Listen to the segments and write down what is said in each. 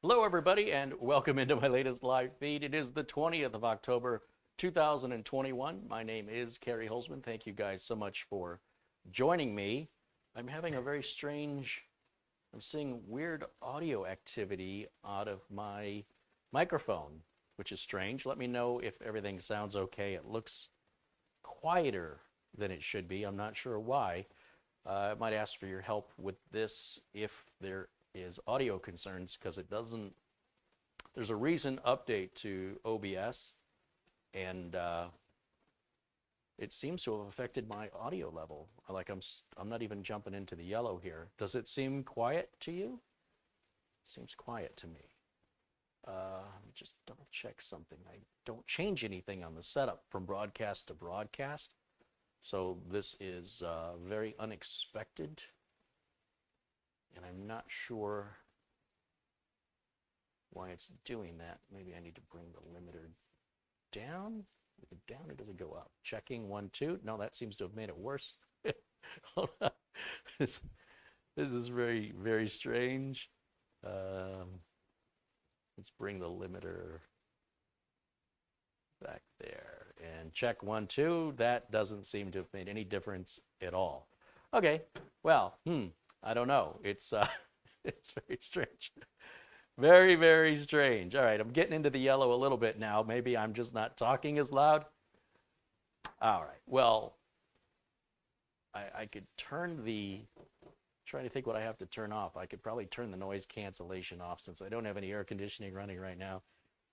Hello, everybody, and welcome into my latest live feed. It is the 20th of October, 2021. My name is Kerry Holzman. Thank you guys so much for joining me. I'm having a very strange, I'm seeing weird audio activity out of my microphone, which is strange. Let me know if everything sounds okay. It looks quieter than it should be. I'm not sure why. I might ask for your help with this if there is audio concerns, because it doesn't, there's a recent update to OBS, and it seems to have affected my audio level. Like I'm not even jumping into the yellow here. Does it seem quiet to you? Seems quiet to me. Just double check something. I don't change anything on the setup from broadcast to broadcast, so this is very unexpected. And I'm not sure why it's doing that. Maybe I need to bring the limiter down. Is it down or does it go up? Checking 1, 2. No, that seems to have made it worse. Hold on. This is very, very strange. Let's bring the limiter back there. And check 1, 2. That doesn't seem to have made any difference at all. Okay, well, I don't know. It's very strange. Very, very strange. All right, I'm getting into the yellow a little bit now. Maybe I'm just not talking as loud. All right, well, I could turn trying to think what I have to turn off. I could probably turn the noise cancellation off since I don't have any air conditioning running right now.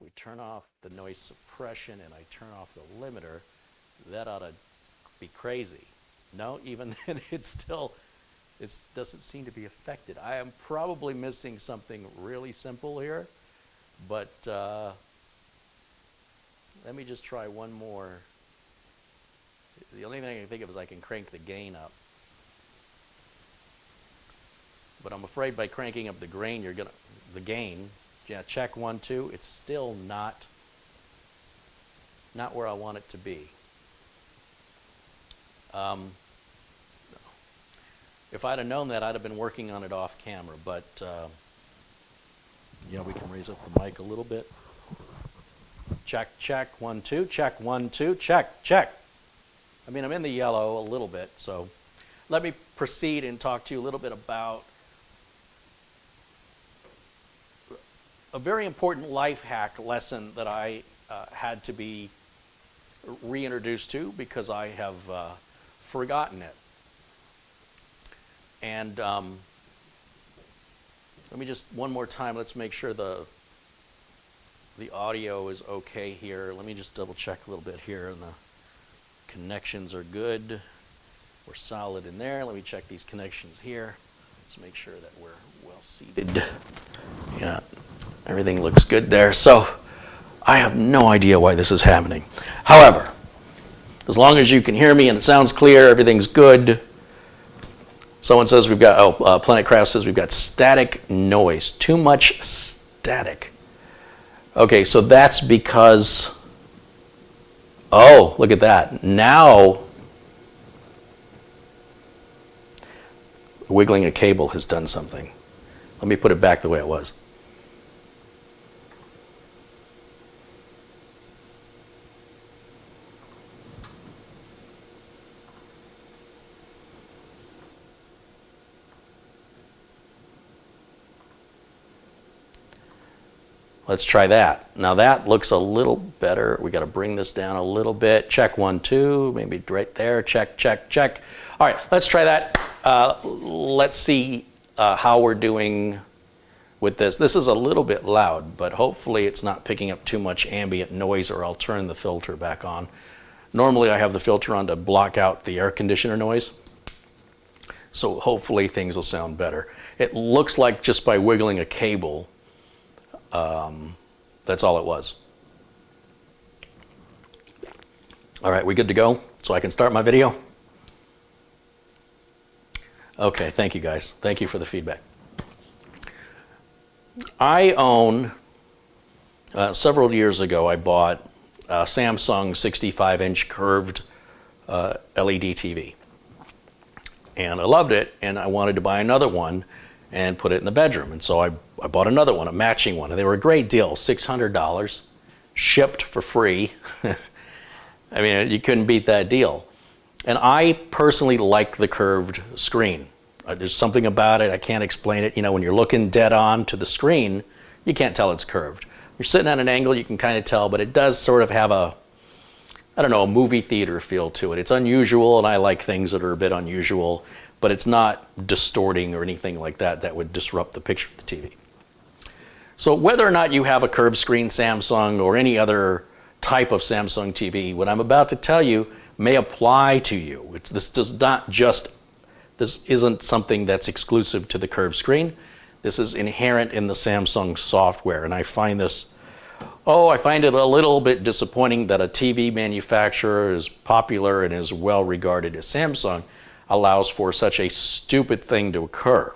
We turn off the noise suppression and I turn off the limiter. That ought to be crazy. No, even then it doesn't seem to be affected. I am probably missing something really simple here, but let me just try one more. The only thing I can think of is I can crank the gain up. But I'm afraid by cranking up the gain, yeah, check 1, 2, it's still not where I want it to be. If I'd have known that, I'd have been working on it off camera, but yeah, we can raise up the mic a little bit. Check, check, 1, 2, check, 1, 2, check, check. I mean, I'm in the yellow a little bit, so let me proceed and talk to you a little bit about a very important life hack lesson that I had to be reintroduced to because I have forgotten it. And let me just, one more time, let's make sure the audio is okay here. Let me just double check a little bit here, and the connections are good. We're solid in there. Let me check these connections here. Let's make sure that we're well seated. Yeah, everything looks good there. So I have no idea why this is happening. However, as long as you can hear me and it sounds clear, everything's good. Someone says we've got, Planet Craft says we've got static noise, too much static. Okay, so that's because, oh, look at that. Now, wiggling a cable has done something. Let me put it back the way it was. Let's try that. Now that looks a little better. We got to bring this down a little bit. Check 1, 2, maybe right there. Check, check, check. All right, let's try that. Let's see how we're doing with this. This is a little bit loud, but hopefully it's not picking up too much ambient noise, or I'll turn the filter back on. Normally I have the filter on to block out the air conditioner noise. So hopefully things will sound better. It looks like just by wiggling a cable, that's all it was. All right, we good to go? So I can start my video? Okay, thank you guys. Thank you for the feedback. I own, several years ago, I bought a Samsung 65-inch curved LED TV. And I loved it, and I wanted to buy another one and put it in the bedroom. And so I bought another one, a matching one, and they were a great deal, $600, shipped for free. I mean, you couldn't beat that deal. And I personally like the curved screen. There's something about it, I can't explain it. You know, when you're looking dead on to the screen, you can't tell it's curved. You're sitting at an angle, you can kind of tell, but it does sort of have a, I don't know, a movie theater feel to it. It's unusual, and I like things that are a bit unusual, but it's not distorting or anything like that that would disrupt the picture of the TV. So whether or not you have a curved screen Samsung or any other type of Samsung TV, what I'm about to tell you may apply to you. This isn't something that's exclusive to the curved screen. This is inherent in the Samsung software, and I find it a little bit disappointing that a TV manufacturer as popular and as well regarded as Samsung allows for such a stupid thing to occur.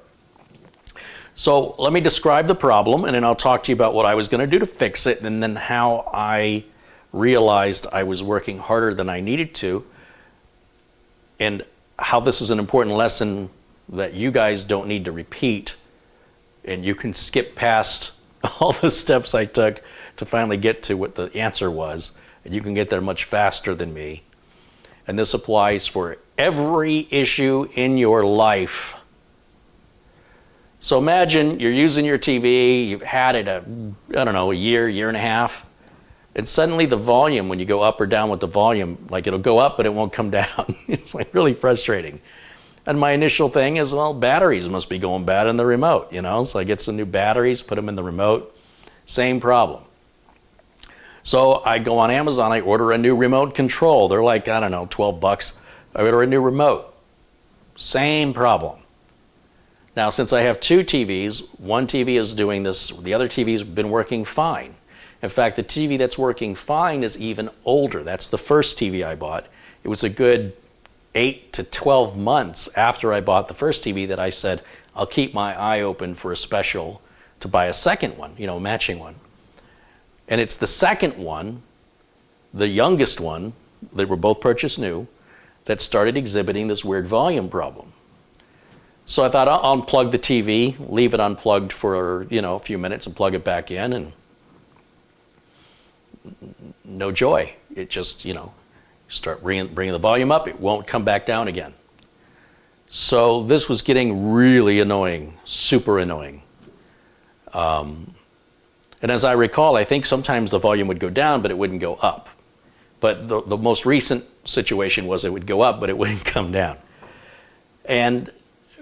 So let me describe the problem, and then I'll talk to you about what I was going to do to fix it, and then how I realized I was working harder than I needed to, and how this is an important lesson that you guys don't need to repeat, and you can skip past all the steps I took to finally get to what the answer was, and you can get there much faster than me. And this applies for every issue in your life. So imagine you're using your TV, you've had it a year and a half, and suddenly the volume, when you go up or down with the volume, like it'll go up but it won't come down. It's like really frustrating. And my initial thing is, well, batteries must be going bad in the remote, you know? So I get some new batteries, put them in the remote, same problem. So I go on Amazon, I order a new remote control. They're like, I don't know, 12 bucks. I order a new remote. Same problem. Now, since I have two TVs, one TV is doing this, the other TV's been working fine. In fact, the TV that's working fine is even older. That's the first TV I bought. It was a good 8 to 12 months after I bought the first TV that I said, I'll keep my eye open for a special to buy a second one, you know, matching one. And it's the second one, the youngest one, they were both purchased new, that started exhibiting this weird volume problem. So I thought I'll unplug the TV, leave it unplugged for, you know, a few minutes and plug it back in, and no joy. It just, you know, start bringing the volume up, it won't come back down again. So this was getting really annoying, super annoying. And as I recall, I think sometimes the volume would go down, but it wouldn't go up. But the most recent situation was it would go up, but it wouldn't come down. And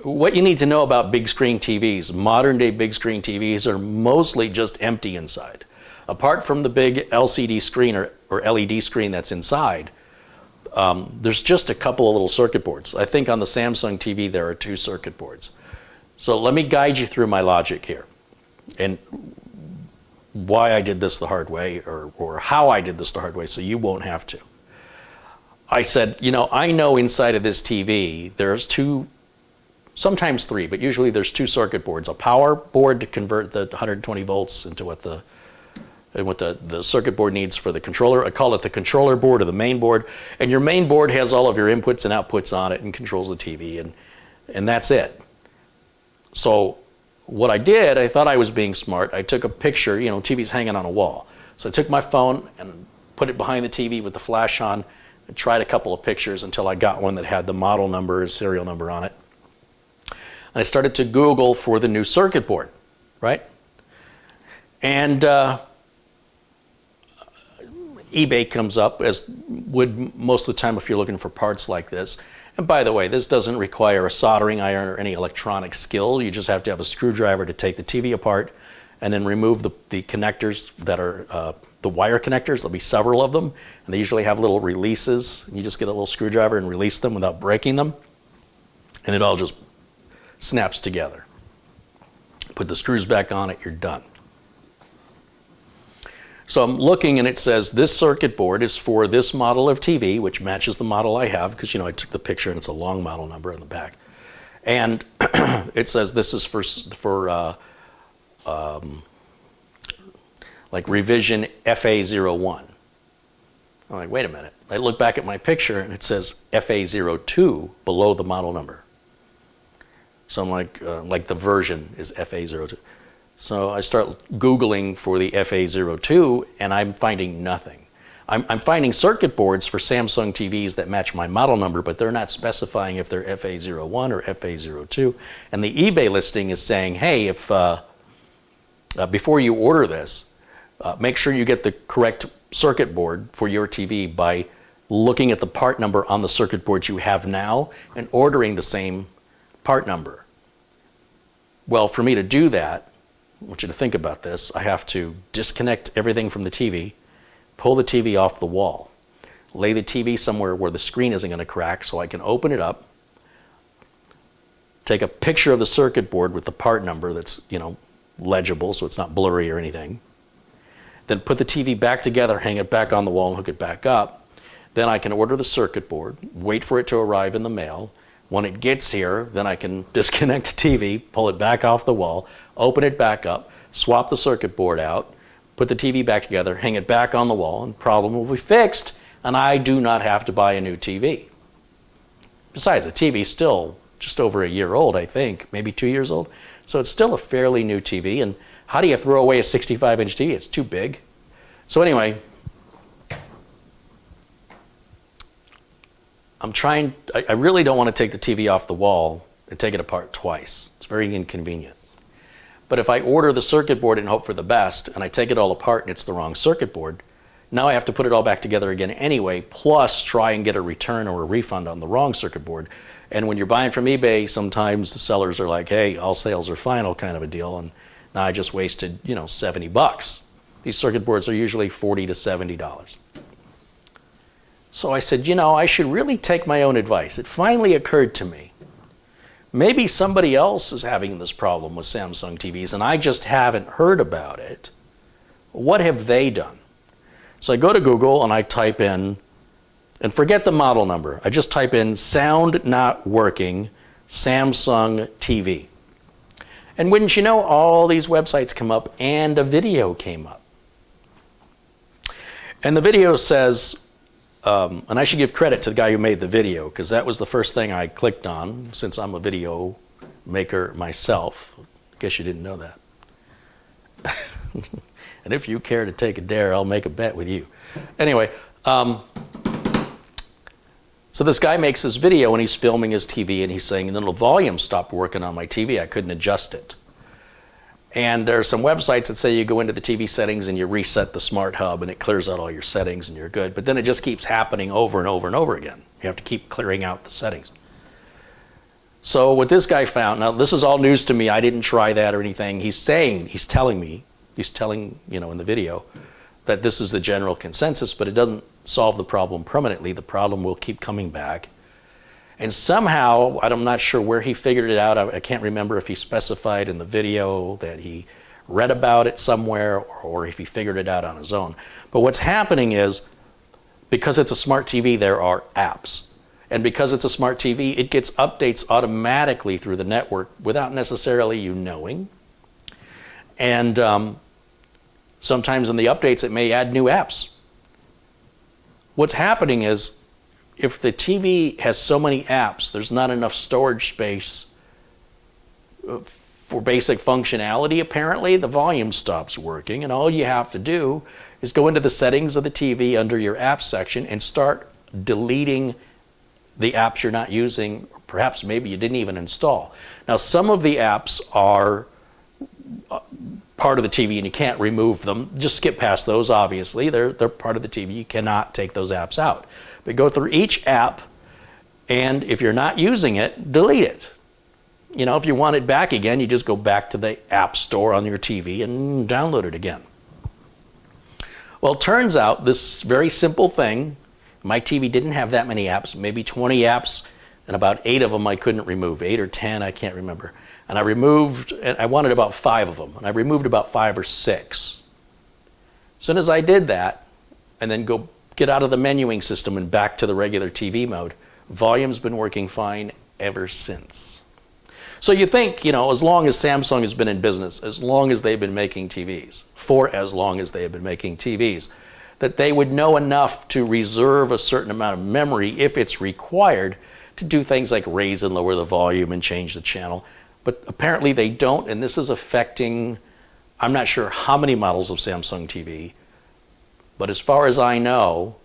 what you need to know about big screen TVs, modern day big screen TVs are mostly just empty inside. Apart from the big LCD screen or LED screen that's inside, there's just a couple of little circuit boards. I think on the Samsung TV there are 2 circuit boards. So let me guide you through my logic here, and why I did this the hard way, or how I did this the hard way, so you won't have to. I said, you know, I know inside of this TV there's 2, sometimes 3, but usually there's 2 circuit boards. A power board to convert the 120 volts into what the circuit board needs for the controller. I call it the controller board or the main board. And your main board has all of your inputs and outputs on it and controls the TV, and that's it. So what I did, I thought I was being smart. I took a picture, you know, TV's hanging on a wall. So I took my phone and put it behind the TV with the flash on and tried a couple of pictures until I got one that had the model number, serial number on it. And I started to Google for the new circuit board, right? And eBay comes up, as would most of the time if you're looking for parts like this. And by the way, this doesn't require a soldering iron or any electronic skill. You just have to have a screwdriver to take the TV apart and then remove the connectors that are the wire connectors. There'll be several of them, and they usually have little releases. You just get a little screwdriver and release them without breaking them, and it all just snaps together. Put the screws back on it, you're done. So I'm looking, and it says this circuit board is for this model of TV, which matches the model I have, because, you know, I took the picture and it's a long model number on the back. And it says this is for like revision FA01. I'm like, wait a minute. I look back at my picture and it says FA02 below the model number. So I'm like the version is FA02. So I start Googling for the FA02 and I'm finding nothing. I'm finding circuit boards for Samsung TVs that match my model number, but they're not specifying if they're FA01 or FA02. And the eBay listing is saying, hey, if before you order this, make sure you get the correct circuit board for your TV by looking at the part number on the circuit board you have now and ordering the same part number. Well, for me to do that, I want you to think about this. I have to disconnect everything from the TV, pull the TV off the wall, lay the TV somewhere where the screen isn't going to crack so I can open it up, take a picture of the circuit board with the part number that's, legible so it's not blurry or anything, then put the TV back together, hang it back on the wall and hook it back up. Then I can order the circuit board, wait for it to arrive in the mail. When it gets here, then I can disconnect the TV, pull it back off the wall, open it back up, swap the circuit board out, put the TV back together, hang it back on the wall, and the problem will be fixed, and I do not have to buy a new TV. Besides, the TV is still just over a year old, I think, maybe 2 years old. So it's still a fairly new TV, and how do you throw away a 65-inch TV? It's too big. So anyway, I really don't want to take the TV off the wall and take it apart twice. It's very inconvenient. But if I order the circuit board and hope for the best, and I take it all apart and it's the wrong circuit board, now I have to put it all back together again anyway, plus try and get a return or a refund on the wrong circuit board. And when you're buying from eBay, sometimes the sellers are like, hey, all sales are final kind of a deal, and now I just wasted, $70. These circuit boards are usually $40 to $70. So I said, I should really take my own advice. It finally occurred to me, maybe somebody else is having this problem with Samsung TVs and I just haven't heard about it. What have they done? So I go to Google and I type in, and forget the model number, I just type in sound not working Samsung TV. And wouldn't you know, all these websites come up and a video came up. And the video says, and I should give credit to the guy who made the video, because that was the first thing I clicked on, since I'm a video maker myself. I guess you didn't know that. And if you care to take a dare, I'll make a bet with you. Anyway, so this guy makes this video and he's filming his TV and he's saying, the little volume stopped working on my TV. I couldn't adjust it. And there are some websites that say you go into the TV settings and you reset the smart hub and it clears out all your settings and you're good. But then it just keeps happening over and over and over again. You have to keep clearing out the settings. So what this guy found, now this is all news to me. I didn't try that or anything. He's telling in the video that this is the general consensus, but it doesn't solve the problem permanently. The problem will keep coming back. And somehow, I'm not sure where he figured it out. I can't remember if he specified in the video that he read about it somewhere or if he figured it out on his own. But what's happening is, because it's a smart TV, there are apps. And because it's a smart TV, it gets updates automatically through the network without necessarily you knowing. And sometimes in the updates, it may add new apps. What's happening is, if the TV has so many apps, there's not enough storage space for basic functionality, apparently. The volume stops working, and all you have to do is go into the settings of the TV under your apps section and start deleting the apps you're not using, or perhaps maybe you didn't even install. Now, some of the apps are part of the TV and you can't remove them. Just skip past those, obviously. They're part of the TV. You cannot take those apps out. But go through each app, and if you're not using it, delete it. If you want it back again, you just go back to the app store on your TV and download it again. Well, it turns out this very simple thing, my TV didn't have that many apps, maybe 20 apps, and about 8 of them I couldn't remove, 8 or 10, I can't remember. And I wanted about 5 of them, and I removed about 5 or 6. As soon as I did that, and then get out of the menuing system and back to the regular TV mode, volume's been working fine ever since. So you think, as long as Samsung has been in business, as long as they've been making TVs, for as long as they have been making TVs, that they would know enough to reserve a certain amount of memory if it's required to do things like raise and lower the volume and change the channel. But apparently they don't, and this is affecting I'm not sure how many models of Samsung TV, but as far as I know,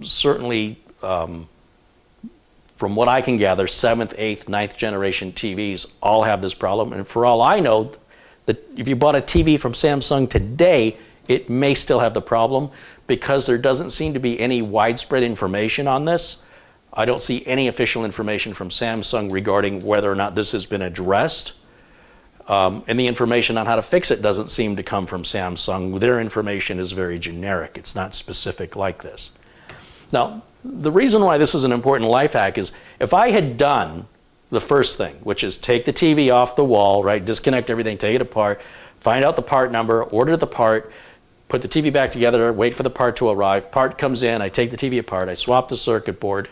certainly from what I can gather, 7th, 8th, 9th generation TVs all have this problem. And for all I know, that if you bought a TV from Samsung today, it may still have the problem because there doesn't seem to be any widespread information on this. I don't see any official information from Samsung regarding whether or not this has been addressed. And the information on how to fix it doesn't seem to come from Samsung. Their information is very generic. It's not specific like this. Now, the reason why this is an important life hack is if I had done the first thing, which is take the TV off the wall, right, disconnect everything, take it apart, find out the part number, order the part, put the TV back together, wait for the part to arrive, part comes in, I take the TV apart, I swap the circuit board.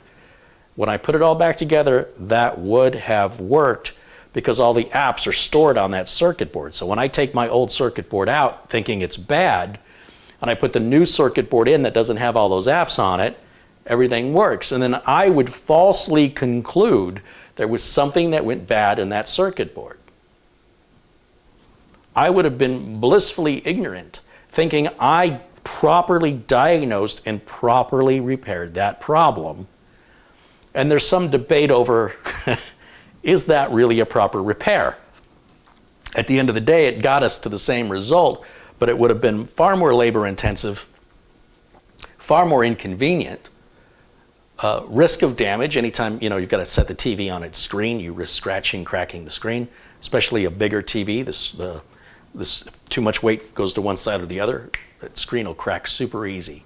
When I put it all back together, that would have worked because all the apps are stored on that circuit board. So when I take my old circuit board out thinking it's bad, and I put the new circuit board in that doesn't have all those apps on it, everything works. And then I would falsely conclude there was something that went bad in that circuit board. I would have been blissfully ignorant, thinking I properly diagnosed and properly repaired that problem. And there's some debate over, is that really a proper repair? At the end of the day, it got us to the same result, but it would have been far more labor intensive, far more inconvenient. Risk of damage, anytime you've got to set the TV on its screen, you risk scratching, cracking the screen, especially a bigger TV. This too much weight goes to one side or the other, that screen will crack super easy.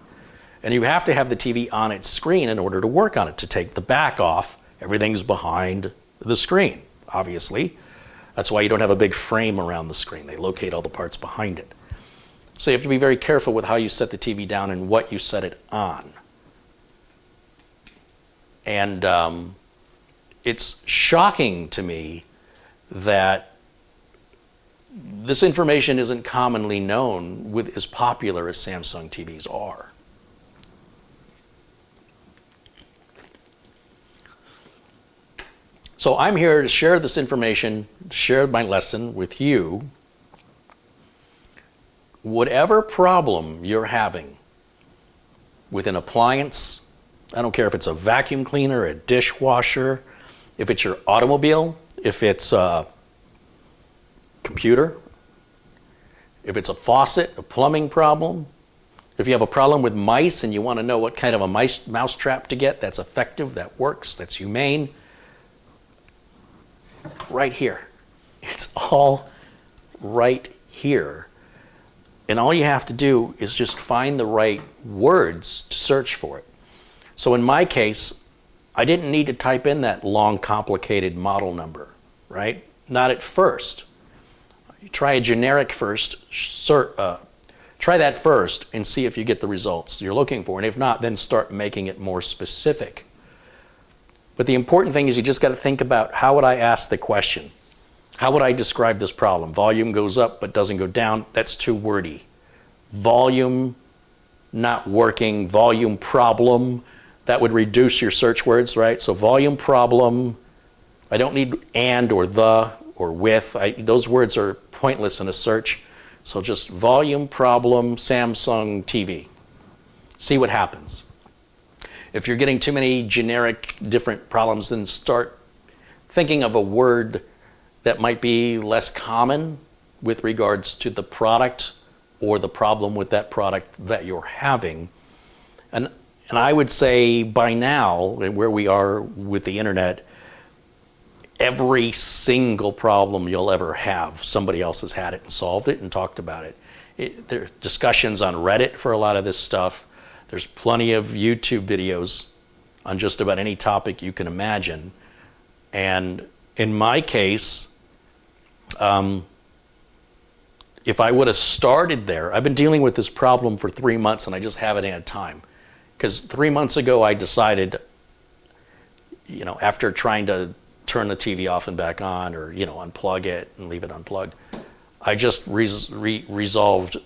And you have to have the TV on its screen in order to work on it. To take the back off, everything's behind the screen, obviously. That's why you don't have a big frame around the screen. They locate all the parts behind it. So you have to be very careful with how you set the TV down and what you set it on. And it's shocking to me that this information isn't commonly known with as popular as Samsung TVs are. So I'm here to share this information, share my lesson with you. Whatever problem you're having with an appliance, I don't care if it's a vacuum cleaner, a dishwasher, if it's your automobile, if it's a computer, if it's a faucet, a plumbing problem, if you have a problem with mice and you want to know what kind of a mouse trap to get that's effective, that works, that's humane, right here. It's all right here. And all you have to do is just find the right words to search for it. So in my case, I didn't need to type in that long, complicated model number, right? Not at first. You try a generic first, try that first and see if you get the results you're looking for. And if not, then start making it more specific. But the important thing is you just got to think about, how would I ask the question? How would I describe this problem? Volume goes up but doesn't go down. That's too wordy. Volume not working, volume problem. That would reduce your search words, right? So volume problem, I don't need and or the or with. Those words are pointless in a search. So just volume problem Samsung TV. See what happens. If you're getting too many generic different problems, then start thinking of a word that might be less common with regards to the product or the problem with that product that you're having. And I would say by now, where we are with the internet, every single problem you'll ever have, somebody else has had it and solved it and talked about it. There are discussions on Reddit for a lot of this stuff. There's plenty of YouTube videos on just about any topic you can imagine. And in my case, if I would have started there, I've been dealing with this problem for 3 months and I just haven't had time. Because 3 months ago I decided, after trying to turn the TV off and back on, or unplug it and leave it unplugged, I just resolved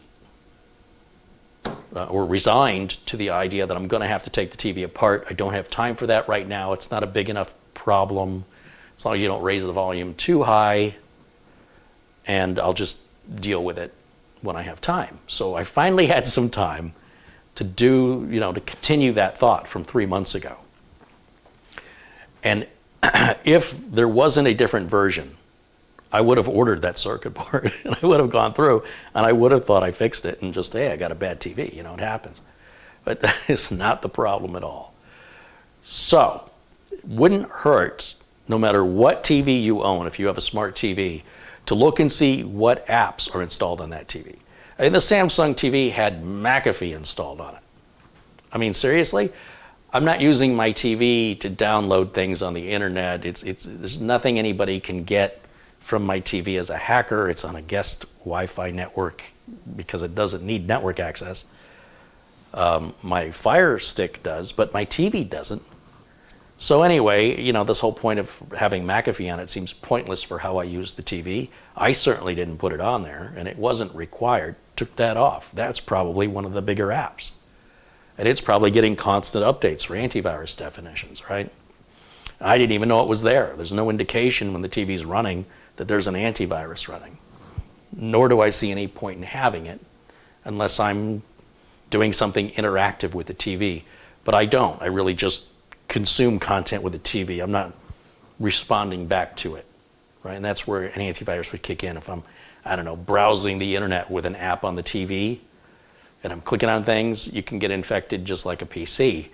or resigned to the idea that I'm going to have to take the TV apart. I don't have time for that right now. It's not a big enough problem as long as you don't raise the volume too high, and I'll just deal with it when I have time. So I finally had some time to do, to continue that thought from 3 months ago. And if there wasn't a different version, I would have ordered that circuit board and I would have gone through and I would have thought I fixed it and just, hey, I got a bad TV, it happens. But that is not the problem at all. So, it wouldn't hurt, no matter what TV you own, if you have a smart TV, to look and see what apps are installed on that TV. And the Samsung TV had McAfee installed on it. I mean, seriously? I'm not using my TV to download things on the internet. There's nothing anybody can get from my TV as a hacker. It's on a guest Wi-Fi network because it doesn't need network access. My Fire Stick does, but my TV doesn't. So anyway, this whole point of having McAfee on it seems pointless for how I use the TV. I certainly didn't put it on there, and it wasn't required. Took that off. That's probably one of the bigger apps. And it's probably getting constant updates for antivirus definitions, right? I didn't even know it was there. There's no indication when the TV's running that there's an antivirus running. Nor do I see any point in having it unless I'm doing something interactive with the TV. But I don't. I really just consume content with the TV. I'm not responding back to it, right? And that's where an antivirus would kick in. If I'm, browsing the internet with an app on the TV and I'm clicking on things, you can get infected just like a PC.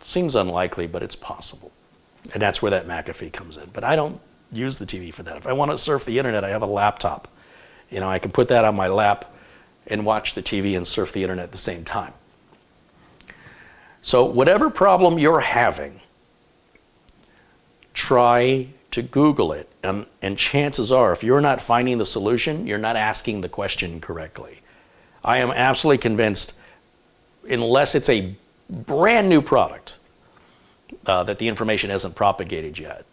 Seems unlikely, but it's possible. And that's where that McAfee comes in. But I don't use the TV for that. If I want to surf the internet, I have a laptop. I can put that on my lap and watch the TV and surf the internet at the same time. So whatever problem you're having, try to Google it. And chances are, if you're not finding the solution, you're not asking the question correctly. I am absolutely convinced, unless it's a brand new product, that the information hasn't propagated yet.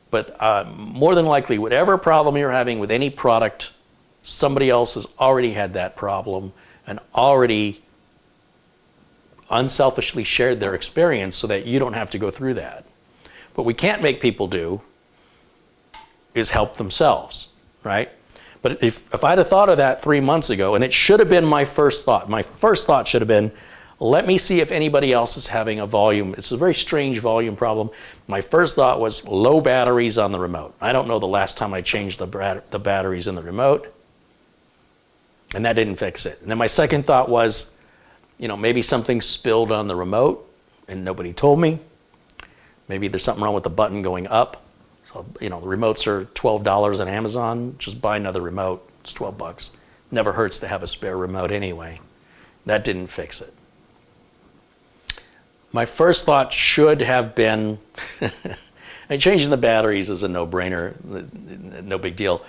But more than likely, whatever problem you're having with any product, somebody else has already had that problem and already unselfishly shared their experience so that you don't have to go through that. What we can't make people do is help themselves, right? But if I'd have thought of that 3 months ago, and it should have been my first thought should have been, let me see if anybody else is having a volume. It's a very strange volume problem. My first thought was low batteries on the remote. I don't know the last time I changed the batteries in the remote, and that didn't fix it. And then my second thought was, maybe something spilled on the remote and nobody told me. Maybe there's something wrong with the button going up. So, the remotes are $12 on Amazon. Just buy another remote. It's $12. Never hurts to have a spare remote anyway. That didn't fix it. My first thought should have been, changing the batteries is a no-brainer, no big deal.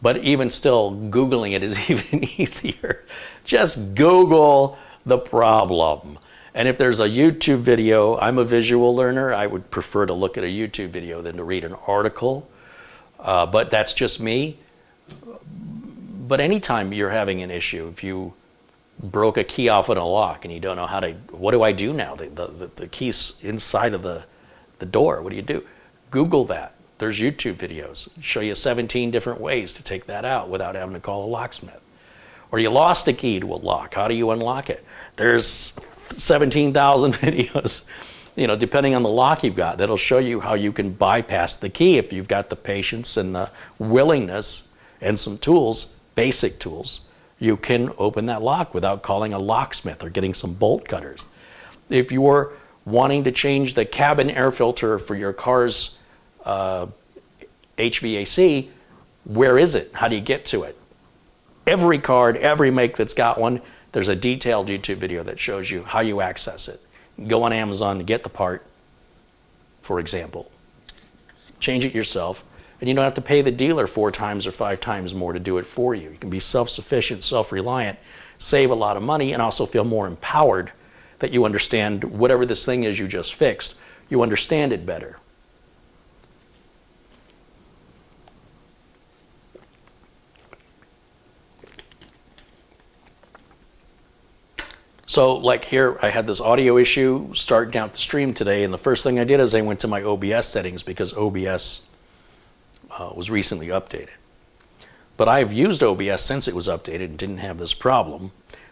But even still, Googling it is even easier. Just Google the problem. And if there's a YouTube video, I'm a visual learner, I would prefer to look at a YouTube video than to read an article. But that's just me. But anytime you're having an issue, if you broke a key off in a lock and you don't know what do I do now? The key's inside of the door, what do you do? Google that. There's YouTube videos. Show you 17 different ways to take that out without having to call a locksmith. Or you lost a key to a lock. How do you unlock it? There's 17,000 videos, depending on the lock you've got, that'll show you how you can bypass the key if you've got the patience and the willingness and some tools, basic tools. You can open that lock without calling a locksmith or getting some bolt cutters. If you're wanting to change the cabin air filter for your car's HVAC, where is it? How do you get to it? Every card, every make that's got one, there's a detailed YouTube video that shows you how you access it. Go on Amazon to get the part, for example. Change it yourself, and you don't have to pay the dealer 4 times or 5 times more to do it for you. You can be self-sufficient, self-reliant, save a lot of money, and also feel more empowered that you understand whatever this thing is you just fixed, you understand it better. So like here, I had this audio issue starting out the stream today, and the first thing I did is I went to my OBS settings because OBS was recently updated. but I've used OBS since it was updated and didn't have this problem.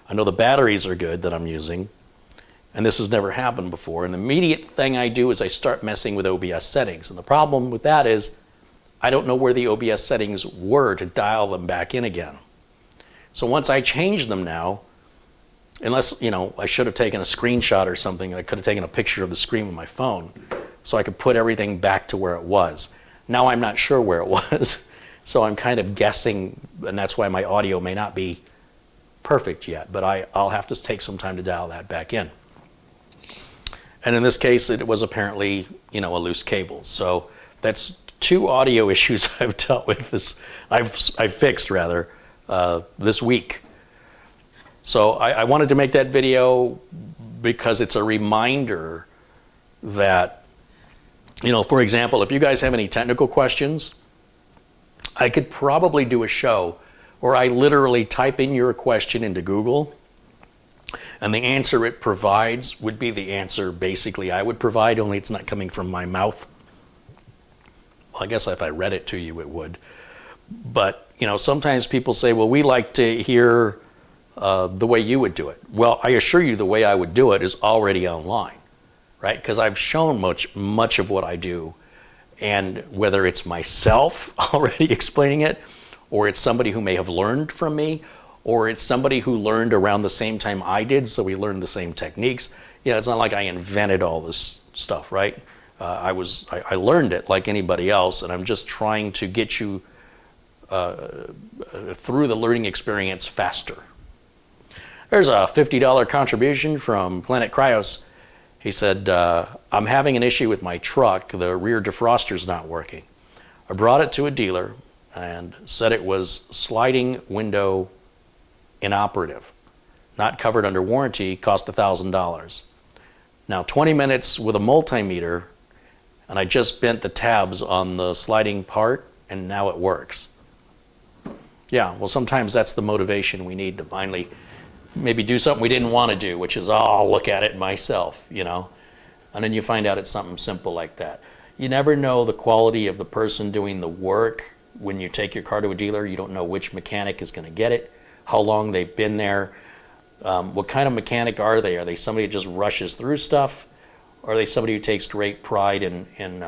I know the batteries are good that I'm using, and this has never happened before. And the immediate thing I do is I start messing with OBS settings. And the problem with that is I don't know where the OBS settings were to dial them back in again. So once I change them now, unless, you know, I should have taken a screenshot or something, I could have taken a picture of the screen with my phone so I could put everything back to where it was. Now I'm not sure where it was, so I'm kind of guessing, and that's why my audio may not be perfect yet, but I'll have to take some time to dial that back in. And in this case, it was apparently, you know, a loose cable. So that's 2 audio issues I've dealt with, I've fixed rather, this week. So I wanted to make that video because it's a reminder that, you know, for example, if you guys have any technical questions, I could probably do a show where I literally type in your question into Google, and the answer it provides would be the answer basically I would provide, only it's not coming from my mouth. Well, I guess if I read it to you, it would. But, you know, sometimes people say, well, we like to hear the way you would do it. Well, I assure you the way I would do it is already online, right? Because I've shown much of what I do, and whether it's myself already explaining it, or it's somebody who may have learned from me, or it's somebody who learned around the same time I did, so we learned the same techniques. You know, it's not like I invented all this stuff, right? I learned it like anybody else, and I'm just trying to get you through the learning experience faster. There's a $50 contribution from Planet Cryos. He said, I'm having an issue with my truck. The rear defroster's not working. I brought it to a dealer and said it was sliding window inoperative, not covered under warranty, cost $1,000. Now 20 minutes with a multimeter, and I just bent the tabs on the sliding part, and now it works. Yeah, well, sometimes that's the motivation we need to finally maybe do something we didn't want to do, which is, oh, I'll look at it myself, you know? And then you find out it's something simple like that. You never know the quality of the person doing the work when you take your car to a dealer. You don't know which mechanic is going to get it, how long they've been there, what kind of mechanic are they? Are they somebody who just rushes through stuff? Or are they somebody who takes great pride in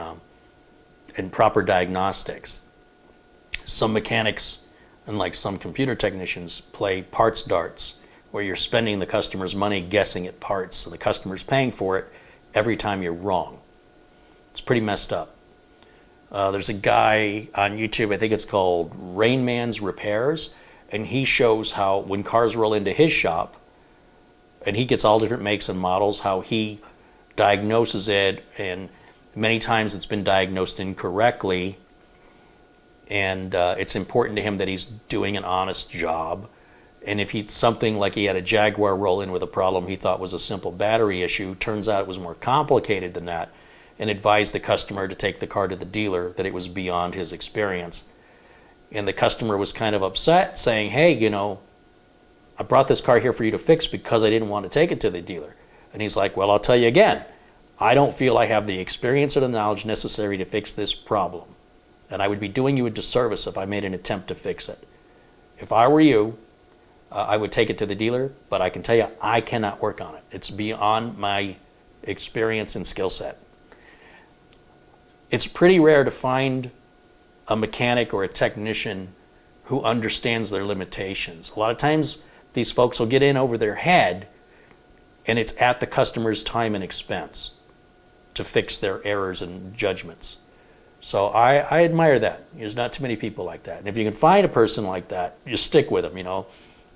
proper diagnostics? Some mechanics, unlike some computer technicians, play parts darts, where you're spending the customer's money guessing at parts, and the customer's paying for it every time you're wrong. It's pretty messed up. There's a guy on YouTube, I think it's called Rain Man's Repairs, and he shows how when cars roll into his shop, and he gets all different makes and models, how he diagnoses it, and many times it's been diagnosed incorrectly, and it's important to him that he's doing an honest job. And if he's something like he had a Jaguar roll in with a problem he thought was a simple battery issue, turns out it was more complicated than that, and advised the customer to take the car to the dealer, that it was beyond his experience. And the customer was kind of upset, saying, hey, you know, I brought this car here for you to fix because I didn't want to take it to the dealer. And he's like, well, I'll tell you again, I don't feel I have the experience or the knowledge necessary to fix this problem. And I would be doing you a disservice if I made an attempt to fix it. If I were you, I would take it to the dealer, but I can tell you, I cannot work on it. It's beyond my experience and skill set. It's pretty rare to find a mechanic or a technician who understands their limitations. A lot of times, these folks will get in over their head, and it's at the customer's time and expense to fix their errors and judgments. So I admire that. There's not too many people like that. And if you can find a person like that, you stick with them, you know.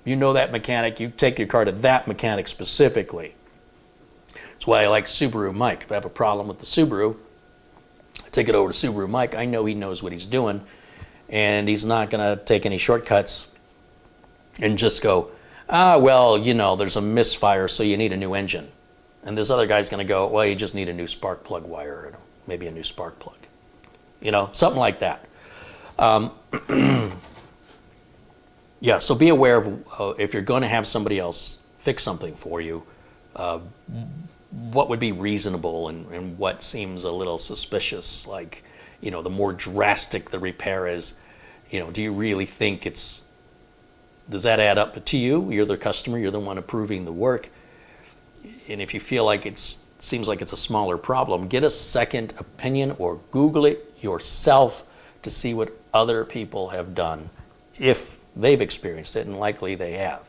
You know that mechanic, you take your car to that mechanic specifically. That's why I like Subaru Mike. If I have a problem with the Subaru, I take it over to Subaru Mike. I know he knows what he's doing, and he's not going to take any shortcuts and just go, well, you know, there's a misfire, so you need a new engine. And this other guy's going to go, well, you just need a new spark plug wire, and maybe a new spark plug. You know, something like that. Yeah, so be aware of if you're going to have somebody else fix something for you, what would be reasonable and what seems a little suspicious. Like, you know, the more drastic the repair is, do you really think does that add up to you? You're the customer, you're the one approving the work. And if you feel like seems like it's a smaller problem, get a second opinion or Google it yourself to see what other people have done if they've experienced it, and likely they have.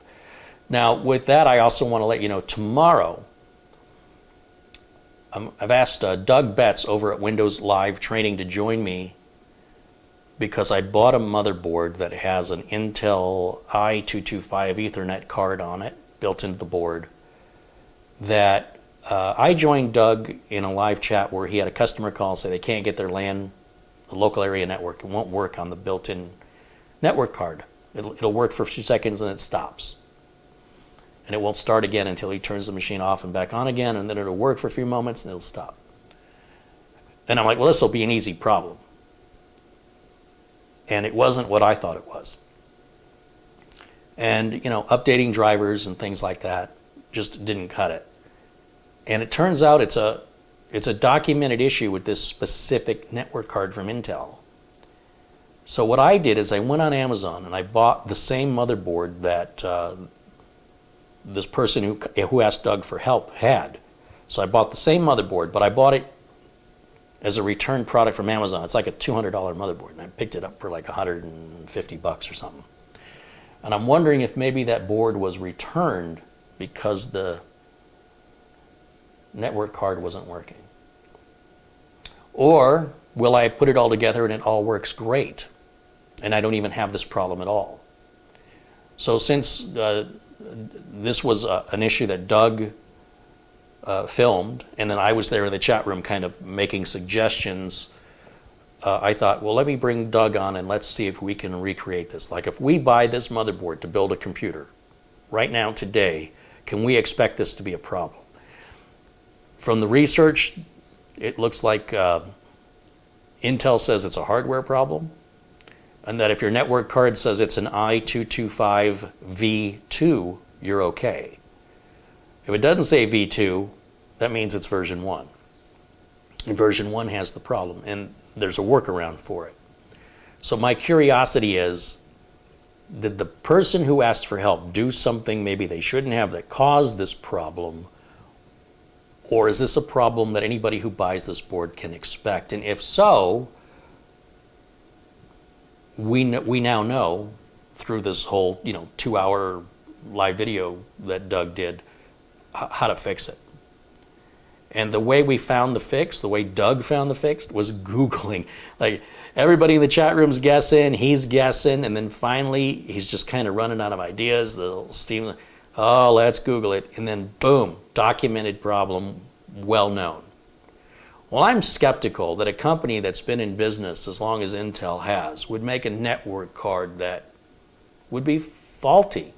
Now, with that, I also want to let you know tomorrow, I've asked Doug Betts over at Windows Live Training to join me because I bought a motherboard that has an Intel i225 Ethernet card on it, built into the board, that I joined Doug in a live chat where he had a customer call say they can't get their LAN, the local area network. It won't work on the built-in network card. It'll work for a few seconds and it stops. And it won't start again until he turns the machine off and back on again, and then it'll work for a few moments and it'll stop. And I'm like, well, this will be an easy problem. And it wasn't what I thought it was. And, updating drivers and things like that just didn't cut it. And it turns out it's a documented issue with this specific network card from Intel. So what I did is I went on Amazon and I bought the same motherboard that this person who asked Doug for help had. So I bought the same motherboard, but I bought it as a return product from Amazon. It's like a $200 motherboard, and I picked it up for like $150 or something. And I'm wondering if maybe that board was returned because the network card wasn't working. Or will I put it all together and it all works great, and I don't even have this problem at all? So since this was an issue that Doug filmed, and then I was there in the chat room kind of making suggestions, I thought, well, let me bring Doug on and let's see if we can recreate this. Like, if we buy this motherboard to build a computer right now, today, can we expect this to be a problem? From the research, it looks like Intel says it's a hardware problem, and that if your network card says it's an i225 V2, you're okay. If it doesn't say V2, that means it's version 1. And version 1 has the problem, and there's a workaround for it. So my curiosity is, did the person who asked for help do something maybe they shouldn't have that caused this problem? Or is this a problem that anybody who buys this board can expect? And if so, we now know through this whole 2-hour live video that Doug did how to fix it. And the way we found the fix, the way Doug found the fix, was Googling. Like, everybody in the chat room's guessing, he's guessing, and then finally he's just kind of running out of ideas. The Steam, oh, let's Google it, and then boom, documented problem, well known. Well, I'm skeptical that a company that's been in business as long as Intel has would make a network card that would be faulty,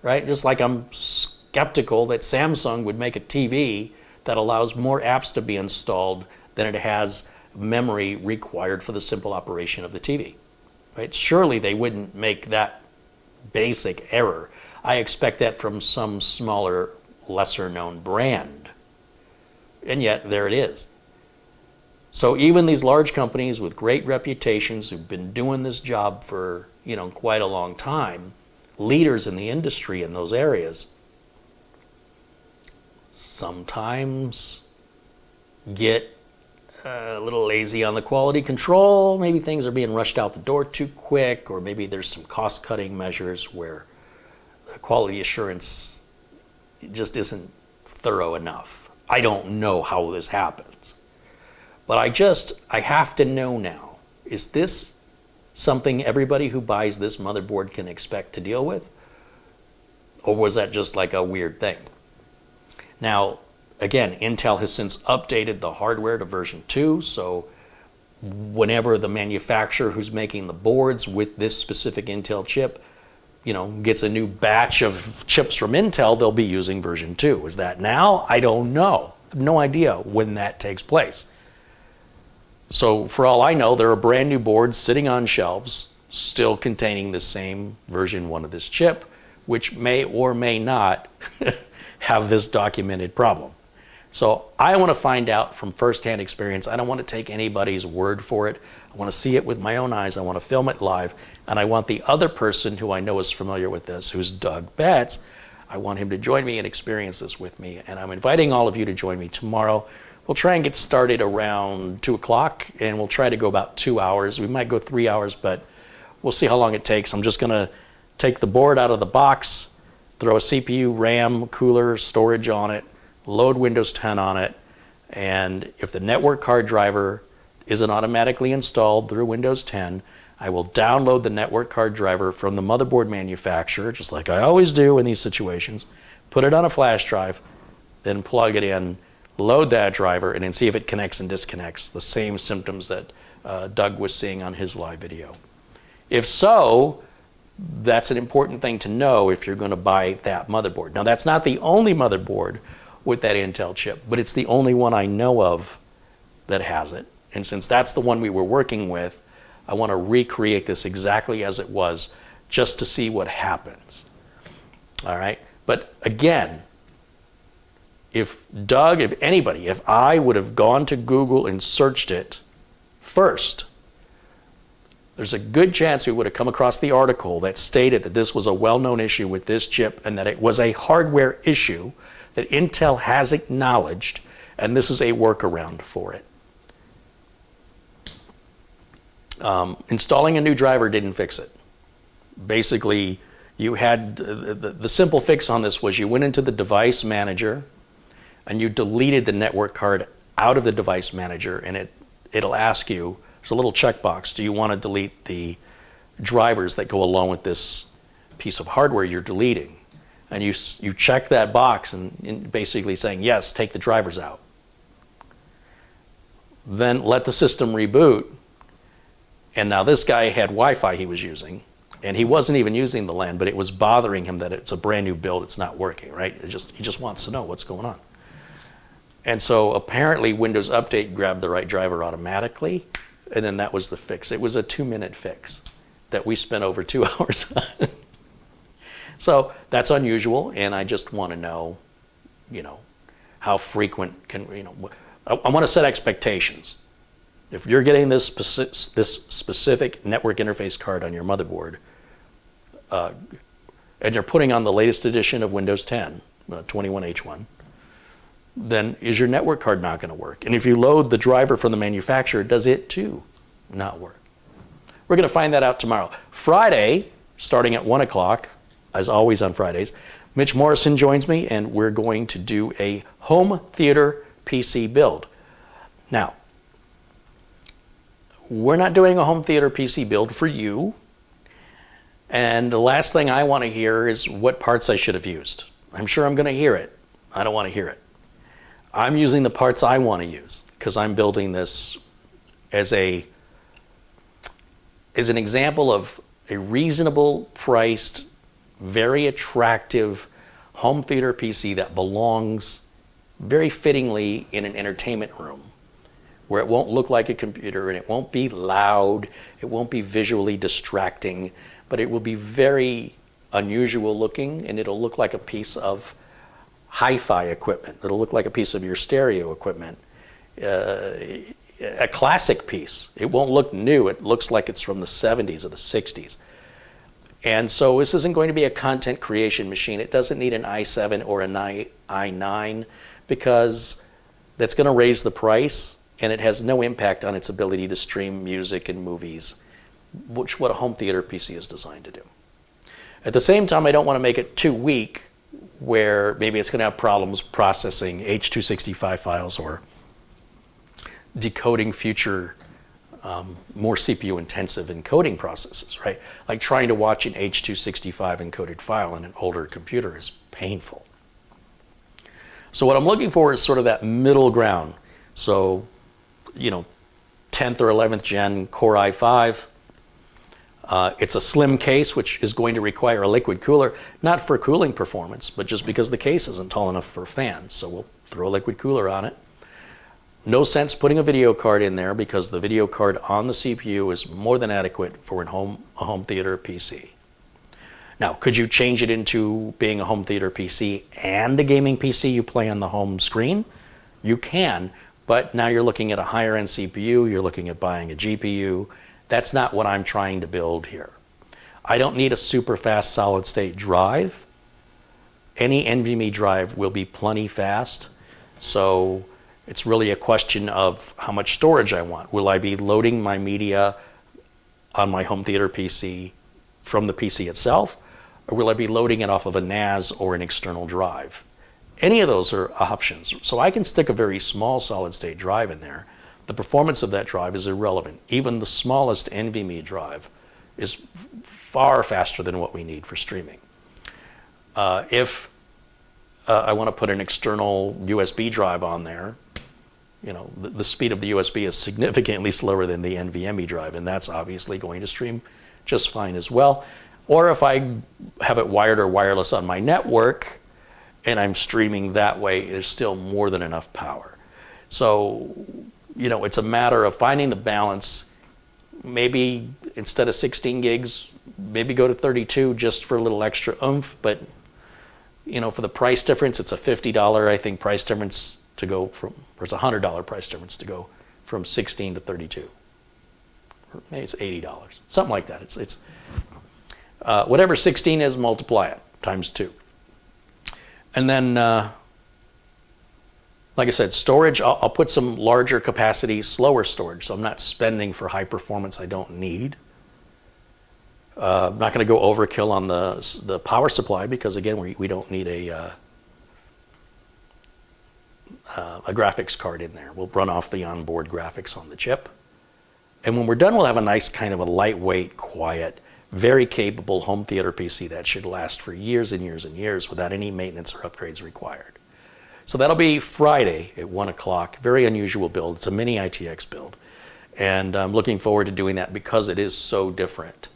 right? Just like I'm skeptical that Samsung would make a TV that allows more apps to be installed than it has memory required for the simple operation of the TV, right? Surely they wouldn't make that basic error. I expect that from some smaller, lesser known brand. And yet, there it is. So even these large companies with great reputations who've been doing this job for, quite a long time, leaders in the industry in those areas, sometimes get a little lazy on the quality control. Maybe things are being rushed out the door too quick, or maybe there's some cost-cutting measures where the quality assurance just isn't thorough enough. I don't know how this happens, but I have to know now, is this something everybody who buys this motherboard can expect to deal with? Or was that just like a weird thing? Now, again, Intel has since updated the hardware to version 2, so whenever the manufacturer who's making the boards with this specific Intel chip, gets a new batch of chips from Intel, they'll be using version 2. Is that now? I don't know. I have no idea when that takes place. So for all I know, there are brand new boards sitting on shelves, still containing the same version 1 of this chip, which may or may not have this documented problem. So I want to find out from firsthand experience. I don't want to take anybody's word for it. I want to see it with my own eyes. I want to film it live. And I want the other person who I know is familiar with this, who's Doug Betts, I want him to join me and experience this with me. And I'm inviting all of you to join me tomorrow. We'll try and get started around 2 o'clock, and we'll try to go about 2 hours. We might go 3 hours, but we'll see how long it takes. I'm just going to take the board out of the box, throw a CPU, RAM, cooler, storage on it, load Windows 10 on it, and if the network card driver isn't automatically installed through Windows 10, I will download the network card driver from the motherboard manufacturer, just like I always do in these situations, put it on a flash drive, then plug it in, load that driver, and then see if it connects and disconnects, the same symptoms that Doug was seeing on his live video. If so, that's an important thing to know if you're going to buy that motherboard. Now, that's not the only motherboard with that Intel chip, but it's the only one I know of that has it. And since that's the one we were working with, I want to recreate this exactly as it was, just to see what happens. All right? But again, if Doug, if anybody, if I would have gone to Google and searched it first, there's a good chance we would have come across the article that stated that this was a well-known issue with this chip and that it was a hardware issue that Intel has acknowledged, and this is a workaround for it. Installing a new driver didn't fix it. Basically, you had the simple fix on this was you went into the device manager and you deleted the network card out of the device manager, and it'll ask you, there's a little checkbox, do you want to delete the drivers that go along with this piece of hardware you're deleting? And you check that box and basically saying, yes, take the drivers out. Then let the system reboot. And now this guy had Wi-Fi he was using, and he wasn't even using the LAN, but it was bothering him that it's a brand new build, it's not working, right? He just wants to know what's going on. And so apparently Windows Update grabbed the right driver automatically, and then that was the fix. It was a 2-minute fix that we spent over 2 hours on. So that's unusual, and I just want to know, how frequent can, I want to set expectations. If you're getting this specific network interface card on your motherboard, and you're putting on the latest edition of Windows 10, 21H1, then is your network card not going to work? And if you load the driver from the manufacturer, does it too not work? We're going to find that out tomorrow. Friday, starting at 1 o'clock, as always on Fridays, Mitch Morrison joins me, and we're going to do a home theater PC build. Now, we're not doing a home theater PC build for you, and the last thing I want to hear is what parts I should have used. I'm sure I'm going to hear it. I don't want to hear it. I'm using the parts I want to use because I'm building this as an example of a reasonable priced, very attractive home theater PC that belongs very fittingly in an entertainment room where it won't look like a computer and it won't be loud, it won't be visually distracting, but it will be very unusual looking, and it'll look like a piece of hi-fi equipment. It'll look like a piece of your stereo equipment, a classic piece. It won't look new. It looks like it's from the 70s or the 60s. And so this isn't going to be a content creation machine. It doesn't need an i7 or an i9 because that's going to raise the price, and it has no impact on its ability to stream music and movies, which what a home theater PC is designed to do. At the same time, I don't want to make it too weak where maybe it's going to have problems processing H.265 files or decoding future more CPU-intensive encoding processes, right? Like trying to watch an H.265 encoded file in an older computer is painful. So what I'm looking for is sort of that middle ground. So, 10th or 11th gen Core i5. It's a slim case, which is going to require a liquid cooler, not for cooling performance, but just because the case isn't tall enough for fans. So we'll throw a liquid cooler on it. No sense putting a video card in there because the video card on the CPU is more than adequate for a home theater PC. Now, could you change it into being a home theater PC and a gaming PC you play on the home screen? You can, But now you're looking at a higher end CPU, you're looking at buying a GPU. That's not what I'm trying to build here. I don't need a super fast solid state drive. Any NVMe drive will be plenty fast. So it's really a question of how much storage I want. Will I be loading my media on my home theater PC from the PC itself? Or will I be loading it off of a NAS or an external drive? Any of those are options. So I can stick a very small solid state drive in there. The performance of that drive is irrelevant. Even the smallest NVMe drive is far faster than what we need for streaming. If I want to put an external USB drive on there, you know, the speed of the USB is significantly slower than the NVMe drive, and that's obviously going to stream just fine as well. Or if I have it wired or wireless on my network and I'm streaming that way, there's still more than enough power. So, you know, it's a matter of finding the balance. Maybe instead of 16 gigs, maybe go to 32 just for a little extra oomph. But, you know, for the price difference, it's a $50, I think, price difference to go from, or it's a $100 price difference to go from 16 to 32. Or maybe it's $80, something like that. It's whatever 16 is, multiply it times 2. And then, like I said, storage, I'll put some larger capacity, slower storage. So I'm not spending for high performance I don't need. I'm not going to go overkill on the power supply because, again, we don't need a graphics card in there. We'll run off the onboard graphics on the chip. And when we're done, we'll have a nice kind of a lightweight, quiet, very capable home theater PC that should last for years and years and years without any maintenance or upgrades required. So that'll be Friday at 1 o'clock. Very unusual build. It's a mini ITX build. And I'm looking forward to doing that because it is so different.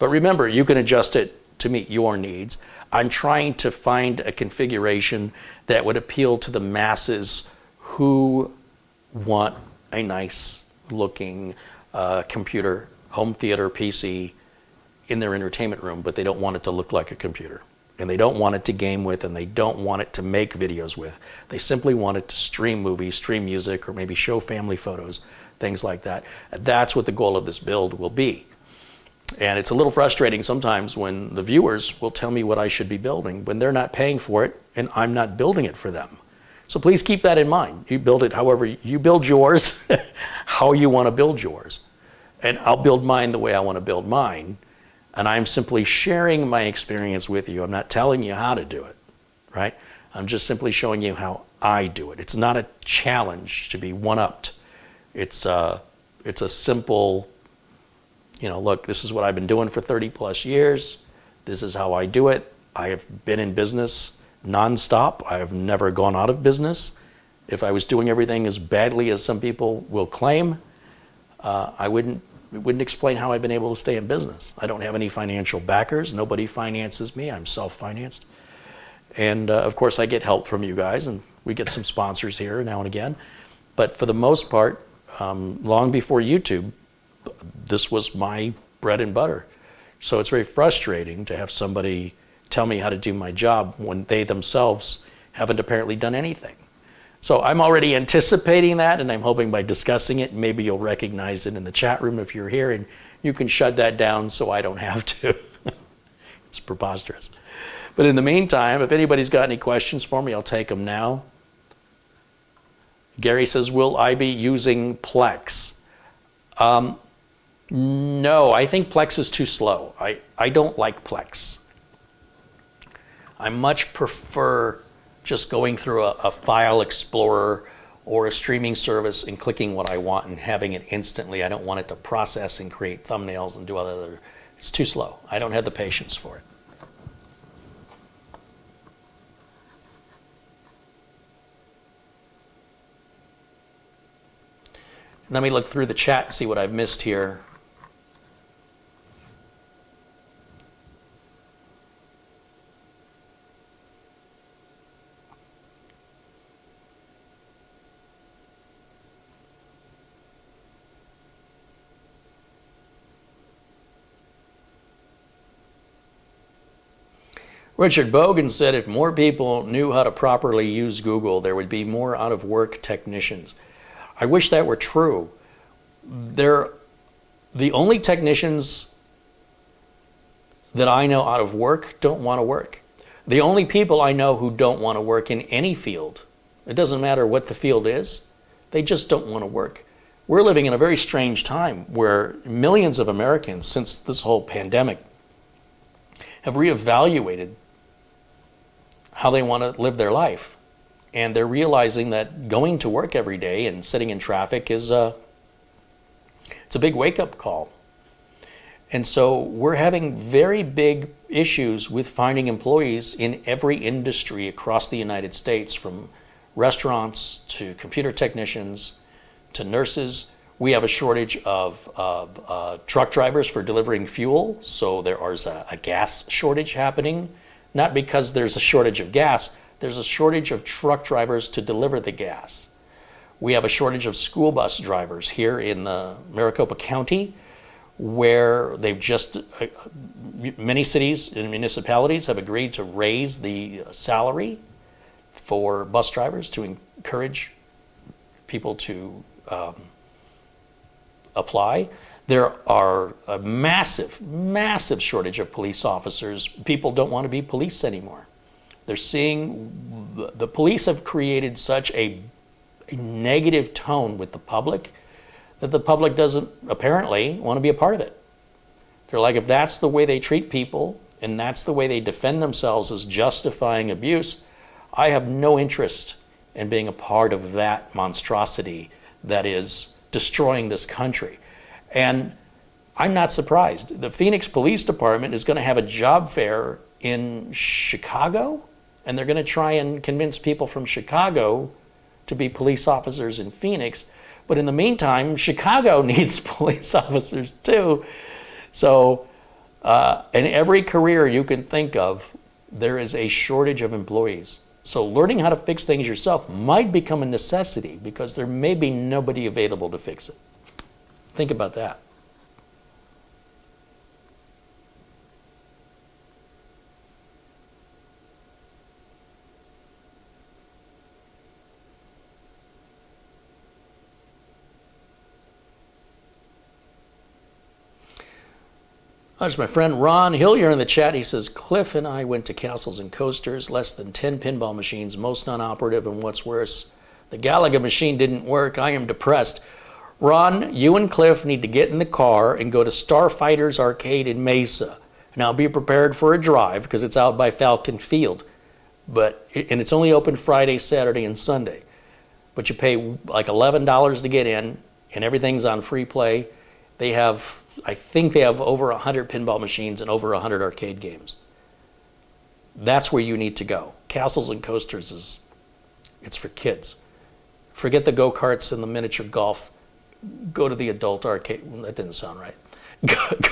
But remember, you can adjust it to meet your needs. I'm trying to find a configuration that would appeal to the masses who want a nice looking computer, home theater PC in their entertainment room, but they don't want it to look like a computer. And they don't want it to game with, and they don't want it to make videos with. They simply want it to stream movies, stream music, or maybe show family photos, things like that. And that's what the goal of this build will be. And it's a little frustrating sometimes when the viewers will tell me what I should be building when they're not paying for it and I'm not building it for them. So please keep that in mind. You build it however you build yours, how you want to build yours. And I'll build mine the way I want to build mine. And I'm simply sharing my experience with you. I'm not telling you how to do it, right? I'm just simply showing you how I do it. It's not a challenge to be one-upped. It's a simple, you know, look, this is what I've been doing for 30 plus years. This is how I do it. I have been in business nonstop. I have never gone out of business. If I was doing everything as badly as some people will claim, it wouldn't explain how I've been able to stay in business. I don't have any financial backers. Nobody finances me. I'm self-financed. And of course, I get help from you guys, and we get some sponsors here now and again. But for the most part, long before YouTube, this was my bread and butter. So it's very frustrating to have somebody tell me how to do my job when they themselves haven't apparently done anything. So I'm already anticipating that, and I'm hoping by discussing it, maybe you'll recognize it in the chat room if you're here, and you can shut that down so I don't have to. It's preposterous. But in the meantime, if anybody's got any questions for me, I'll take them now. Gary says, will I be using Plex? No, I think Plex is too slow. I don't like Plex. I much prefer just going through a file explorer or a streaming service and clicking what I want and having it instantly. I don't want it to process and create thumbnails and do other. It's too slow. I don't have the patience for it. Let me look through the chat and see what I've missed here. Richard Bogan said if more people knew how to properly use Google, there would be more out-of-work technicians. I wish that were true. The only technicians that I know out of work don't want to work. The only people I know who don't want to work in any field, it doesn't matter what the field is, they just don't want to work. We're living in a very strange time where millions of Americans, since this whole pandemic, have reevaluated how they want to live their life. And they're realizing that going to work every day and sitting in traffic is it's a big wake-up call. And so we're having very big issues with finding employees in every industry across the United States, from restaurants to computer technicians to nurses. We have a shortage of truck drivers for delivering fuel, so there is a gas shortage happening. Not because there's a shortage of gas, there's a shortage of truck drivers to deliver the gas. We have a shortage of school bus drivers here in Maricopa County, where they've just, many cities and municipalities have agreed to raise the salary for bus drivers to encourage people to apply. There are a massive, massive shortage of police officers. People don't want to be police anymore. They're seeing, the police have created such a negative tone with the public that the public doesn't apparently want to be a part of it. They're like, if that's the way they treat people and that's the way they defend themselves as justifying abuse, I have no interest in being a part of that monstrosity that is destroying this country. And I'm not surprised. The Phoenix Police Department is going to have a job fair in Chicago, and they're going to try and convince people from Chicago to be police officers in Phoenix. But in the meantime, Chicago needs police officers too. So in every career you can think of, there is a shortage of employees. So learning how to fix things yourself might become a necessity because there may be nobody available to fix it. Think about that. There's my friend Ron Hillier in the chat. He says, Cliff and I went to Castles and Coasters, less than 10 pinball machines, most non-operative, and what's worse, the Galaga machine didn't work. I am depressed. Ron, you and Cliff need to get in the car and go to Starfighters Arcade in Mesa. Now be prepared for a drive because it's out by Falcon Field. And it's only open Friday, Saturday, and Sunday. But you pay like $11 to get in, and everything's on free play. They have, I think they have over 100 pinball machines and over 100 arcade games. That's where you need to go. Castles and Coasters it's for kids. Forget the go-karts and the miniature golf. Go to the adult arcade. That didn't sound right.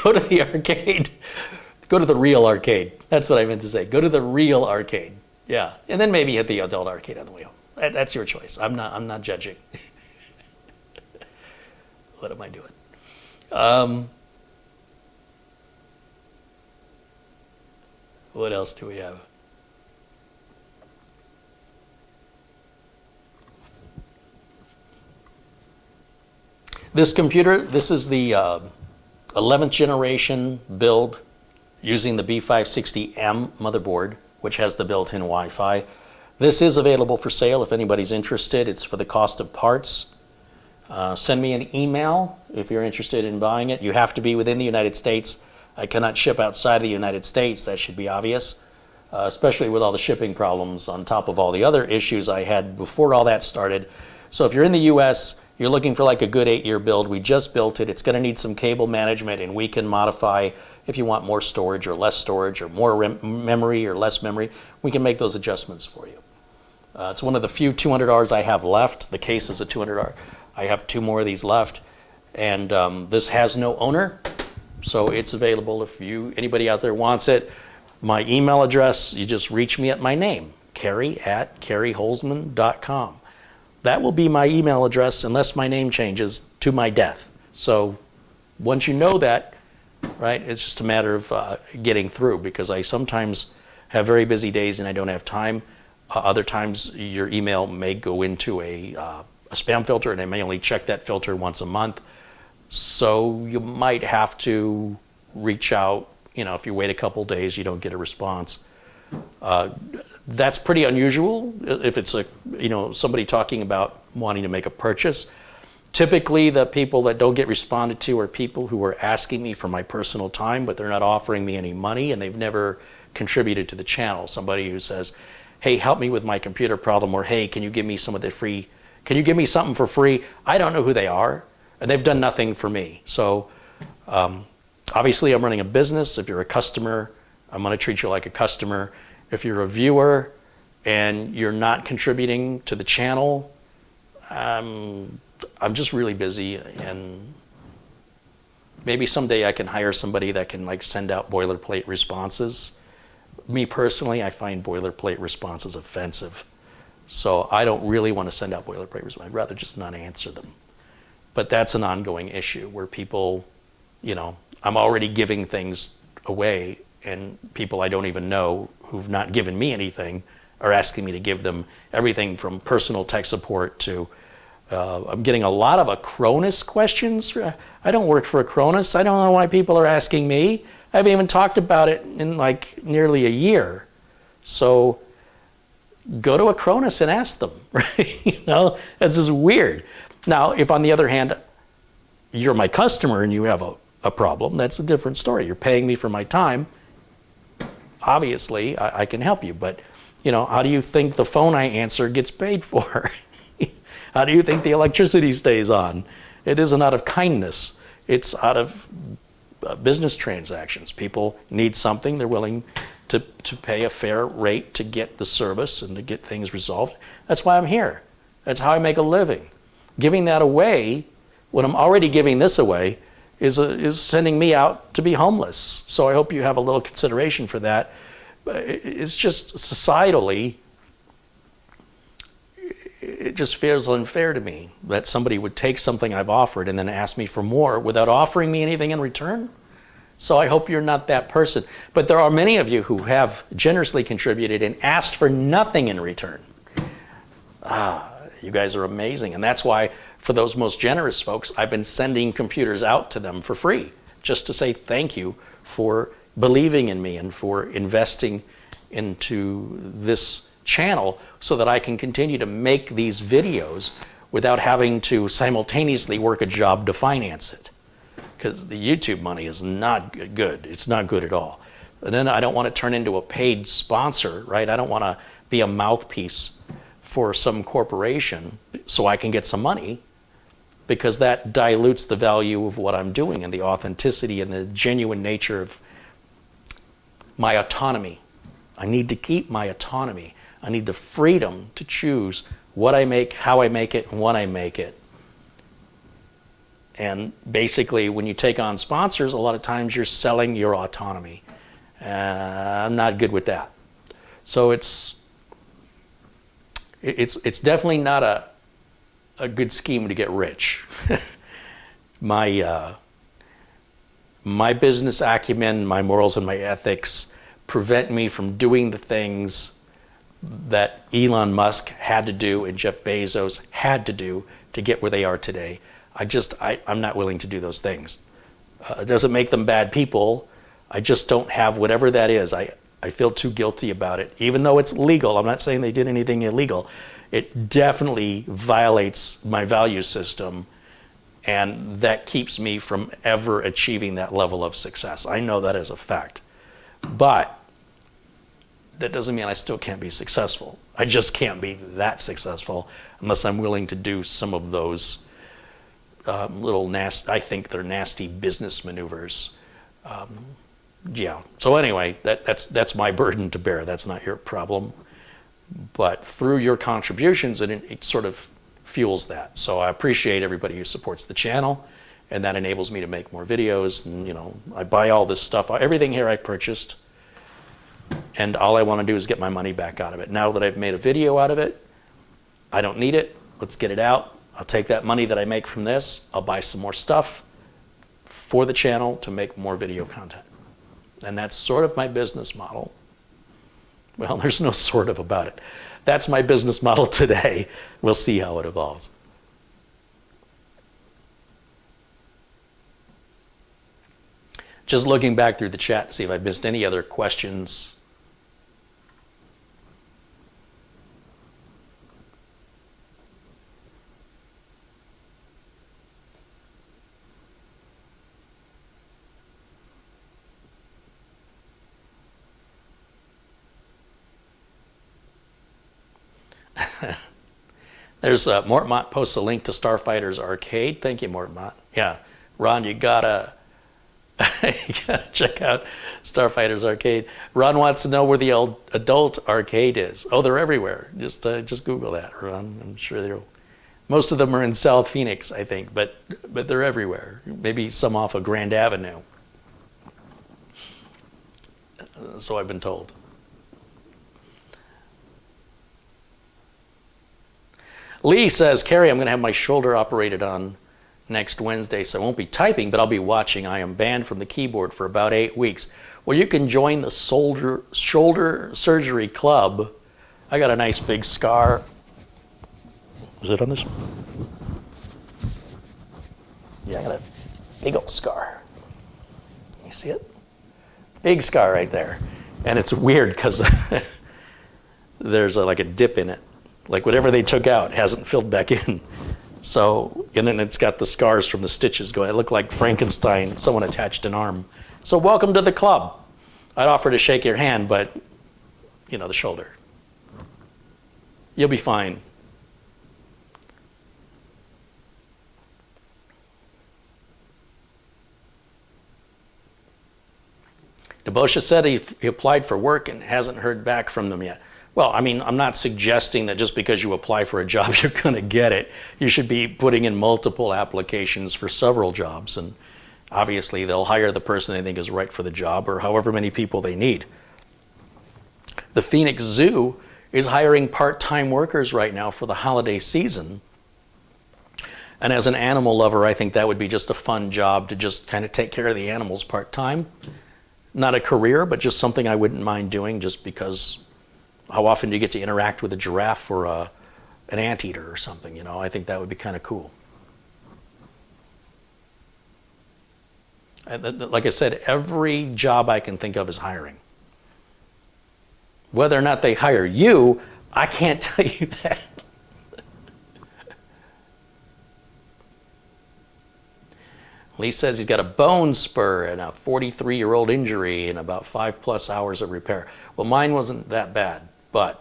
Go to the arcade. Go to the real arcade. That's what I meant to say. Go to the real arcade. Yeah, and then maybe hit the adult arcade on the way home. That's your choice. I'm not judging. What am I doing? What else do we have? This computer, this is the 11th generation build using the B560M motherboard, which has the built-in Wi-Fi. This is available for sale if anybody's interested. It's for the cost of parts. Send me an email if you're interested in buying it. You have to be within the United States. I cannot ship outside the United States. That should be obvious, especially with all the shipping problems on top of all the other issues I had before all that started. So if you're in the US, you're looking for like a good 8-year build. We just built it. It's going to need some cable management, and we can modify if you want more storage or less storage or more memory or less memory. We can make those adjustments for you. It's one of the few 200Rs I have left. The case is a 200R. I have 2 more of these left. And this has no owner, so it's available if anybody out there wants it. My email address, you just reach me at my name, Kerry@kerryholzman.com. That will be my email address unless my name changes to my death. So once you know that, right, it's just a matter of getting through, because I sometimes have very busy days and I don't have time. Other times your email may go into a spam filter and I may only check that filter once a month. So you might have to reach out, if you wait a couple days, you don't get a response. That's pretty unusual if it's somebody talking about wanting to make a purchase. Typically, the people that don't get responded to are people who are asking me for my personal time, but they're not offering me any money and they've never contributed to the channel. Somebody who says, hey, help me with my computer problem, or hey, can you give me something for free? I don't know who they are, and they've done nothing for me. So obviously I'm running a business. If you're a customer, I'm going to treat you like a customer. If you're a viewer and you're not contributing to the channel, I'm just really busy, and maybe someday I can hire somebody that can send out boilerplate responses. Me personally, I find boilerplate responses offensive. So I don't really want to send out boilerplate responses. I'd rather just not answer them. But that's an ongoing issue where people, I'm already giving things away, and people I don't even know who've not given me anything are asking me to give them everything from personal tech support to, I'm getting a lot of Acronis questions. I don't work for Acronis. I don't know why people are asking me. I haven't even talked about it in nearly a year. So go to Acronis and ask them, right? That's just weird. Now, if on the other hand, you're my customer and you have a problem, that's a different story. You're paying me for my time. Obviously, I can help you, but how do you think the phone I answer gets paid for? How do you think the electricity stays on? It isn't out of kindness. It's out of business transactions. People need something. They're willing to pay a fair rate to get the service and to get things resolved. That's why I'm here. That's how I make a living. Giving that away, when I'm already giving this away, is sending me out to be homeless. So I hope you have a little consideration for that. It's just societally, it just feels unfair to me that somebody would take something I've offered and then ask me for more without offering me anything in return. So I hope you're not that person. But there are many of you who have generously contributed and asked for nothing in return. You guys are amazing. And that's why, for those most generous folks, I've been sending computers out to them for free, just to say thank you for believing in me and for investing into this channel so that I can continue to make these videos without having to simultaneously work a job to finance it. Because the YouTube money is not good. It's not good at all. And then I don't want to turn into a paid sponsor, right? I don't want to be a mouthpiece for some corporation so I can get some money, because that dilutes the value of what I'm doing and the authenticity and the genuine nature of my autonomy. I need to keep my autonomy. I need the freedom to choose what I make, how I make it, and when I make it. And basically, when you take on sponsors, a lot of times you're selling your autonomy. I'm not good with that. So it's definitely not a good scheme to get rich. My business acumen, my morals, and my ethics prevent me from doing the things that Elon Musk had to do and Jeff Bezos had to do to get where they are today. I'm not willing to do those things. It doesn't make them bad people. I just don't have whatever that is. I feel too guilty about it. Even though it's legal, I'm not saying they did anything illegal. It definitely violates my value system, and that keeps me from ever achieving that level of success. I know that as a fact. But that doesn't mean I still can't be successful. I just can't be that successful unless I'm willing to do some of those little nasty, I think they're nasty business maneuvers. Yeah, so anyway, that's my burden to bear. That's not your problem. But through your contributions, it sort of fuels that. So I appreciate everybody who supports the channel, and that enables me to make more videos. And I buy all this stuff. Everything here I purchased, and all I want to do is get my money back out of it. Now that I've made a video out of it, I don't need it. Let's get it out. I'll take that money that I make from this. I'll buy some more stuff for the channel to make more video content. And that's sort of my business model. Well, there's no sort of about it. That's my business model today. We'll see how it evolves. Just looking back through the chat to see if I missed any other questions. There's Mortmont posts a link to Starfighter's Arcade. Thank you, Mortmont. Yeah, Ron, you gotta check out Starfighter's Arcade. Ron wants to know where the adult arcade is. Oh, they're everywhere. Just Google that, Ron. I'm sure they're. Most of them are in South Phoenix, I think, but they're everywhere. Maybe some off of Grand Avenue. So I've been told. Lee says, Carrie, I'm going to have my shoulder operated on next Wednesday, so I won't be typing, but I'll be watching. I am banned from the keyboard for about 8 weeks. Well, you can join the shoulder surgery club. I got a nice big scar. Is it on this? Yeah, I got a big old scar. You see it? Big scar right there. And it's weird because there's like a dip in it. Like whatever they took out hasn't filled back in. So, and then it's got the scars from the stitches going. It looked like Frankenstein, someone attached an arm. So welcome to the club. I'd offer to shake your hand, but, you know, the shoulder. You'll be fine. Debosha said he applied for work and hasn't heard back from them yet. Well, I mean, I'm not suggesting that just because you apply for a job, you're going to get it. You should be putting in multiple applications for several jobs. And obviously, they'll hire the person they think is right for the job or however many people they need. The Phoenix Zoo is hiring part-time workers right now for the holiday season. And as an animal lover, I think that would be just a fun job to just kind of take care of the animals part-time. Not a career, but just something I wouldn't mind doing just because how often do you get to interact with a giraffe or an anteater or something, you know? I think that would be kind of cool. And like I said, every job I can think of is hiring. Whether or not they hire you, I can't tell you that. Lee says he's got a bone spur and a 43-year-old injury and about 5+ hours of repair. Well, mine wasn't that bad, but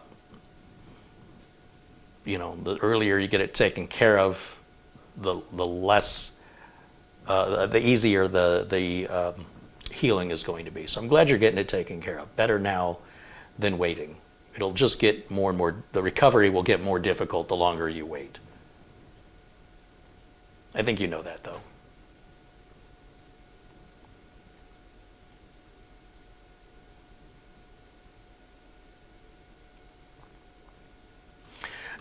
you know, the earlier you get it taken care of, the less, the easier the healing is going to be. So I'm glad you're getting it taken care of. Better now than waiting. It'll just get more and more, the recovery will get more difficult the longer you wait. I think you know that, though.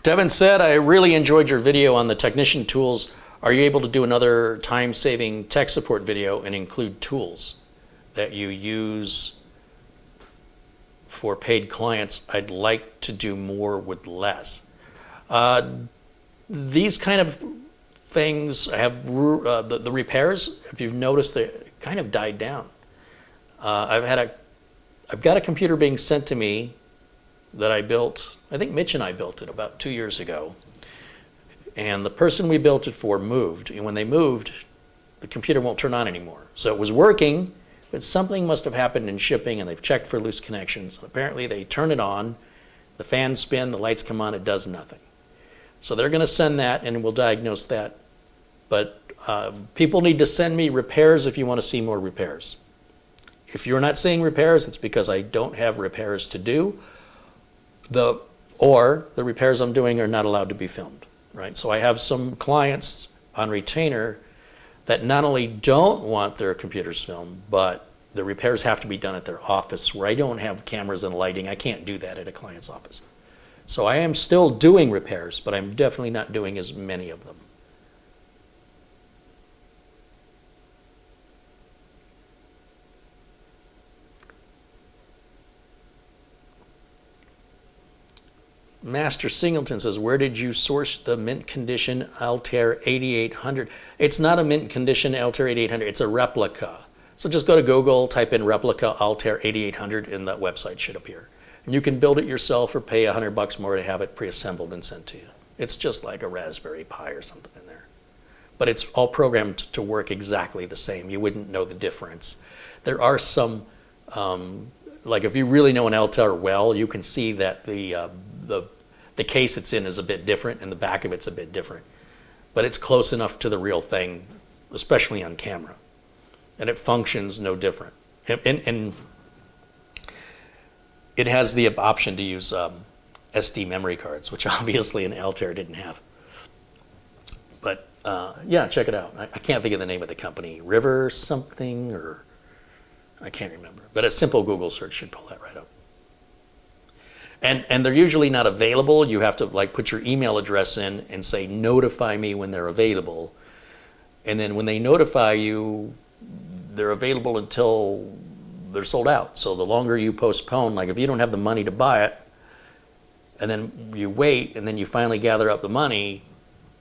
Devin said, I really enjoyed your video on the technician tools. Are you able to do another time-saving tech support video and include tools that you use for paid clients? I'd like to do more with less. These kind of things have, the repairs, if you've noticed, they kind of died down. I've got a computer being sent to me that I built. I think Mitch and I built it about 2 years ago. And the person we built it for moved. And when they moved, the computer won't turn on anymore. So it was working, but something must have happened in shipping and they've checked for loose connections. Apparently they turn it on, the fans spin, the lights come on, it does nothing. So they're gonna send that and we'll diagnose that. But people need to send me repairs if you wanna see more repairs. If you're not seeing repairs, it's because I don't have repairs to do. Or the repairs I'm doing are not allowed to be filmed, right? So I have some clients on retainer that not only don't want their computers filmed, but the repairs have to be done at their office where I don't have cameras and lighting. I can't do that at a client's office. So I am still doing repairs, but I'm definitely not doing as many of them. Master Singleton says, where did you source the mint condition Altair 8800? It's not a mint condition Altair 8800, it's a replica. So just go to Google, type in replica Altair 8800, and that website should appear. And you can build it yourself or pay $100 more to have it pre-assembled and sent to you. It's just like a Raspberry Pi or something in there. But it's all programmed to work exactly the same. You wouldn't know the difference. There are some, like if you really know an Altair well, you can see that the case it's in is a bit different and the back of it's a bit different. But it's close enough to the real thing, especially on camera. And it functions no different. And it has the option to use SD memory cards, which obviously an Altair didn't have. But yeah, check it out. I can't think of the name of the company. River something, or I can't remember. But a simple Google search should pull that right up. And they're usually not available. You have to like put your email address in and say, notify me when they're available. And then when they notify you, they're available until they're sold out. So the longer you postpone, like if you don't have the money to buy it, and then you wait, and then you finally gather up the money,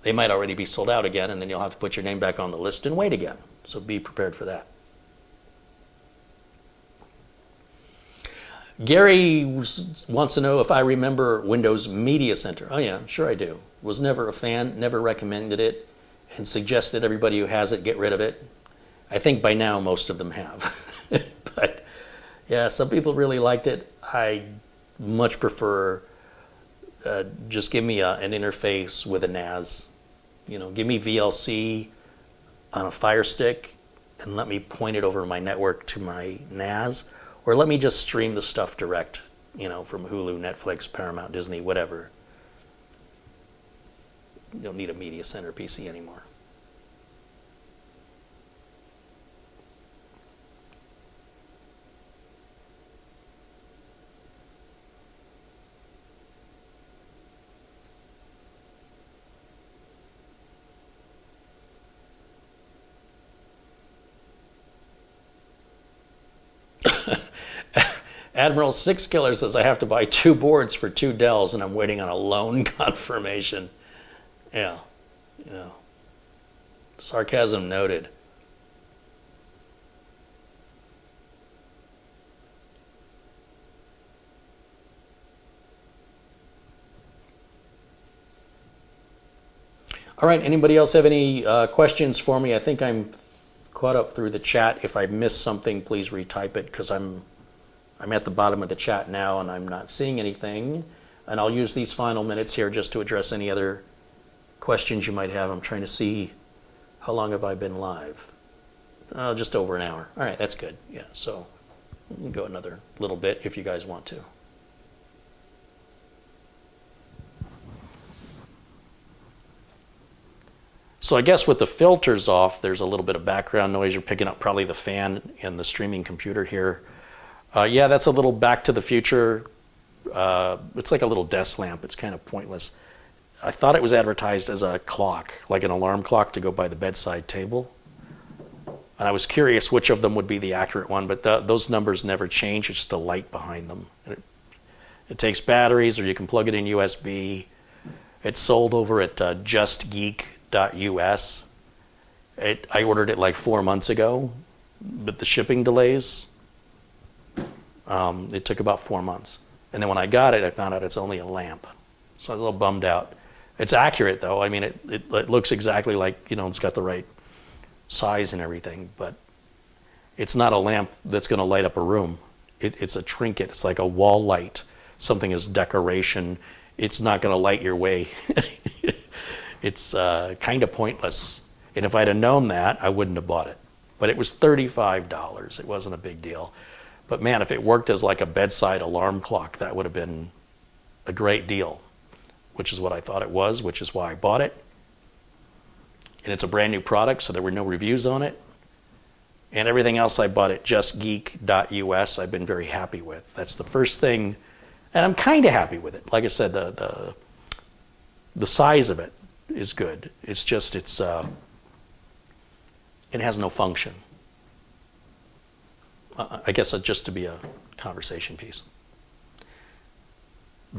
they might already be sold out again, and then you'll have to put your name back on the list and wait again. So be prepared for that. Gary wants to know if I remember Windows Media Center. Oh yeah, sure I do. Was never a fan, never recommended it, and suggested everybody who has it get rid of it. I think by now most of them have. But yeah, some people really liked it. I much prefer just give me an interface with a NAS. You know, give me VLC on a Fire Stick and let me point it over my network to my NAS, or let me just stream the stuff direct, you know, from Hulu, Netflix, Paramount, Disney, whatever. You don't need a media center PC anymore. Admiral Six Killer says, I have to buy 2 boards for 2 Dells and I'm waiting on a loan confirmation. Yeah, yeah. Sarcasm noted. All right, anybody else have any questions for me? I think I'm caught up through the chat. If I missed something, please retype it, because I'm at the bottom of the chat now and I'm not seeing anything. And I'll use these final minutes here just to address any other questions you might have. I'm trying to see how long have I been live. Just over an hour. All right, that's good. Yeah, so we can go another little bit if you guys want to. So I guess with the filters off, there's a little bit of background noise. You're picking up probably the fan in the streaming computer here. Yeah, that's a little Back to the Future. It's like a little desk lamp. It's kind of pointless. I thought it was advertised as a clock, like an alarm clock to go by the bedside table. And I was curious which of them would be the accurate one, but those numbers never change. It's just a light behind them. It takes batteries, or you can plug it in USB. It's sold over at justgeek.us. I ordered it like 4 months ago, but the shipping delays, it took about 4 months. And then when I got it, I found out it's only a lamp. So I was a little bummed out. It's accurate though. I mean, it looks exactly like, you know, it's got the right size and everything, but it's not a lamp that's gonna light up a room. It's a trinket. It's like a wall light. Something as decoration. It's not gonna light your way. It's kind of pointless. And if I'd have known that, I wouldn't have bought it. But it was $35. It wasn't a big deal. But man, if it worked as like a bedside alarm clock, that would have been a great deal, which is what I thought it was, which is why I bought it. And it's a brand new product, so there were no reviews on it. And everything else I bought at justgeek.us, I've been very happy with. That's the first thing, and I'm kind of happy with it. Like I said, the size of it is good. It's just, it has no function. I guess just to be a conversation piece.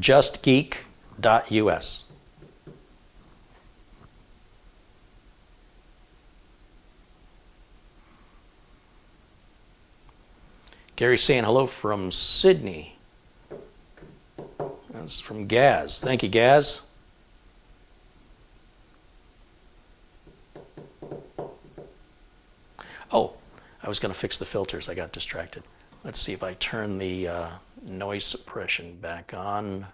Just Geek, Mortmont.us. Gary's saying hello from Sydney. That's from Gaz. Thank you, Gaz. Oh, I was going to fix the filters. I got distracted. Let's see if I turn the noise suppression back on.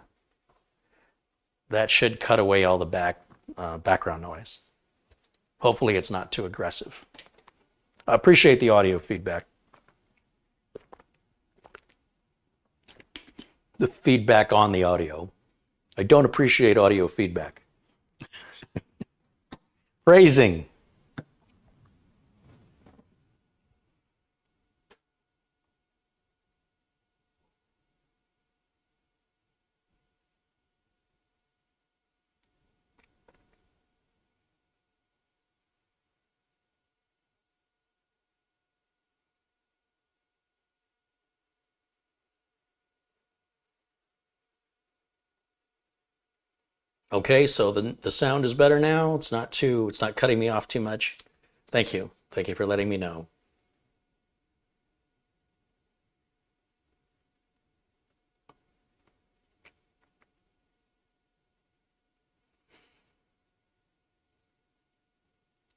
That should cut away all the background noise. Hopefully it's not too aggressive. I appreciate the audio feedback. The feedback on the audio. I don't appreciate audio feedback. Phrasing. Okay, so the sound is better now. It's not cutting me off too much. Thank you. Thank you for letting me know.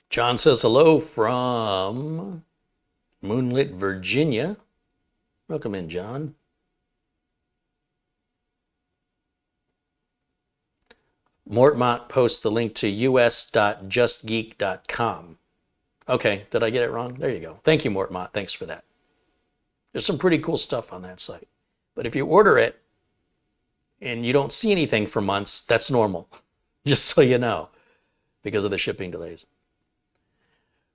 John says hello from Moonlit, Virginia. Welcome in, John. Mortmont posts the link to us.justgeek.com. Okay, did I get it wrong? There you go. Thank you, Mortmont. Thanks for that. There's some pretty cool stuff on that site. But if you order it and you don't see anything for months, that's normal. Just so you know, because of the shipping delays.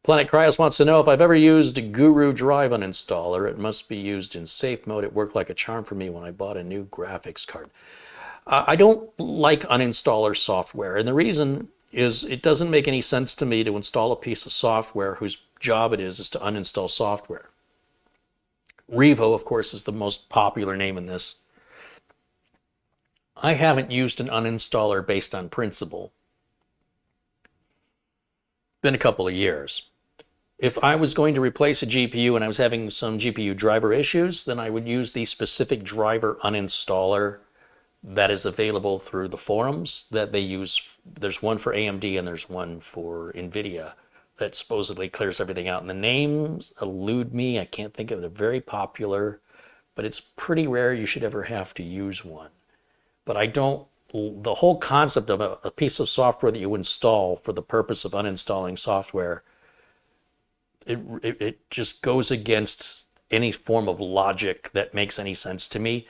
Planet Cryos wants to know if I've ever used a Guru Drive uninstaller. It must be used in safe mode. It worked like a charm for me when I bought a new graphics card. I don't like uninstaller software, and the reason is it doesn't make any sense to me to install a piece of software whose job it is to uninstall software. Revo, of course, is the most popular name in this. I haven't used an uninstaller based on principle. Been a couple of years. If I was going to replace a GPU and I was having some GPU driver issues, then I would use the specific driver uninstaller that is available through the forums that they use. There's one for AMD and there's one for NVIDIA that supposedly clears everything out. And the names elude me. I can't think of it. They're very popular, but it's pretty rare you should ever have to use one. But the whole concept of a piece of software that you install for the purpose of uninstalling software, it just goes against any form of logic that makes any sense to me.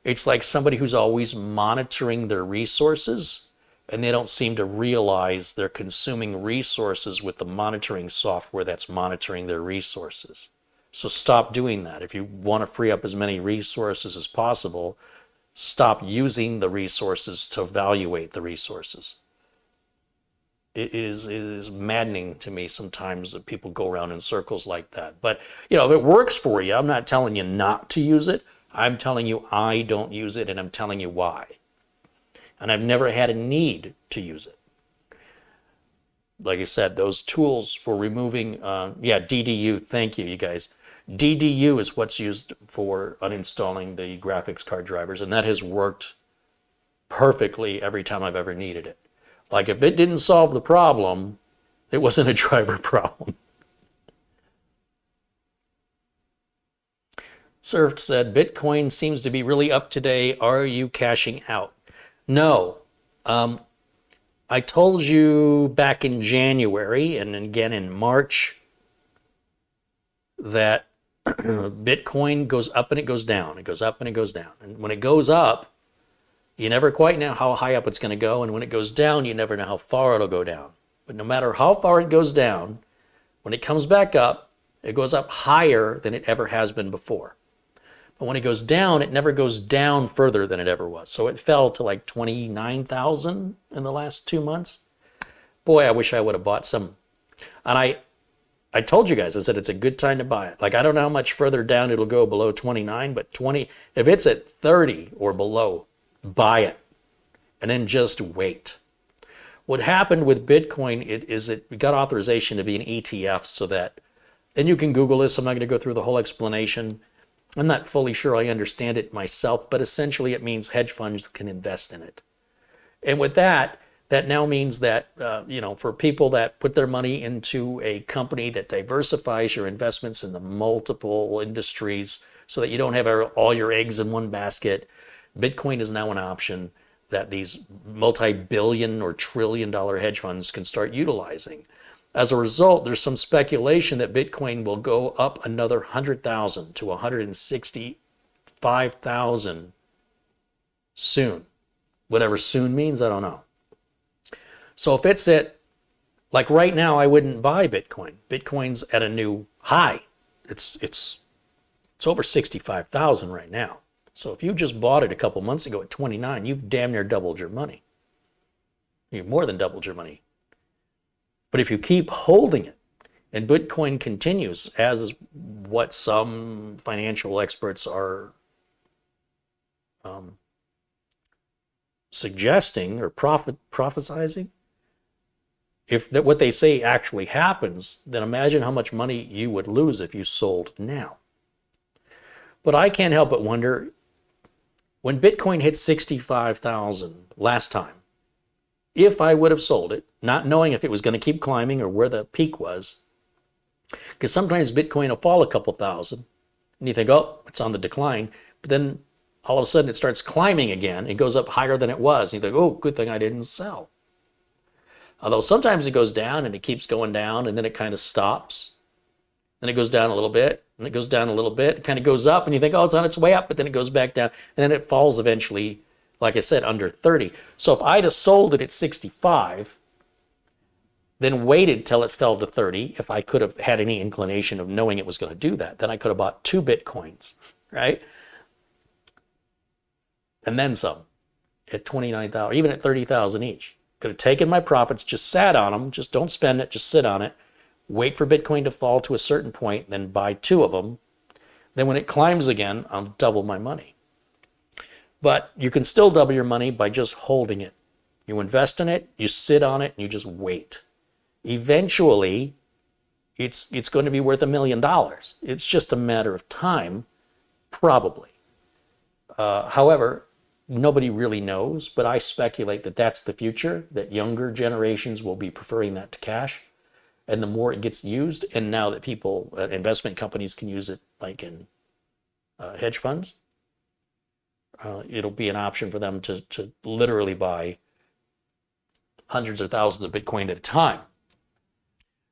It's like somebody who's always monitoring their resources and they don't seem to realize they're consuming resources with the monitoring software that's monitoring their resources. So stop doing that. If you want to free up as many resources as possible, stop using the resources to evaluate the resources. It is maddening to me sometimes that people go around in circles like that. But, if it works for you, I'm not telling you not to use it. I'm telling you I don't use it, and I'm telling you why. And I've never had a need to use it. Like I said, those tools for removing, DDU, thank you, you guys. DDU is what's used for uninstalling the graphics card drivers, and that has worked perfectly every time I've ever needed it. Like if it didn't solve the problem, it wasn't a driver problem. Surf said, Bitcoin seems to be really up today. Are you cashing out? No. I told you back in January and again in March that Bitcoin goes up and it goes down. It goes up and it goes down. And when it goes up, you never quite know how high up it's going to go. And when it goes down, you never know how far it'll go down. But no matter how far it goes down, when it comes back up, it goes up higher than it ever has been before. But when it goes down, it never goes down further than it ever was. So it fell to like 29,000 in the last 2 months. Boy, I wish I would have bought some. And I told you guys, I said it's a good time to buy it. Like, I don't know how much further down it'll go below 29, but if it's at 30 or below, buy it. and then just wait. What happened with Bitcoin is it got authorization to be an ETF so that, and you can Google this, I'm not going to go through the whole explanation. I'm not fully sure I understand it myself, but essentially it means hedge funds can invest in it. And with that, that now means that, for people that put their money into a company that diversifies your investments into multiple industries so that you don't have all your eggs in one basket, Bitcoin is now an option that these multi-billion or trillion-dollar hedge funds can start utilizing. As a result, there's some speculation that Bitcoin will go up another 100,000 to 165,000 soon. Whatever soon means, I don't know. So if it's at, like right now, I wouldn't buy Bitcoin. Bitcoin's at a new high. It's over 65,000 right now. So if you just bought it a couple months ago at 29, you've damn near doubled your money. You've more than doubled your money. But if you keep holding it, and Bitcoin continues, as is what some financial experts are suggesting or prophesizing, if that what they say actually happens, then imagine how much money you would lose if you sold now. But I can't help but wonder, when Bitcoin hit 65,000 last time, if I would have sold it, not knowing if it was going to keep climbing or where the peak was, because sometimes Bitcoin will fall a couple thousand, and you think, oh, it's on the decline, but then all of a sudden it starts climbing again. It goes up higher than it was. And you think, oh, good thing I didn't sell. Although sometimes it goes down and it keeps going down and then it kind of stops. Then it goes down a little bit and it goes down a little bit. It kind of goes up and you think, oh, it's on its way up, but then it goes back down and then it falls eventually, like I said, under 30. So if I'd have sold it at 65, then waited till it fell to 30, if I could have had any inclination of knowing it was going to do that, then I could have bought 2 Bitcoins, right? And then some at 29,000, even at 30,000 each. Could have taken my profits, just sat on them, just don't spend it, just sit on it, wait for Bitcoin to fall to a certain point, then buy 2 of them. Then when it climbs again, I'll double my money. But you can still double your money by just holding it. You invest in it, you sit on it, and you just wait. Eventually, it's going to be worth $1 million. It's just a matter of time, probably. However, nobody really knows, but I speculate that that's the future, that younger generations will be preferring that to cash. And the more it gets used, and now that people, investment companies can use it like in hedge funds, it'll be an option for them to literally buy hundreds of thousands of Bitcoin at a time.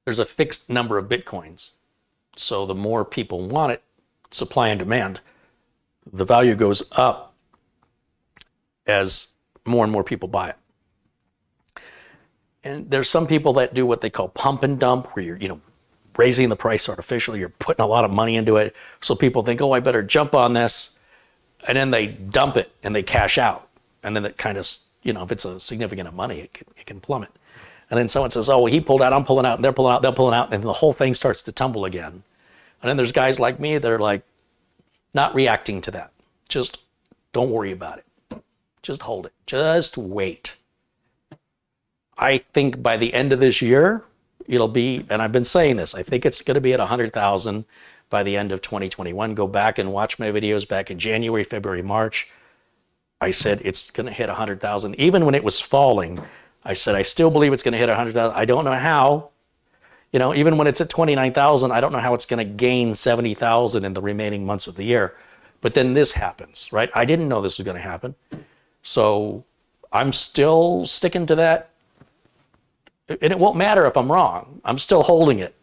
There's a fixed number of Bitcoins. So the more people want it, supply and demand, the value goes up as more and more people buy it. And there's some people that do what they call pump and dump, where you're, raising the price artificially, you're putting a lot of money into it. So people think, oh, I better jump on this. And then they dump it and they cash out. And then it kind of, if it's a significant amount of money, it can plummet. And then someone says, oh, well, he pulled out, I'm pulling out, and they're pulling out, they're pulling out, and the whole thing starts to tumble again. And then there's guys like me that are like not reacting to that. Just don't worry about it. Just hold it. Just wait. I think by the end of this year, it'll be, and I've been saying this, I think it's going to be at 100,000 by the end of 2021. Go back and watch my videos back in January, February, March. I said it's going to hit 100,000. Even when it was falling, I said, I still believe it's going to hit 100,000. I don't know how. Even when it's at 29,000, I don't know how it's going to gain 70,000 in the remaining months of the year. But then this happens, right? I didn't know this was going to happen. So I'm still sticking to that. And it won't matter if I'm wrong. I'm still holding it.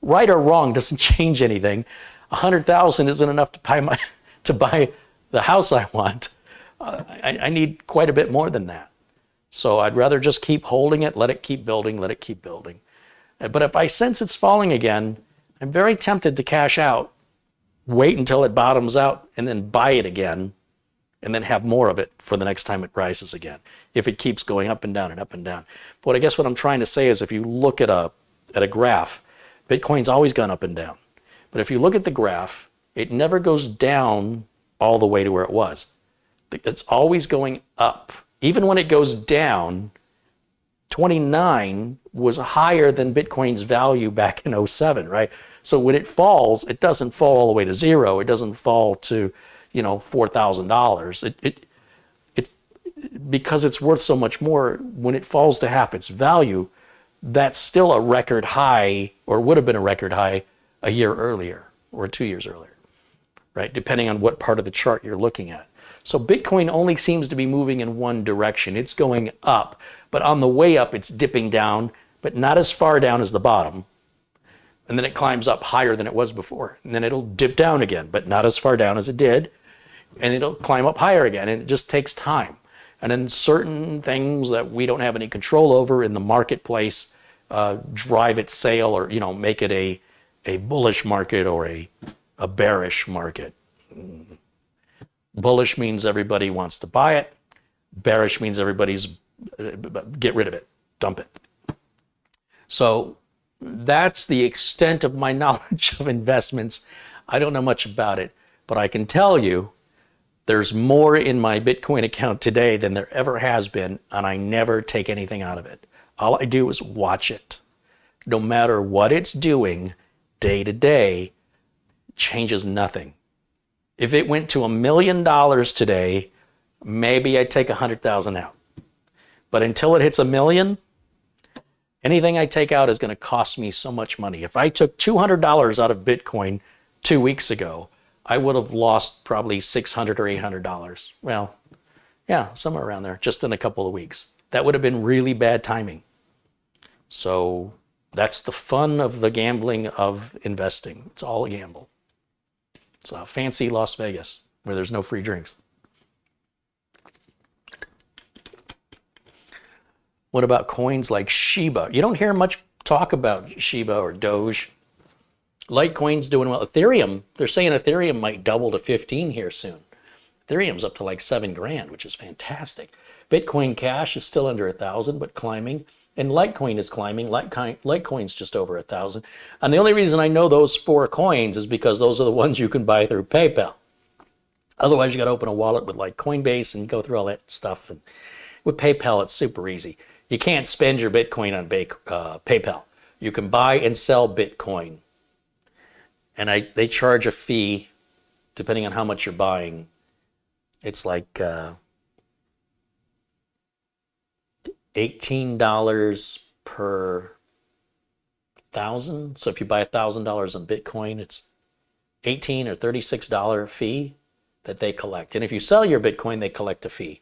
Right or wrong doesn't change anything. 100,000 isn't enough to buy the house I want. I need quite a bit more than that. So I'd rather just keep holding it, let it keep building, let it keep building. But if I sense it's falling again, I'm very tempted to cash out, wait until it bottoms out, and then buy it again, and then have more of it for the next time it rises again, if it keeps going up and down and up and down. But I guess what I'm trying to say is, if you look at a graph, Bitcoin's always gone up and down. But if you look at the graph, it never goes down all the way to where it was. It's always going up Even when it goes down, 29 was higher than Bitcoin's value back in '07, right? So when it falls, it doesn't fall all the way to zero. It doesn't fall to, $4,000. It because it's worth so much more. When it falls to half its value, that's still a record high, or would have been a record high a year earlier or 2 years earlier, right? Depending on what part of the chart you're looking at. So Bitcoin only seems to be moving in one direction. It's going up, but on the way up, it's dipping down, but not as far down as the bottom. And then it climbs up higher than it was before. And then it'll dip down again, but not as far down as it did. And it'll climb up higher again, and it just takes time. And then certain things that we don't have any control over in the marketplace drive its sale, or make it a bullish market or a bearish market. Bullish means everybody wants to buy it. Bearish means everybody's get rid of it, dump it. So that's the extent of my knowledge of investments. I don't know much about it, but I can tell you there's more in my Bitcoin account today than there ever has been, and I never take anything out of it. All I do is watch it. No matter what it's doing day to day, changes nothing. If it went to $1 million today, maybe I'd take 100,000 out. But until it hits 1 million, anything I take out is going to cost me so much money. If I took $200 out of Bitcoin 2 weeks ago, I would have lost probably $600 or $800. Well, yeah, somewhere around there, just in a couple of weeks. That would have been really bad timing. So that's the fun of the gambling of investing. It's all a gamble. It's a fancy Las Vegas where there's no free drinks. What about coins like Shiba? You don't hear much talk about Shiba or Doge. Litecoin's doing well. Ethereum, they're saying Ethereum might double to 15 here soon. Ethereum's up to like $7,000, which is fantastic. Bitcoin Cash is still under 1,000, but climbing. And Litecoin is climbing. Litecoin's just over 1,000. And the only reason I know those 4 coins is because those are the ones you can buy through PayPal. Otherwise, you got to open a wallet with like Coinbase and go through all that stuff. And with PayPal, it's super easy. You can't spend your Bitcoin on PayPal. You can buy and sell Bitcoin. And they charge a fee depending on how much you're buying. It's like $18 per 1,000. So if you buy $1,000 in Bitcoin, it's $18 or $36 fee that they collect. And if you sell your Bitcoin, they collect a fee.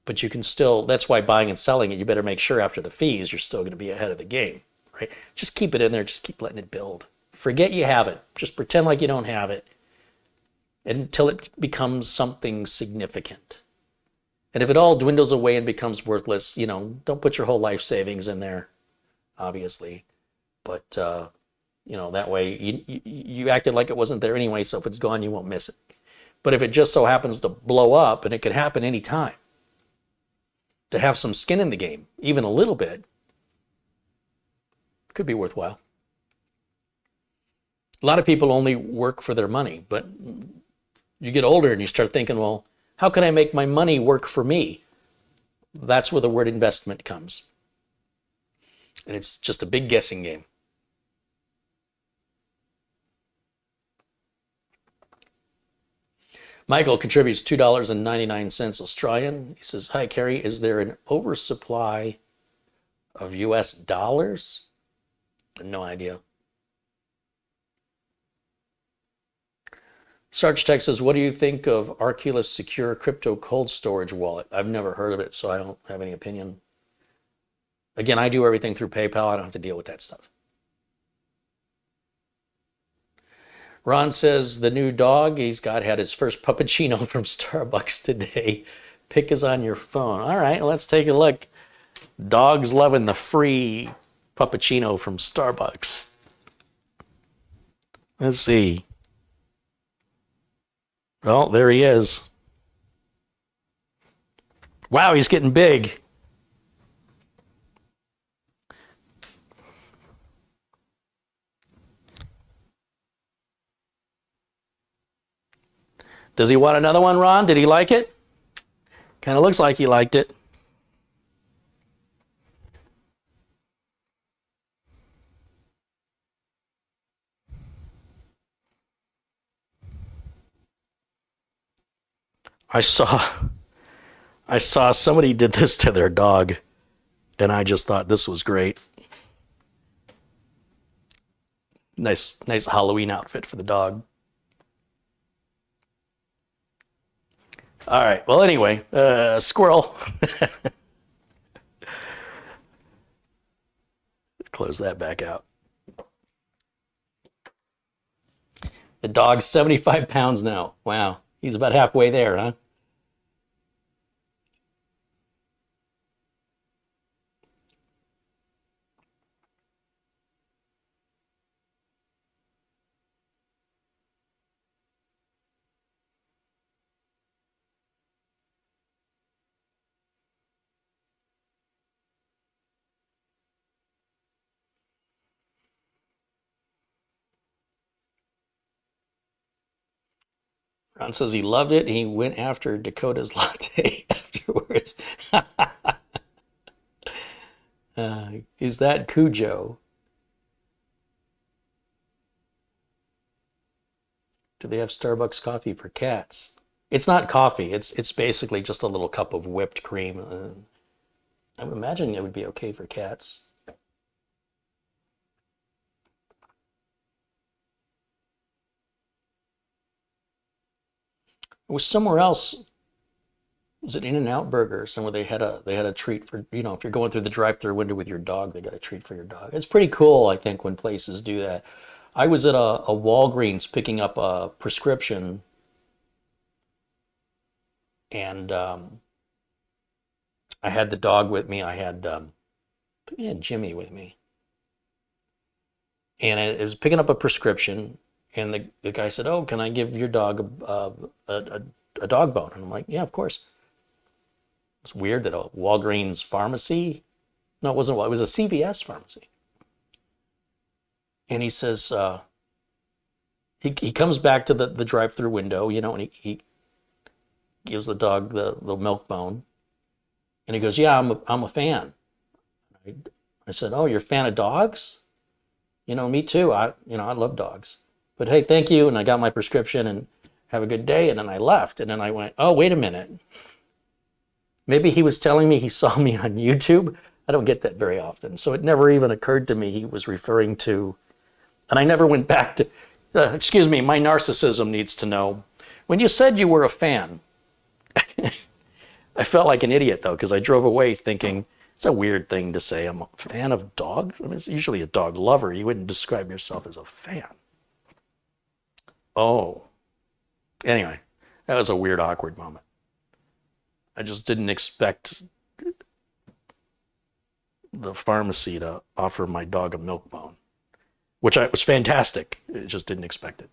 But you can still, that's why buying and selling it, you better make sure after the fees, you're still going to be ahead of the game, right? Just keep it in there. Just keep letting it build. Forget you have it. Just pretend like you don't have it until it becomes something significant. And if it all dwindles away and becomes worthless, don't put your whole life savings in there, obviously. But, that way you acted like it wasn't there anyway, so if it's gone, you won't miss it. But if it just so happens to blow up, and it could happen anytime, to have some skin in the game, even a little bit, could be worthwhile. A lot of people only work for their money, but you get older and you start thinking, well, how can I make my money work for me? That's where the word investment comes. And it's just a big guessing game. Michael contributes $2.99 Australian. He says, hi, Kerry, is there an oversupply of US dollars? No idea. Sarge Tech says, what do you think of Arculus Secure Crypto Cold Storage Wallet? I've never heard of it, so I don't have any opinion. Again, I do everything through PayPal. I don't have to deal with that stuff. Ron says, the new dog he's got had his first puppuccino from Starbucks today. Pick is on your phone. All right, let's take a look. Dog's loving the free puppuccino from Starbucks. Let's see. Well, there he is. Wow, he's getting big. Does he want another one, Ron? Did he like it? Kind of looks like he liked it. I saw somebody did this to their dog, and I just thought this was great. Nice Halloween outfit for the dog. All right. Well, anyway, squirrel. Close that back out. The dog's 75 pounds now. Wow. He's about halfway there, huh? Ron says he loved it. And he went after Dakota's latte afterwards. Is that Cujo? Do they have Starbucks coffee for cats? It's not coffee. It's basically just a little cup of whipped cream. I would imagine it would be okay for cats. It was somewhere else. Was it In-N-Out Burger? Somewhere they had a treat for, if you're going through the drive-through window with your dog, they got a treat for your dog. It's pretty cool, I think, when places do that. I was at a Walgreens picking up a prescription, and I had the dog with me. I had Jimmy with me, and I was picking up a prescription, and the guy said, "Oh, can I give your dog a dog bone?" And I'm like, "Yeah, of course." It's weird that a Walgreens pharmacy, no, it wasn't, it was a CVS pharmacy. And he says, he comes back to the drive-through window, and he gives the dog the milk bone. And he goes, "Yeah, I'm a fan." I said, "Oh, you're a fan of dogs?" Me too. I love dogs. But hey, thank you. And I got my prescription and have a good day. And then I left. And then I went, oh, wait a minute. Maybe he was telling me he saw me on YouTube. I don't get that very often. So it never even occurred to me he was referring to, and I never went back to, excuse me, my narcissism needs to know. When you said you were a fan, I felt like an idiot though, because I drove away thinking, it's a weird thing to say. I'm a fan of dogs. I mean, it's usually a dog lover. You wouldn't describe yourself as a fan. Oh, anyway, that was a weird, awkward moment. I just didn't expect the pharmacy to offer my dog a milk bone, which was fantastic. I just didn't expect it.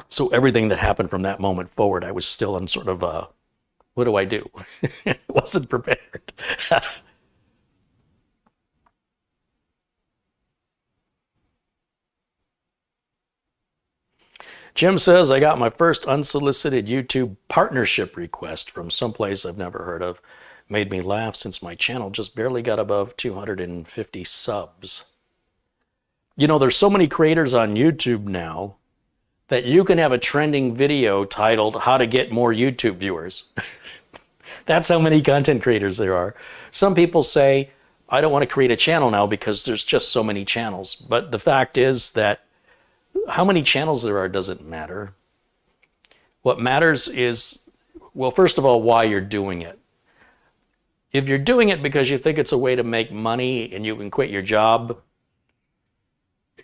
So everything that happened from that moment forward, I was still in sort of a, what do I do? Wasn't prepared. Jim says, I got my first unsolicited YouTube partnership request from someplace I've never heard of. Made me laugh since my channel just barely got above 250 subs. There's so many creators on YouTube now that you can have a trending video titled How to Get More YouTube Viewers. That's how many content creators there are. Some people say, I don't want to create a channel now because there's just so many channels. But the fact is that how many channels there are doesn't matter. What matters is, well, first of all, why you're doing it. If you're doing it because you think it's a way to make money and you can quit your job,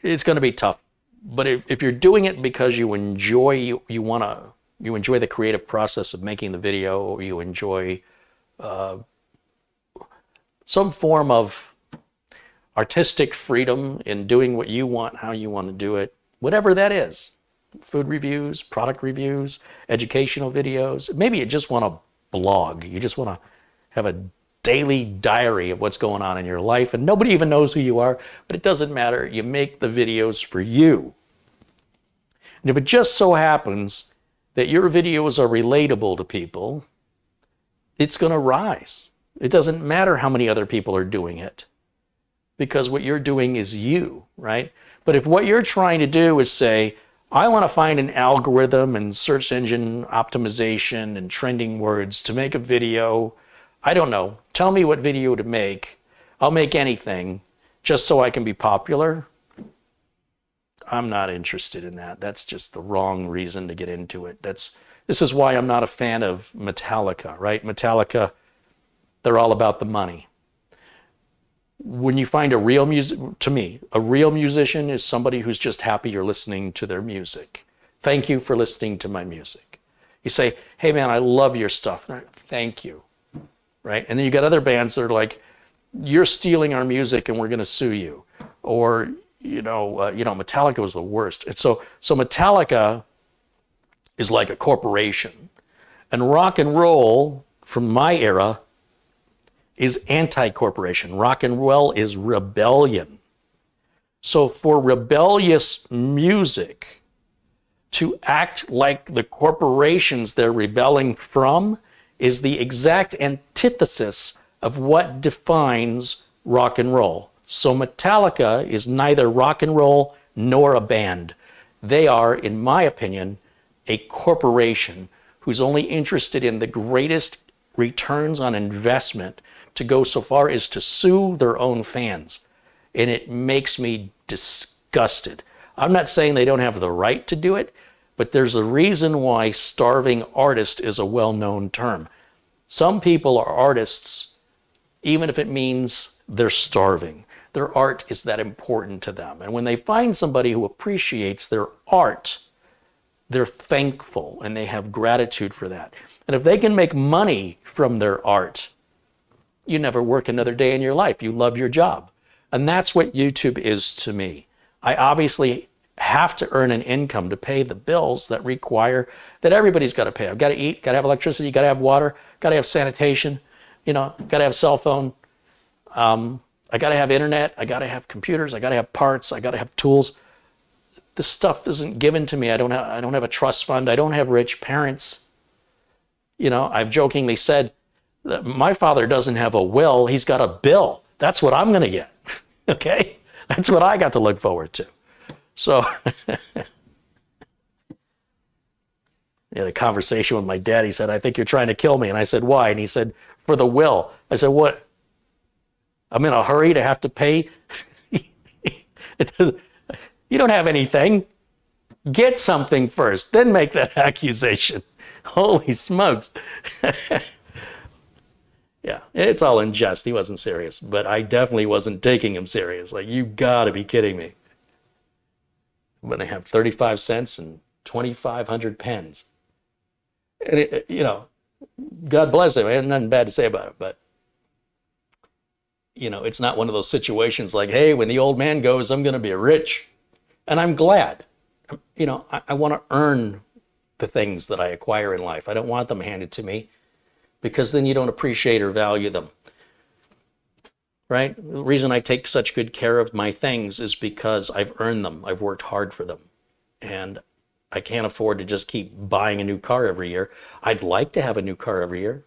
it's going to be tough. But if you're doing it because you enjoy, you enjoy the creative process of making the video, or you enjoy some form of artistic freedom in doing what you want, how you want to do it, whatever that is, food reviews, product reviews, educational videos, maybe you just want to blog, you just want to have a daily diary of what's going on in your life, and nobody even knows who you are, but it doesn't matter. You make the videos for you. And if it just so happens that your videos are relatable to people, it's going to rise. It doesn't matter how many other people are doing it, because what you're doing is you, right? But if what you're trying to do is say, I want to find an algorithm and search engine optimization and trending words to make a video, I don't know, tell me what video to make. I'll make anything just so I can be popular. I'm not interested in that. That's just the wrong reason to get into it. This is why I'm not a fan of Metallica, right? Metallica, they're all about the money. When you find a real to me, a real musician is somebody who's just happy you're listening to their music. Thank you for listening to my music. You say, hey man, I love your stuff. Thank you, right? And then you got other bands that are like, you're stealing our music and we're going to sue you. Or, Metallica was the worst. And so Metallica is like a corporation. And rock and roll, from my era, is anti-corporation. Rock and roll is rebellion. So for rebellious music to act like the corporations they're rebelling from is the exact antithesis of what defines rock and roll. So Metallica is neither rock and roll nor a band. They are, in my opinion, a corporation who's only interested in the greatest returns on investment, to go so far as to sue their own fans. And it makes me disgusted. I'm not saying they don't have the right to do it, but there's a reason why starving artist is a well-known term. Some people are artists, even if it means they're starving. Their art is that important to them. And when they find somebody who appreciates their art, they're thankful and they have gratitude for that. And if they can make money from their art, you never work another day in your life. You love your job. And that's what YouTube is to me. I obviously have to earn an income to pay the bills that require that everybody's got to pay. I've got to eat, got to have electricity, got to have water, got to have sanitation, got to have cell phone. I got to have internet. I got to have computers. I got to have parts. I got to have tools. This stuff isn't given to me. I don't have a trust fund. I don't have rich parents. I've jokingly said, my father doesn't have a will, he's got a bill. That's what I'm going to get, okay? That's what I got to look forward to. So, I had a conversation with my dad. He said, I think you're trying to kill me. And I said, why? And he said, for the will. I said, what? I'm in a hurry to have to pay? You don't have anything. Get something first, then make that accusation. Holy smokes. Yeah, it's all in jest. He wasn't serious, but I definitely wasn't taking him serious. Like, you gotta be kidding me. When I have 35 cents and 2,500 pens. And God bless him. I had nothing bad to say about it, but it's not one of those situations like, hey, when the old man goes, I'm gonna be rich. And I'm glad. I want to earn the things that I acquire in life. I don't want them handed to me, because then you don't appreciate or value them, right? The reason I take such good care of my things is because I've earned them. I've worked hard for them. And I can't afford to just keep buying a new car every year. I'd like to have a new car every year.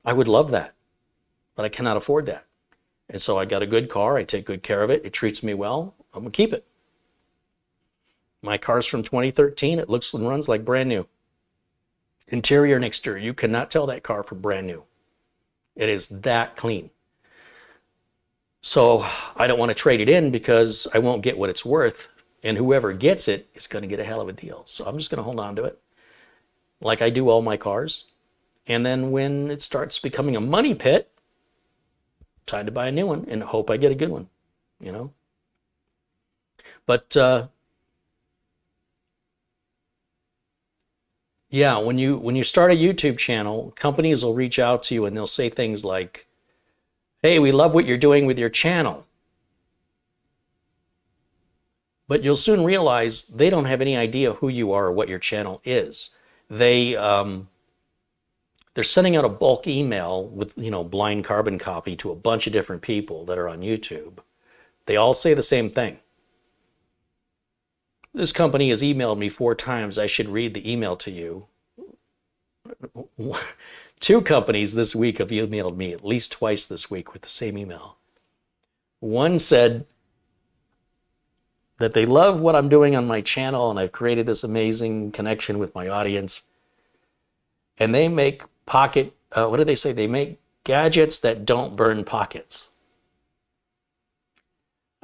I would love that, but I cannot afford that. And so I got a good car. I take good care of it. It treats me well. I'm going to keep it. My car's from 2013. It looks and runs like brand new. Interior and exterior, you cannot tell that car from brand new. It is that clean. So I don't want to trade it in because I won't get what it's worth. And whoever gets it is going to get a hell of a deal. So I'm just going to hold on to it like I do all my cars. And then when it starts becoming a money pit, time to buy a new one and hope I get a good one, But yeah, when you start a YouTube channel, companies will reach out to you and they'll say things like, hey, we love what you're doing with your channel. But you'll soon realize they don't have any idea who you are or what your channel is. They're sending out a bulk email with, blind carbon copy to a bunch of different people that are on YouTube. They all say the same thing. This company has emailed me 4 times. I should read the email to you. Two companies this week have emailed me at least twice this week with the same email. One said that they love what I'm doing on my channel and I've created this amazing connection with my audience. And they make what do they say? They make gadgets that don't burn pockets.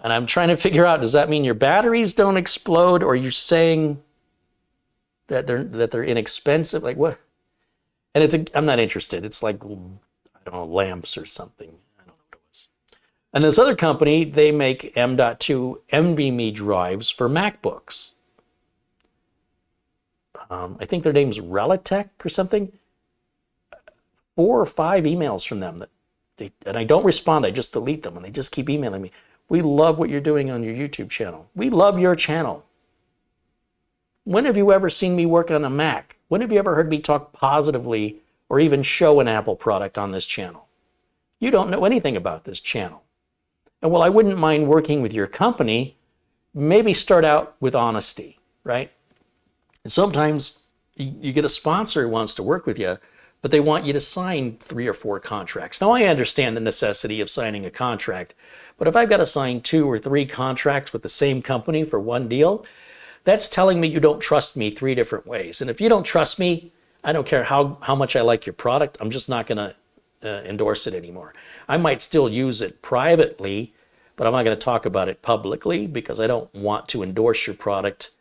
And I'm trying to figure out, does that mean your batteries don't explode, or you're saying that they're inexpensive? Like what? And I'm not interested. It's like, I don't know, lamps or something. I don't know what it was. And this other company, they make M.2 NVMe drives for MacBooks. I think their name's Relatech or something. 4 or 5 emails from them and I don't respond. I just delete them and they just keep emailing me. We love what you're doing on your YouTube channel. We love your channel. When have you ever seen me work on a Mac? When have you ever heard me talk positively or even show an Apple product on this channel? You don't know anything about this channel. And while I wouldn't mind working with your company, maybe start out with honesty, right? And sometimes you get a sponsor who wants to work with you, but they want you to sign 3 or 4 contracts. Now, I understand the necessity of signing a contract, but if I've got to sign 2 or 3 contracts with the same company for one deal, that's telling me you don't trust me 3 different ways. And if you don't trust me, I don't care how much I like your product, I'm just not going to endorse it anymore. I might still use it privately, but I'm not going to talk about it publicly because I don't want to endorse your product.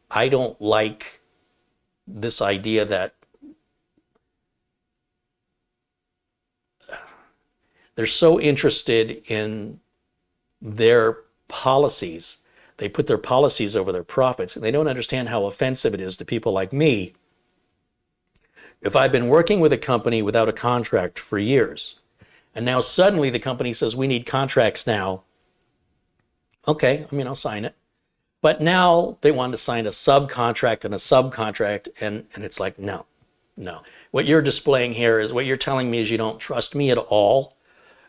I don't like this idea that they're so interested in their policies. They put their policies over their profits, and they don't understand how offensive it is to people like me. If I've been working with a company without a contract for years, and now suddenly the company says, we need contracts now. Okay, I'll sign it. But now they want to sign a subcontract and a subcontract, and it's like, no. What you're displaying here is, what you're telling me is you don't trust me at all.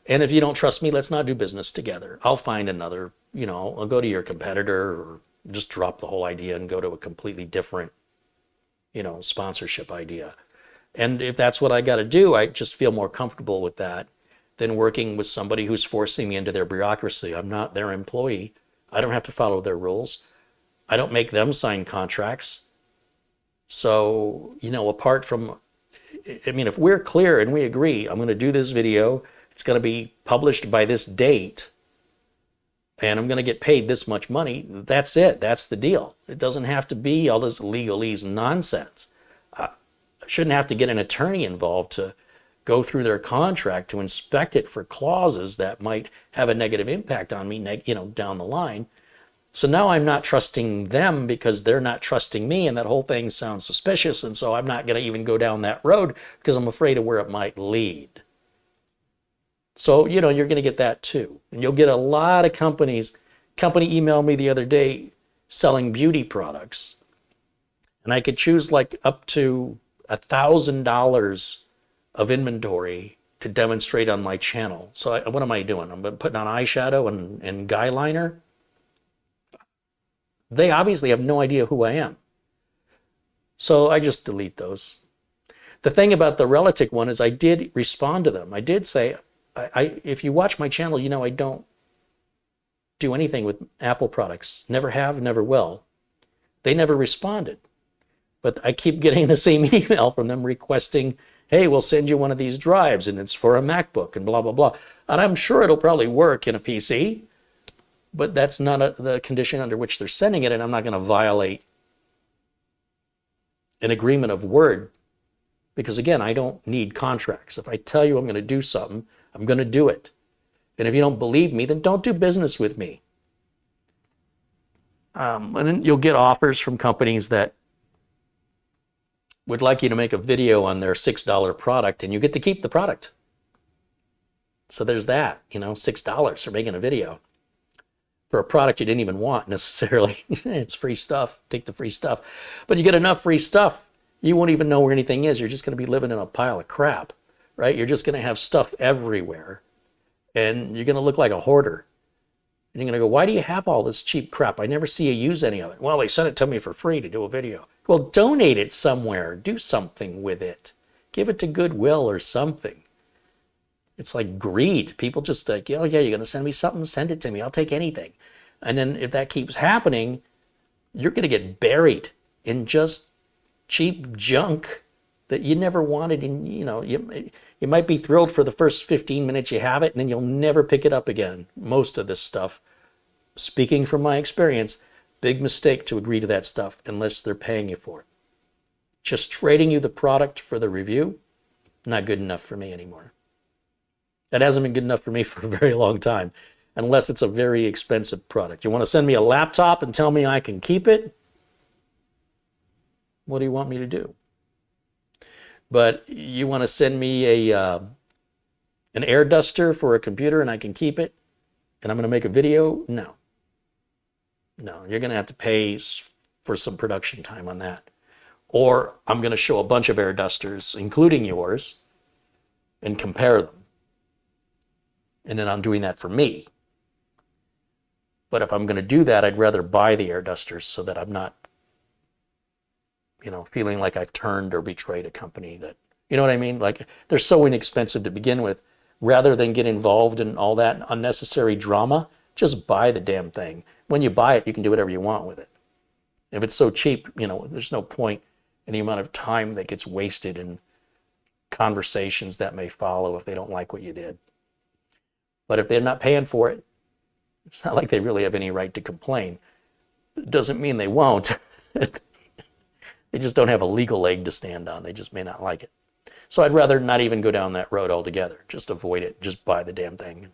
And if you don't trust me, let's not do business together. I'll find another, I'll go to your competitor or just drop the whole idea and go to a completely different, sponsorship idea. And if that's what I got to do, I just feel more comfortable with that than working with somebody who's forcing me into their bureaucracy. I'm not their employee. I don't have to follow their rules. I don't make them sign contracts. So, apart from, if we're clear and we agree, I'm going to do this video, it's going to be published by this date, and I'm going to get paid this much money. That's it. That's the deal. It doesn't have to be all this legalese nonsense. I shouldn't have to get an attorney involved to go through their contract to inspect it for clauses that might have a negative impact on me, down the line. So now I'm not trusting them because they're not trusting me, and that whole thing sounds suspicious, and so I'm not going to even go down that road because I'm afraid of where it might lead. So, you're going to get that too. And you'll get a lot of company emailed me the other day selling beauty products. And I could choose like up to $1,000 of inventory to demonstrate on my channel. So what am I doing? I'm putting on eyeshadow and guy liner. They obviously have no idea who I am. So I just delete those. The thing about the Relatech one is I did respond to them. I did say, if you watch my channel, I don't do anything with Apple products. Never have, never will. They never responded. But I keep getting the same email from them requesting, hey, we'll send you one of these drives, and it's for a MacBook, and blah, blah, blah. And I'm sure it'll probably work in a PC, but that's not the condition under which they're sending it, and I'm not going to violate an agreement of word. Because again, I don't need contracts. If I tell you I'm going to do something, I'm going to do it. And if you don't believe me, then don't do business with me. And then you'll get offers from companies that would like you to make a video on their $6 product, and you get to keep the product. So there's that, $6 for making a video for a product you didn't even want necessarily. It's free stuff. Take the free stuff. But you get enough free stuff, you won't even know where anything is. You're just going to be living in a pile of crap. Right? You're just going to have stuff everywhere, and you're going to look like a hoarder. And you're going to go, why do you have all this cheap crap? I never see you use any of it. Well, they sent it to me for free to do a video. Well, donate it somewhere. Do something with it. Give it to Goodwill or something. It's like greed. People just like, oh yeah, you're going to send me something? Send it to me. I'll take anything. And then if that keeps happening, you're going to get buried in just cheap junk that you never wanted. And, you know, you might be thrilled for the first 15 minutes you have it, and then you'll never pick it up again. Most of this stuff, speaking from my experience, big mistake to agree to that stuff unless they're paying you for it. Just trading you the product for the review, not good enough for me anymore. That hasn't been good enough for me for a very long time, unless it's a very expensive product. You want to send me a laptop and tell me I can keep it? What do you want me to do? But you want to send me an air duster for a computer and I can keep it, and I'm going to make a video? No. No, you're going to have to pay for some production time on that. Or I'm going to show a bunch of air dusters, including yours, and compare them. And then I'm doing that for me. But if I'm going to do that, I'd rather buy the air dusters so that I'm not, you know, feeling like I've turned or betrayed a company that, you know what I mean? Like, they're so inexpensive to begin with. Rather than get involved in all that unnecessary drama, just buy the damn thing. When you buy it, you can do whatever you want with it. If it's so cheap, you know, there's no point in the amount of time that gets wasted in conversations that may follow if they don't like what you did. But if they're not paying for it, it's not like they really have any right to complain. It doesn't mean they won't. They just don't have a legal leg to stand on. They just may not like it. So I'd rather not even go down that road altogether. Just avoid it. Just buy the damn thing.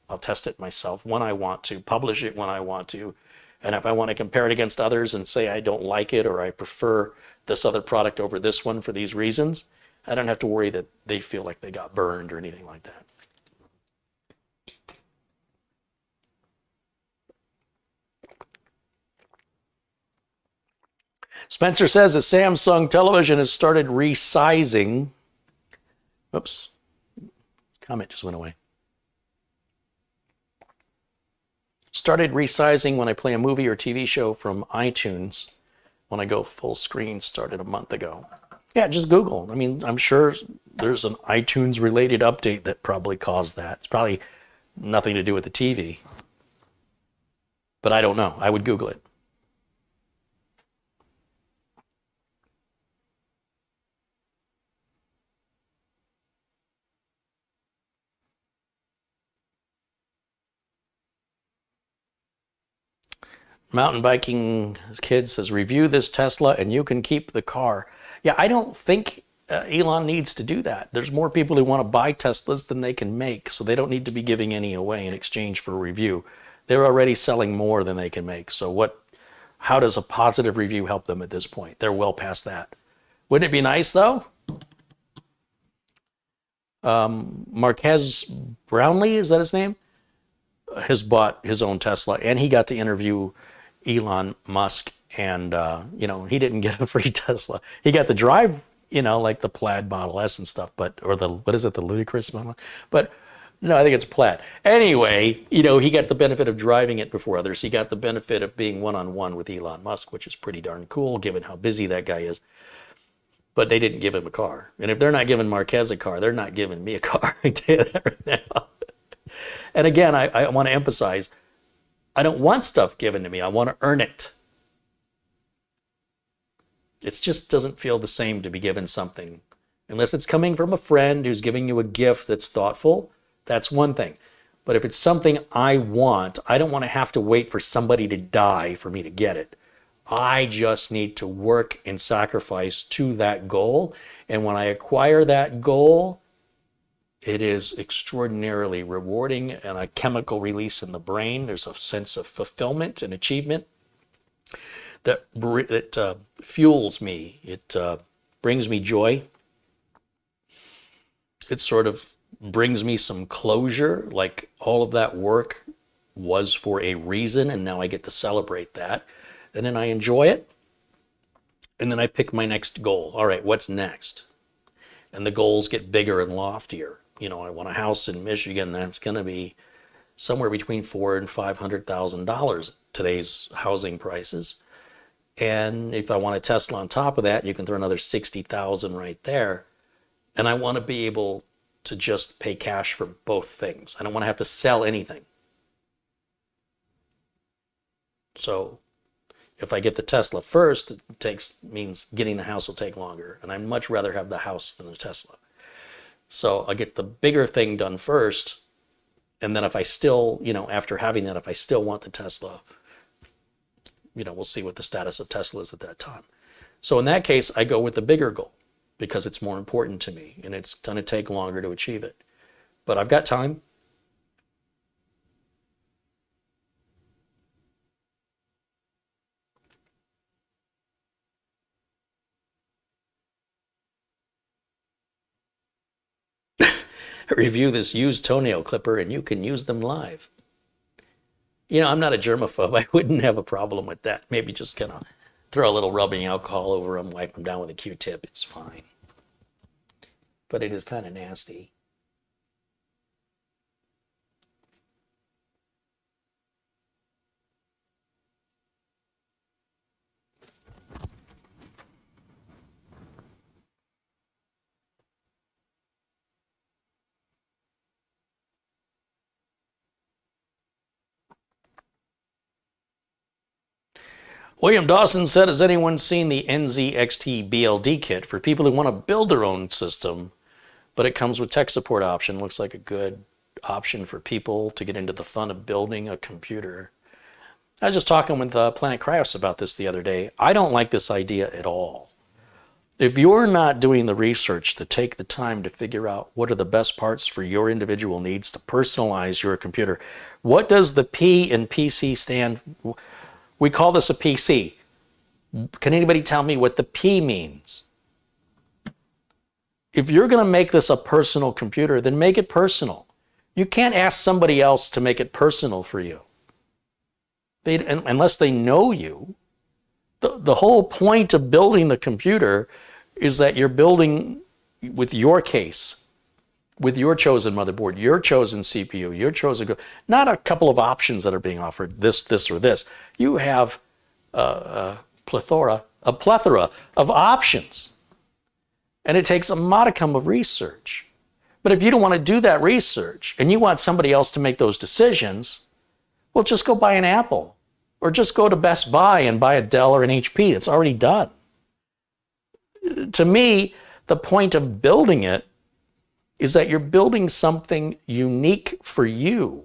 I'll test it myself when I want to, publish it when I want to. And if I want to compare it against others and say I don't like it or I prefer this other product over this one for these reasons, I don't have to worry that they feel like they got burned or anything like that. Spencer says a Samsung television has started resizing. Oops, comment just went away. Started resizing when I play a movie or TV show from iTunes. When I go full screen, started a month ago. Yeah, just Google. I mean, I'm sure there's an iTunes related update that probably caused that. It's probably nothing to do with the TV. But I don't know. I would Google it. Mountain biking kid says, review this Tesla and you can keep the car. Yeah, I don't think Elon needs to do that. There's more people who want to buy Teslas than they can make, so they don't need to be giving any away in exchange for a review. They're already selling more than they can make. So how does a positive review help them at this point? They're well past that. Wouldn't it be nice though? Marquez Brownlee, is that his name? Has bought his own Tesla, and he got to interview Elon Musk, and you know, he didn't get a free Tesla. He got to drive, you know, like the Plaid Model S and stuff, or the, what is it, the ludicrous model? But no, I think it's Plaid. Anyway, you know, he got the benefit of driving it before others. He got the benefit of being one-on-one with Elon Musk, which is pretty darn cool given how busy that guy is. But they didn't give him a car. And if they're not giving Marquez a car, they're not giving me a car. I tell you that right now. And again, I want to emphasize, I don't want stuff given to me. I want to earn it. It just doesn't feel the same to be given something. Unless it's coming from a friend who's giving you a gift that's thoughtful, that's one thing. But if it's something I want, I don't want to have to wait for somebody to die for me to get it. I just need to work and sacrifice to that goal. And when I acquire that goal, it is extraordinarily rewarding and a chemical release in the brain. There's a sense of fulfillment and achievement that fuels me. It brings me joy. It sort of brings me some closure, like all of that work was for a reason, and now I get to celebrate that. And then I enjoy it. And then I pick my next goal. All right, what's next? And the goals get bigger and loftier. You know, I want a house in Michigan that's going to be somewhere between $400,000 and $500,000 today's housing prices. And if I want a Tesla on top of that, you can throw another $60,000 right there. And I want to be able to just pay cash for both things. I don't want to have to sell anything. So if I get the Tesla first, means getting the house will take longer. And I'd much rather have the house than the Tesla. So I get the bigger thing done first. And then if I still, after having that, if I still want the Tesla, we'll see what the status of Tesla is at that time. So in that case, I go with the bigger goal because it's more important to me and it's going to take longer to achieve it. But I've got time. Review this used toenail clipper and you can use them live. I'm not a germaphobe. I wouldn't have a problem with that. Maybe just kind of throw a little rubbing alcohol over them, wipe them down with a Q-tip. It's fine. But it is kind of nasty. William Dawson said, has anyone seen the NZXT BLD kit for people who want to build their own system, but it comes with tech support option? Looks like a good option for people to get into the fun of building a computer. I was just talking with Planet Crafts about this the other day. I don't like this idea at all. If you're not doing the research to take the time to figure out what are the best parts for your individual needs to personalize your computer, what does the P in PC stand for? We call this a PC. Can anybody tell me what the P means? If you're going to make this a personal computer, then make it personal. You can't ask somebody else to make it personal for you. Unless they know you. The whole point of building the computer is that you're building with your case, with your chosen motherboard, your chosen CPU, your chosen, not a couple of options that are being offered, this, or this. You have a plethora of options. And it takes a modicum of research. But if you don't want to do that research and you want somebody else to make those decisions, well, just go buy an Apple or just go to Best Buy and buy a Dell or an HP. It's already done. To me, the point of building it is that you're building something unique for you.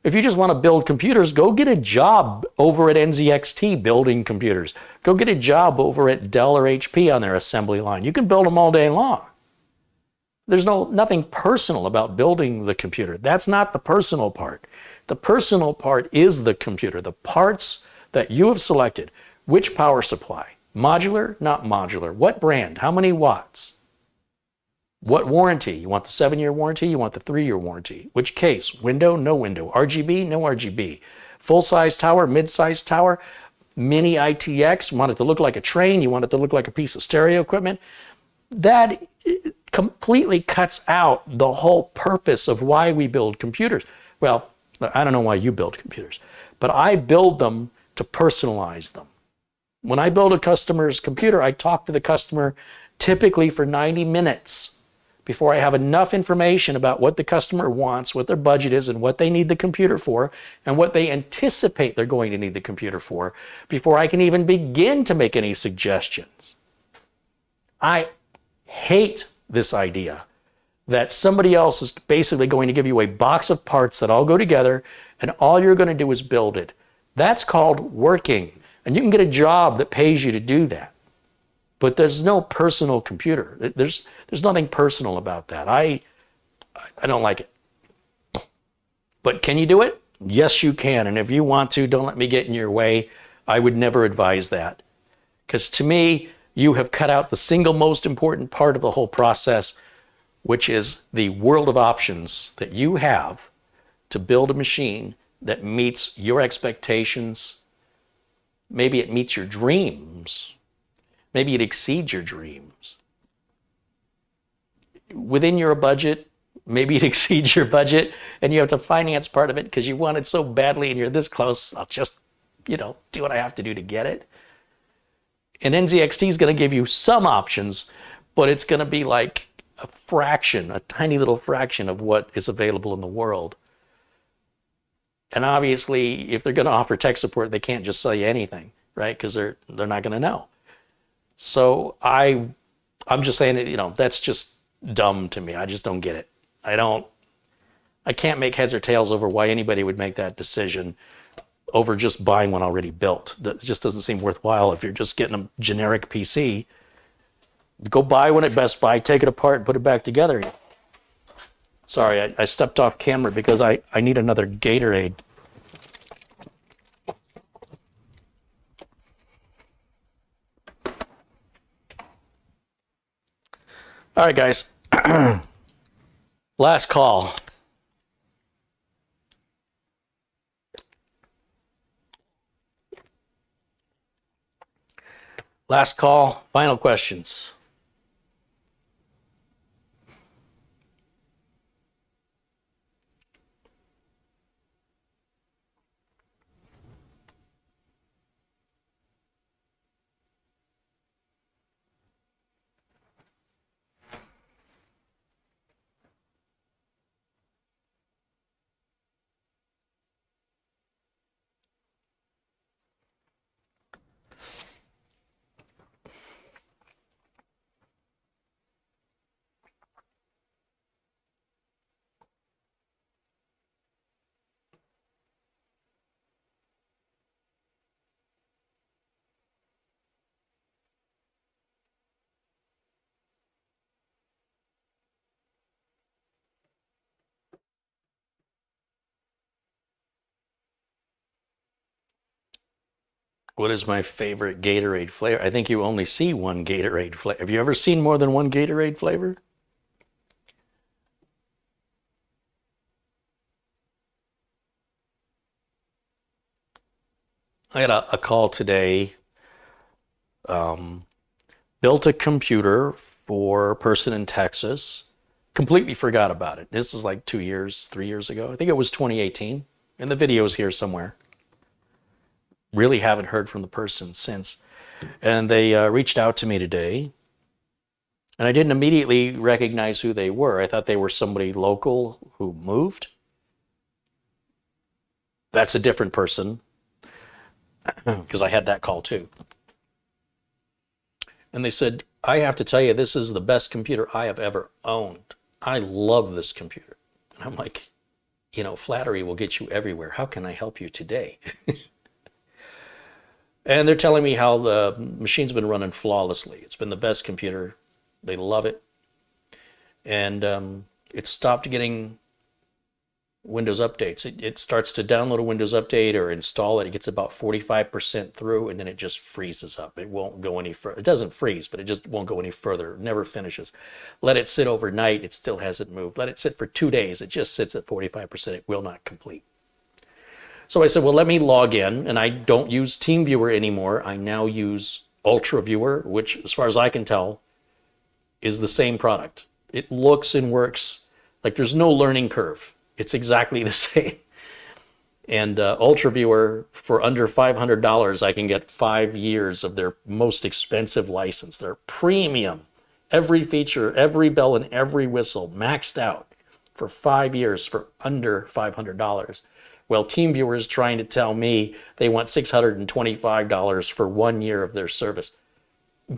If you just want to build computers, go get a job over at NZXT building computers. Go get a job over at Dell or HP on their assembly line. You can build them all day long. There's nothing personal about building the computer. That's not the personal part. The personal part is the computer, the parts that you have selected. Which power supply? Modular, not modular. What brand? How many watts? What warranty? You want the 7-year warranty? You want the 3-year warranty? Which case? Window? No window. RGB? No RGB. Full-size tower? Mid-size tower? Mini ITX? You want it to look like a train? You want it to look like a piece of stereo equipment? That completely cuts out the whole purpose of why we build computers. Well, I don't know why you build computers, but I build them to personalize them. When I build a customer's computer, I talk to the customer typically for 90 minutes before I have enough information about what the customer wants, what their budget is, and what they need the computer for, and what they anticipate they're going to need the computer for, before I can even begin to make any suggestions. I hate this idea that somebody else is basically going to give you a box of parts that all go together, and all you're going to do is build it. That's called working, and you can get a job that pays you to do that. But there's no personal computer. There's nothing personal about that. I don't like it. But can you do it? Yes, you can. And if you want to, don't let me get in your way. I would never advise that. Because to me, you have cut out the single most important part of the whole process, which is the world of options that you have to build a machine that meets your expectations. Maybe it meets your dreams. Maybe it exceeds your dreams. Within your budget, maybe it exceeds your budget and you have to finance part of it because you want it so badly and you're this close. I'll just, do what I have to do to get it. And NZXT is going to give you some options, but it's going to be like a fraction, a tiny little fraction of what is available in the world. And obviously, if they're going to offer tech support, they can't just sell you anything, right? Because they're not going to know. So I'm just saying, you know, that's just dumb to me. I just don't get it. I can't make heads or tails over why anybody would make that decision over just buying one already built. That just doesn't seem worthwhile. If you're just getting a generic PC, go buy one at Best Buy, take it apart, and put it back together. Sorry, I stepped off camera because I need another Gatorade. All right, guys. Last call. Last call, final questions. What is my favorite Gatorade flavor? I think you only see one Gatorade flavor. Have you ever seen more than one Gatorade flavor? I had a call today. Built a computer for a person in Texas. Completely forgot about it. This is like 2 years, 3 years ago. I think it was 2018. And the video's here somewhere. Really haven't heard from the person since. And they reached out to me today. And I didn't immediately recognize who they were. I thought they were somebody local who moved. That's a different person, because I had that call too. And they said, I have to tell you, this is the best computer I have ever owned. I love this computer. And I'm like, you know, flattery will get you everywhere. How can I help you today? And they're telling me how the machine's been running flawlessly. It's been the best computer. They love it. And it stopped getting Windows updates. It starts to download a Windows update or install it. It gets about 45% through, and then it just freezes up. It won't go any further. It doesn't freeze, but it just won't go any further. It never finishes. Let it sit overnight. It still hasn't moved. Let it sit for 2 days. It just sits at 45%. It will not complete. So I said, well, let me log in. And I don't use TeamViewer anymore. I now use UltraViewer, which, as far as I can tell, is the same product. It looks and works like there's no learning curve. It's exactly the same. And UltraViewer, for under $500, I can get 5 years of their most expensive license. Their premium, every feature, every bell and every whistle, maxed out for 5 years for under $500. Well, TeamViewer is trying to tell me they want $625 for 1 year of their service.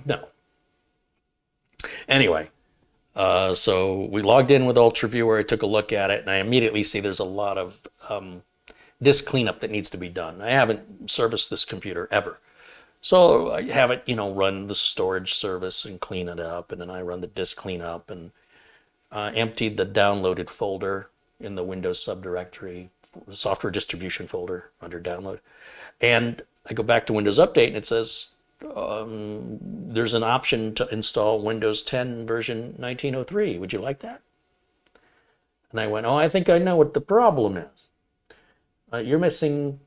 No. Anyway, so we logged in with UltraViewer. I took a look at it, and I immediately see there's a lot of disk cleanup that needs to be done. I haven't serviced this computer ever. So I have it, run the storage service and clean it up, and then I run the disk cleanup and emptied the downloaded folder in the Windows subdirectory, software distribution folder under download. And I go back to Windows Update, and it says, there's an option to install Windows 10 version 1903. Would you like that? And I went, I think I know what the problem is. You're missing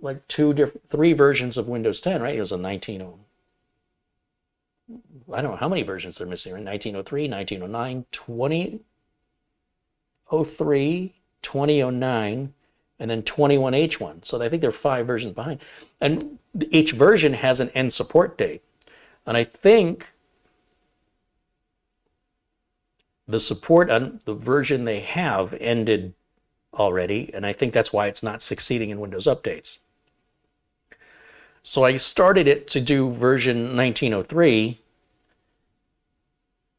like 3 versions of Windows 10, right? It was a 1900. I don't know how many versions they're missing, right? 1903, 1909, 2003, 2009, and then 21H1. So I think they're 5 versions behind. And each version has an end support date. And I think the support on the version they have ended already, and I think that's why it's not succeeding in Windows updates. So I started it to do version 1903,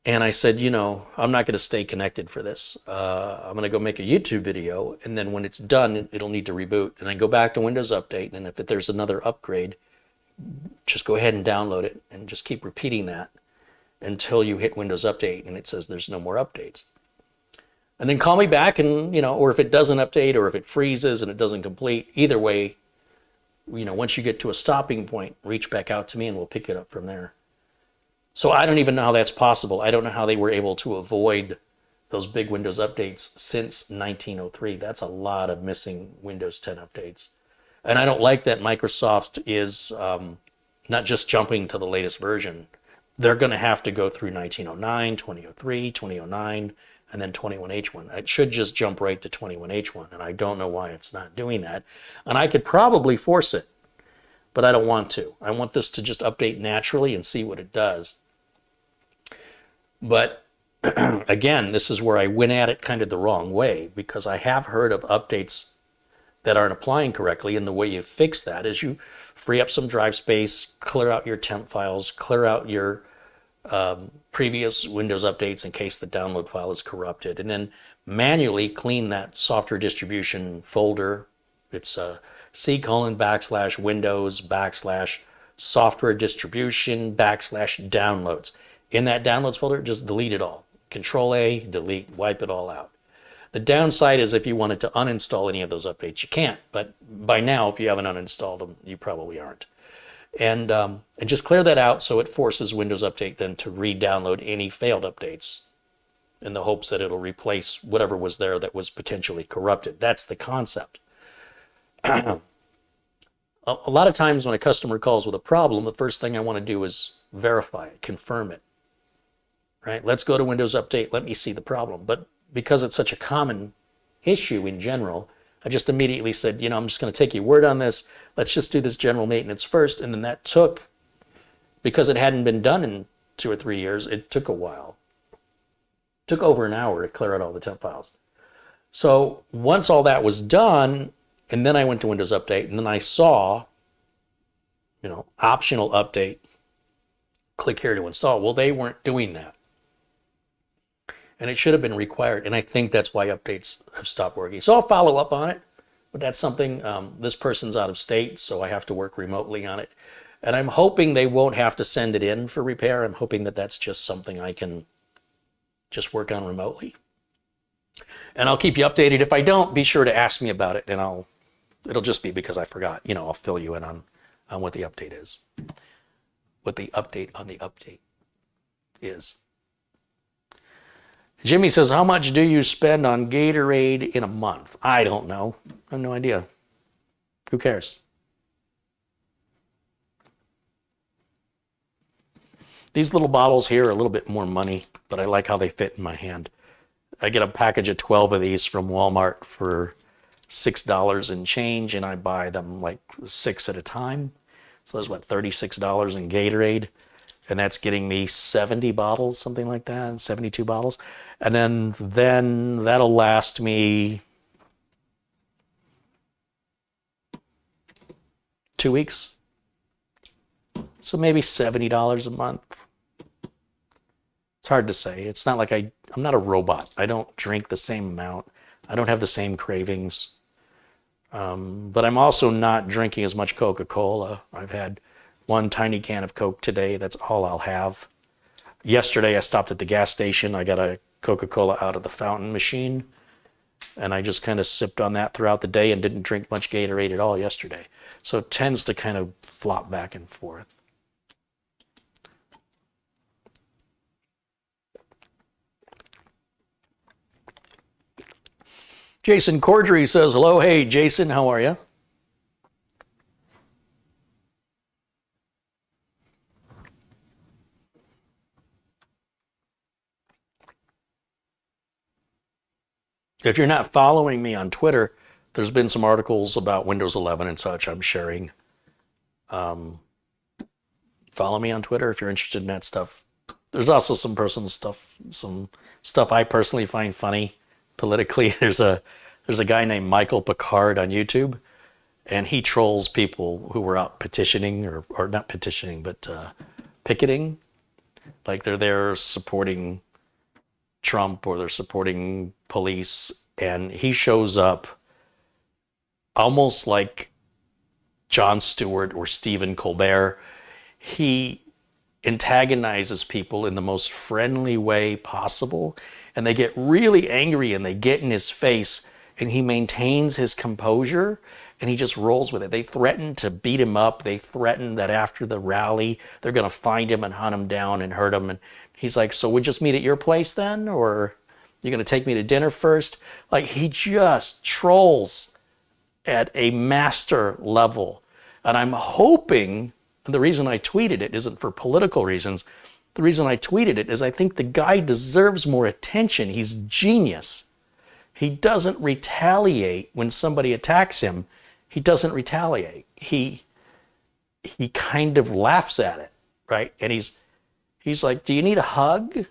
and I said, you know, I'm not going to stay connected for this. I'm going to go make a YouTube video, and then when it's done, it'll need to reboot. And I go back to Windows Update, and if there's another upgrade, just go ahead and download it, and just keep repeating that until you hit Windows Update, and it says there's no more updates. And then call me back, and, you know, or if it doesn't update, or if it freezes and it doesn't complete, either way, you know, once you get to a stopping point, reach back out to me, and we'll pick it up from there. So I don't even know how that's possible. I don't know how they were able to avoid those big Windows updates since 1903. That's a lot of missing Windows 10 updates. And I don't like that Microsoft is not just jumping to the latest version. They're going to have to go through 1909, 2003, 2009, and then 21H1. It should just jump right to 21H1, and I don't know why it's not doing that. And I could probably force it, but I don't want to. I want this to just update naturally and see what it does. But again, this is where I went at it kind of the wrong way, because I have heard of updates that aren't applying correctly, and the way you fix that is you free up some drive space, clear out your temp files, clear out your previous Windows updates in case the download file is corrupted, and then manually clean that software distribution folder. It's C:\Windows\software distribution \downloads. In that downloads folder, just delete it all. Control-A, delete, wipe it all out. The downside is if you wanted to uninstall any of those updates, you can't. But by now, if you haven't uninstalled them, you probably aren't. And just clear that out so it forces Windows Update then to re-download any failed updates in the hopes that it'll replace whatever was there that was potentially corrupted. That's the concept. A lot of times when a customer calls with a problem, the first thing I want to do is verify it, confirm it. Right? Let's go to Windows Update. Let me see the problem. But because it's such a common issue in general, I just immediately said, you know, I'm just going to take your word on this. Let's just do this general maintenance first. And then that took, because it hadn't been done in 2 or 3 years, it took a while. It took over an hour to clear out all the temp files. So once all that was done, and then I went to Windows Update, and then I saw, you know, optional update, click here to install. Well, they weren't doing that. And it should have been required. And I think that's why updates have stopped working. So I'll follow up on it. But that's something, this person's out of state, so I have to work remotely on it. And I'm hoping they won't have to send it in for repair. I'm hoping that that's just something I can just work on remotely. And I'll keep you updated. If I don't, be sure to ask me about it, and it'll just be because I forgot. You know, I'll fill you in on what the update is. What the update on the update is. Jimmy says, how much do you spend on Gatorade in a month? I don't know. I have no idea. Who cares? These little bottles here are a little bit more money, but I like how they fit in my hand. I get a package of 12 of these from Walmart for $6 and change, and I buy them like 6 at a time. So there's what, $36 in Gatorade, and that's getting me 70 bottles, something like that, 72 bottles. And then that'll last me 2 weeks. So maybe $70 a month. It's hard to say. It's not like I'm not a robot. I don't drink the same amount. I don't have the same cravings. But I'm also not drinking as much Coca-Cola. I've had one tiny can of Coke today. That's all I'll have. Yesterday, I stopped at the gas station. I got a Coca-Cola out of the fountain machine, and I just kind of sipped on that throughout the day and didn't drink much Gatorade at all yesterday. So it tends to kind of flop back and forth. Jason Cordry says, hello. Hey, Jason, how are you? If you're not following me on Twitter, there's been some articles about Windows 11 and such I'm sharing. Follow me on Twitter if you're interested in that stuff. There's also some personal stuff, some stuff I personally find funny politically. There's a guy named Michael Picard on YouTube, and he trolls people who were out petitioning or not petitioning, but picketing. Like they're there supporting Trump or they're supporting police, and he shows up almost like Jon Stewart or Stephen Colbert. He antagonizes people in the most friendly way possible, and they get really angry and they get in his face, and he maintains his composure and he just rolls with it. They threaten to beat him up. They threaten that after the rally they're going to find him and hunt him down and hurt him, and he's like, so we just meet at your place then, or you're going to take me to dinner first? Like, he just trolls at a master level. And I'm hoping, and the reason I tweeted it isn't for political reasons. The reason I tweeted it is I think the guy deserves more attention. He's genius. He doesn't retaliate when somebody attacks him. He doesn't retaliate. He kind of laughs at it, right? And he's like, do you need a hug?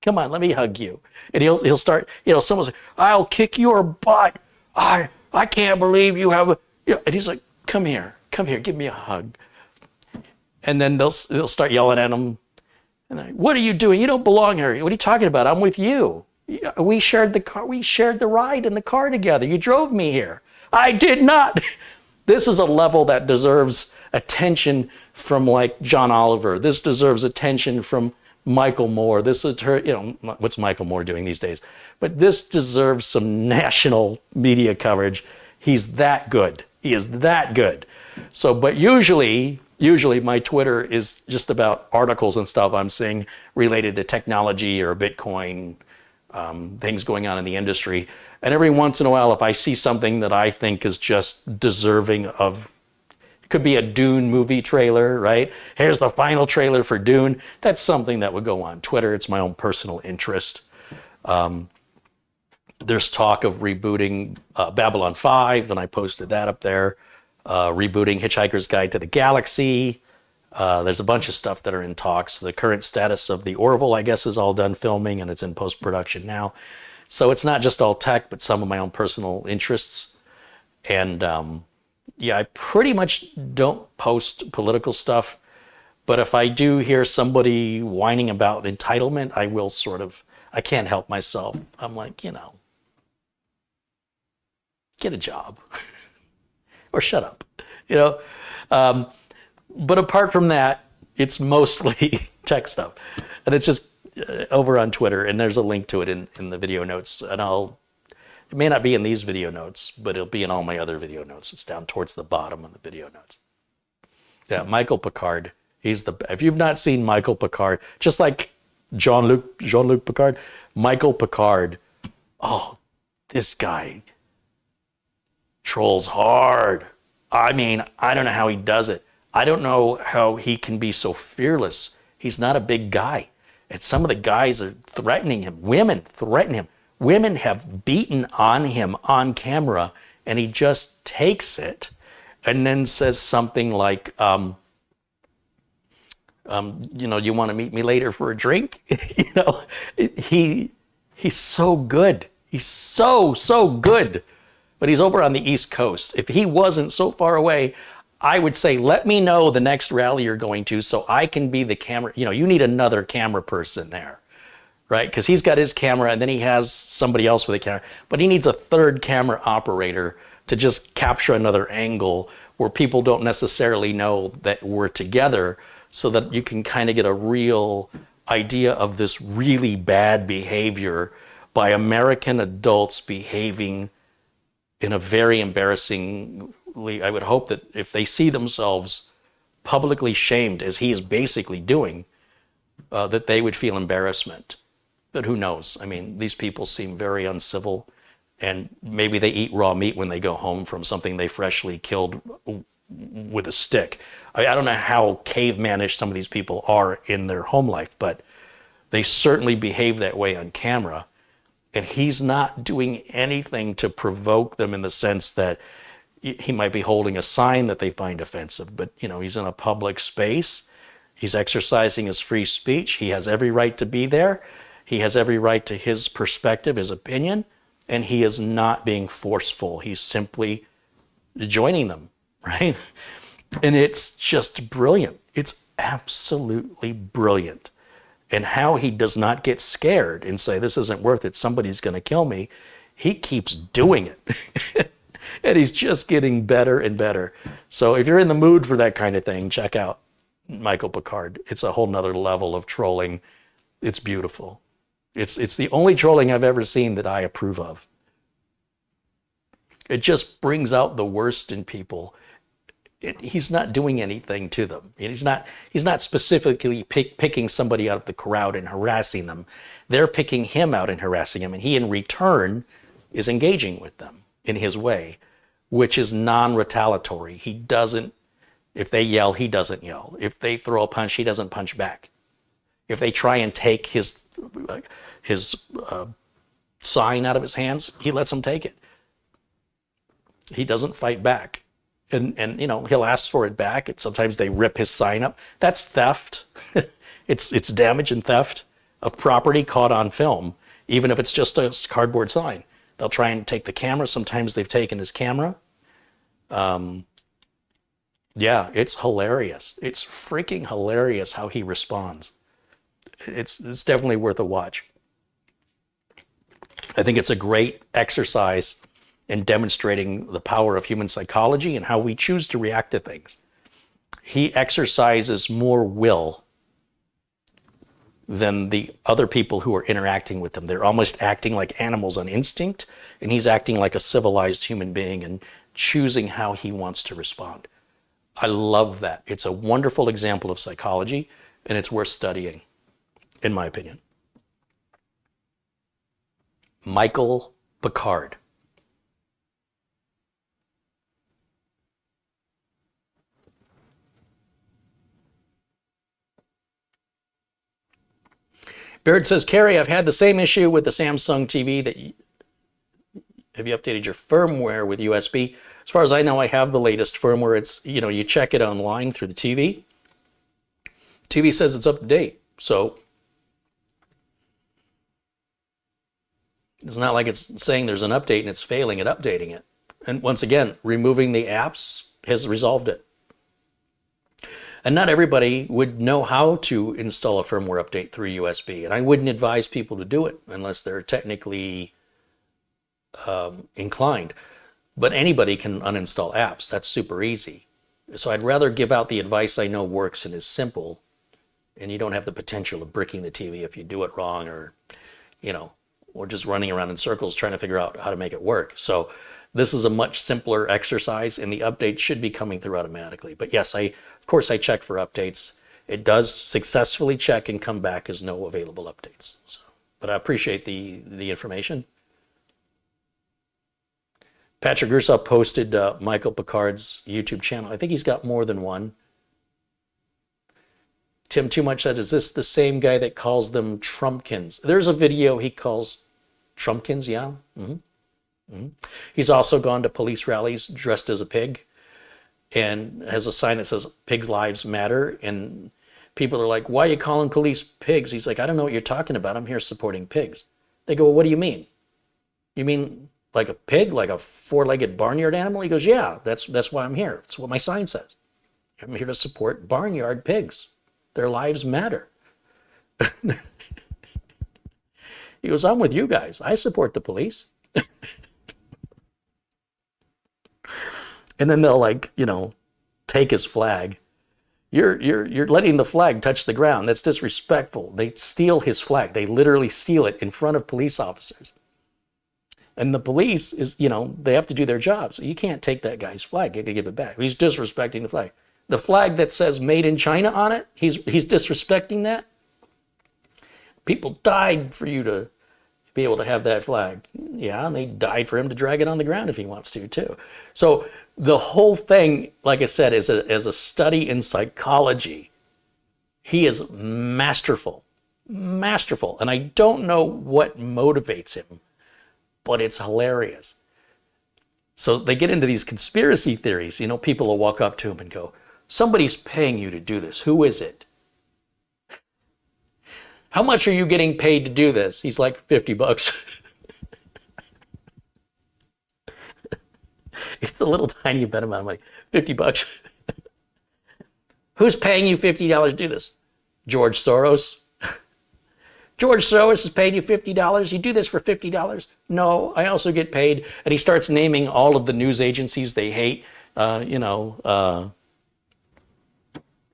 Come on, let me hug you. And he'll start, someone's like, I'll kick your butt. I can't believe you have a, and he's like, come here, give me a hug. And then they'll start yelling at him. And they're like, what are you doing? You don't belong here. What are you talking about? I'm with you. We shared the car. We shared the ride in the car together. You drove me here. I did not. This is a level that deserves attention from like John Oliver. This deserves attention from Michael Moore. This is her, what's Michael Moore doing these days? But this deserves some national media coverage. He's that good. He is that good. So, but usually my Twitter is just about articles and stuff I'm seeing related to technology or Bitcoin, things going on in the industry. And every once in a while, if I see something that I think is just deserving of, it could be a Dune movie trailer, right? Here's the final trailer for Dune. That's something that would go on Twitter. It's my own personal interest. There's talk of rebooting Babylon 5, and I posted that up there. Rebooting Hitchhiker's Guide to the Galaxy. There's a bunch of stuff that are in talks. The current status of the Orville, I guess, is all done filming, and it's in post-production now. So it's not just all tech, but some of my own personal interests. And I pretty much don't post political stuff. But if I do hear somebody whining about entitlement, I will I can't help myself. I'm like, get a job or shut up, But apart from that, it's mostly tech stuff. And it's just over on Twitter, and there's a link to it in the video notes. And it may not be in these video notes, but it'll be in all my other video notes. It's down towards the bottom of the video notes. Yeah, Michael Picard. If you've not seen Michael Picard, just like Jean-Luc Picard, Michael Picard, oh, this guy trolls hard. I mean, I don't know how he does it. I don't know how he can be so fearless. He's not a big guy. And some of the guys are threatening him. Women threaten him. Women have beaten on him on camera, and he just takes it and then says something like, you want to meet me later for a drink? He's so good. He's so good. But he's over on the East Coast. If he wasn't so far away, I would say, let me know the next rally you're going to so I can be the camera. You need another camera person there, right? Because he's got his camera and then he has somebody else with a camera. But he needs a third camera operator to just capture another angle where people don't necessarily know that we're together, so that you can kind of get a real idea of this really bad behavior by American adults behaving in a very embarrassing. I would hope that if they see themselves publicly shamed, as he is basically doing, that they would feel embarrassment. But who knows? I mean, these people seem very uncivil, and maybe they eat raw meat when they go home from something they freshly killed with a stick. I don't know how cavemanish some of these people are in their home life, but they certainly behave that way on camera. And he's not doing anything to provoke them in the sense that he might be holding a sign that they find offensive, but he's in a public space He's exercising his free speech. He has every right to be there. He has every right to his perspective, his opinion, and he is not being forceful. He's simply joining them, right? And it's just brilliant. It's absolutely brilliant. And how he does not get scared and say, this isn't worth it, somebody's going to kill me. He keeps doing it. And he's just getting better and better. So if you're in the mood for that kind of thing, check out Michael Picard. It's a whole nother level of trolling. It's beautiful. It's the only trolling I've ever seen that I approve of. It just brings out the worst in people. He's not doing anything to them. He's not specifically picking somebody out of the crowd and harassing them. They're picking him out and harassing him, and he in return is engaging with them in his way, which is non-retaliatory. He doesn't, if they yell, he doesn't yell. If they throw a punch, he doesn't punch back. If they try and take his sign out of his hands, he lets them take it. He doesn't fight back. And you know, he'll ask for it back. And sometimes they rip his sign up. That's theft. It's damage and theft of property caught on film, even if it's just a cardboard sign. They'll try and take the camera. Sometimes they've taken his camera. Yeah, it's hilarious. It's freaking hilarious how he responds. It's definitely worth a watch. I think it's a great exercise in demonstrating the power of human psychology and how we choose to react to things. He exercises more will than the other people who are interacting with him. They're almost acting like animals on instinct, and he's acting like a civilized human being and choosing how he wants to respond. I love that. It's a wonderful example of psychology, and it's worth studying, in my opinion. Michael Picard. Baird says, Carrie, I've had the same issue with the Samsung TV. Have you updated your firmware with USB? As far as I know, I have the latest firmware. It's, you know, you check it online through the TV. TV says it's up to date. So it's not like it's saying there's an update and it's failing at updating it. And once again, removing the apps has resolved it. And not everybody would know how to install a firmware update through USB. And I wouldn't advise people to do it unless they're technically inclined. But anybody can uninstall apps. That's super easy. So I'd rather give out the advice I know works and is simple, and you don't have the potential of bricking the TV if you do it wrong, or, you know, or just running around in circles trying to figure out how to make it work. So this is a much simpler exercise, and the updates should be coming through automatically. But yes, of course I check for updates. It does successfully check and come back as no available updates. So, but I appreciate the information. Patrick Gersop posted Michael Picard's YouTube channel. I think he's got more than one. Tim Too Much said, is this the same guy that calls them Trumpkins? There's a video he calls Trumpkins, yeah. He's also gone to police rallies dressed as a pig and has a sign that says pigs' lives matter. And people are like, why are you calling police pigs? He's like, I don't know what you're talking about. I'm here supporting pigs. They go, well, what do you mean? You mean like a pig, like a four-legged barnyard animal? He goes, yeah, that's why I'm here. That's what my sign says. I'm here to support barnyard pigs. Their lives matter. He goes, I'm with you guys. I support the police. And then they'll, like, you know, take his flag. You're letting the flag touch the ground. That's disrespectful. They steal his flag. They literally steal it in front of police officers. And the police is, you know, they have to do their job. So you can't take that guy's flag. You have to give it back. He's disrespecting the flag. The flag that says Made in China on it, he's disrespecting that. People died for you to be able to have that flag. Yeah, and they died for him to drag it on the ground if he wants to, too. So the whole thing, like I said, is a study in psychology. He is masterful. And I don't know what motivates him, but it's hilarious. So they get into these conspiracy theories. You know, people will walk up to him and go, somebody's paying you to do this. Who is it? How much are you getting paid to do this? He's like, 50 bucks. It's a little tiny bit amount of money. 50 bucks. Who's paying you $50 to do this? George Soros. George Soros is paying you $50. You do this for $50? No, I also get paid. And he starts naming all of the news agencies they hate.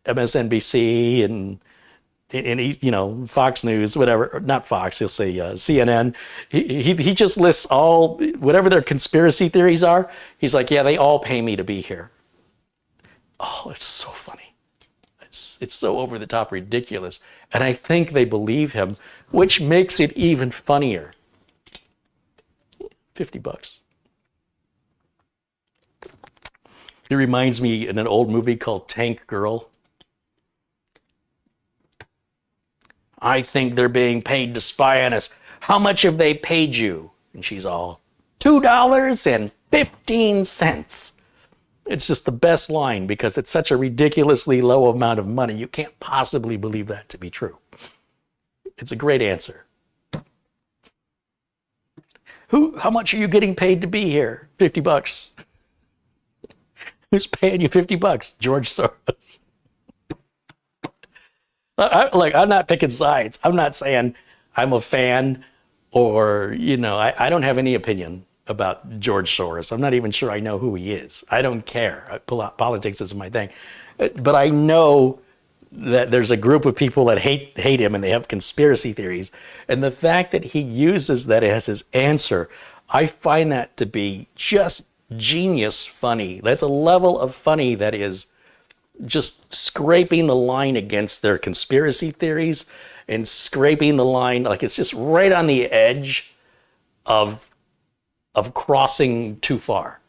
MSNBC and Fox News, whatever, not Fox, he'll say CNN. He just lists all, whatever their conspiracy theories are. He's like, yeah, they all pay me to be here. Oh, it's so funny. It's so over the top ridiculous. And I think they believe him, which makes it even funnier. 50 bucks. It reminds me in an old movie called Tank Girl. I think they're being paid to spy on us. How much have they paid you? And she's all, $2.15. It's just the best line because it's such a ridiculously low amount of money. You can't possibly believe that to be true. It's a great answer. How much are you getting paid to be here? 50 bucks. Who's paying you 50 bucks? George Soros. I'm not picking sides. I'm not saying I'm a fan or, I don't have any opinion about George Soros. I'm not even sure I know who he is. I don't care. Politics isn't my thing. But I know that there's a group of people that hate him and they have conspiracy theories. And the fact that he uses that as his answer, I find that to be just genius funny. That's a level of funny that is just scraping the line against their conspiracy theories and scraping the line, like it's just right on the edge of crossing too far.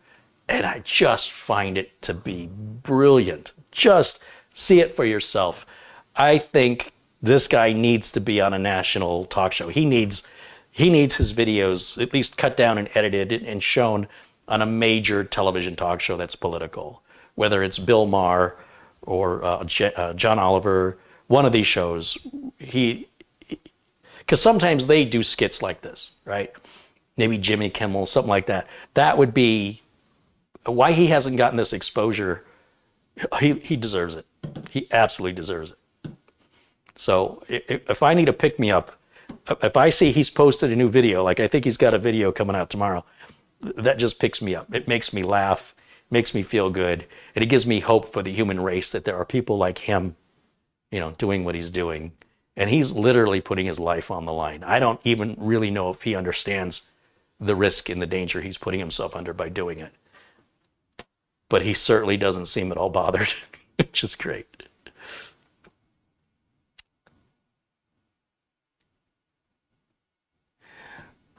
And I just find it to be brilliant. Just see it for yourself. I think this guy needs to be on a national talk show. He needs his videos at least cut down and edited and shown on a major television talk show that's political, whether it's Bill Maher or John Oliver, one of these shows. Because sometimes they do skits like this, right? Maybe Jimmy Kimmel, something like that. That would be why he hasn't gotten this exposure. He deserves it. He absolutely deserves it. So if I need to pick me up, if I see he's posted a new video, like I think he's got a video coming out tomorrow, that just picks me up. It makes me laugh, makes me feel good, and it gives me hope for the human race that there are people like him, doing what he's doing. And he's literally putting his life on the line. I don't even really know if he understands the risk and the danger he's putting himself under by doing it. But he certainly doesn't seem at all bothered, which is great.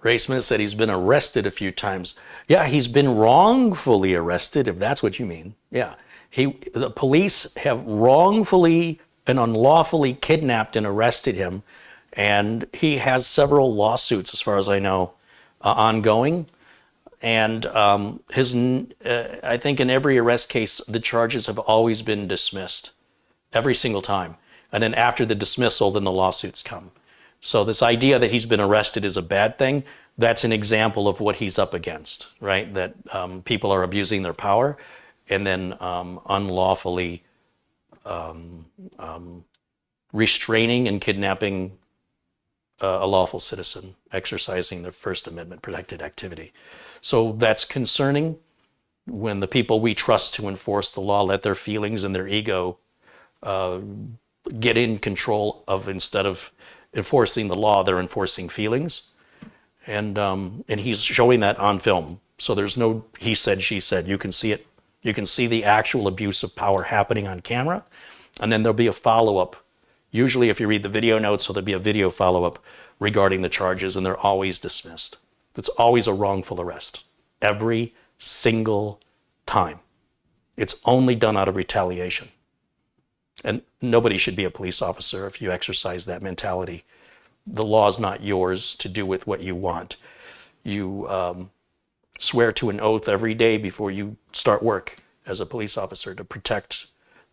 Ray Smith said he's been arrested a few times. Yeah, he's been wrongfully arrested, if that's what you mean. Yeah, the police have wrongfully and unlawfully kidnapped and arrested him, and he has several lawsuits, as far as I know, ongoing. And I think in every arrest case, the charges have always been dismissed, every single time. And then after the dismissal, then the lawsuits come. So this idea that he's been arrested is a bad thing, that's an example of what he's up against, right? That people are abusing their power and then unlawfully restraining and kidnapping a lawful citizen, exercising their First Amendment protected activity. So that's concerning when the people we trust to enforce the law let their feelings and their ego get in control of, instead of enforcing the law, they're enforcing feelings. And he's showing that on film. So there's no he said, she said. You can see it. You can see the actual abuse of power happening on camera. And then there'll be a follow-up. Usually if you read the video notes, so there'll be a video follow-up regarding the charges, and they're always dismissed. It's always a wrongful arrest. Every single time. It's only done out of retaliation. And nobody should be a police officer if you exercise that mentality. The law is not yours to do with what you want. You swear to an oath every day before you start work as a police officer to protect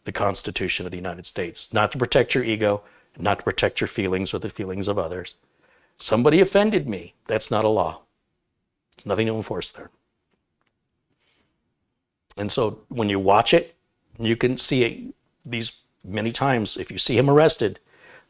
the Constitution of the United States, not to protect your ego, not to protect your feelings or the feelings of others. Somebody offended me. That's not a law. There's nothing to enforce there. And so when you watch it, you can see it, these many times, if you see him arrested,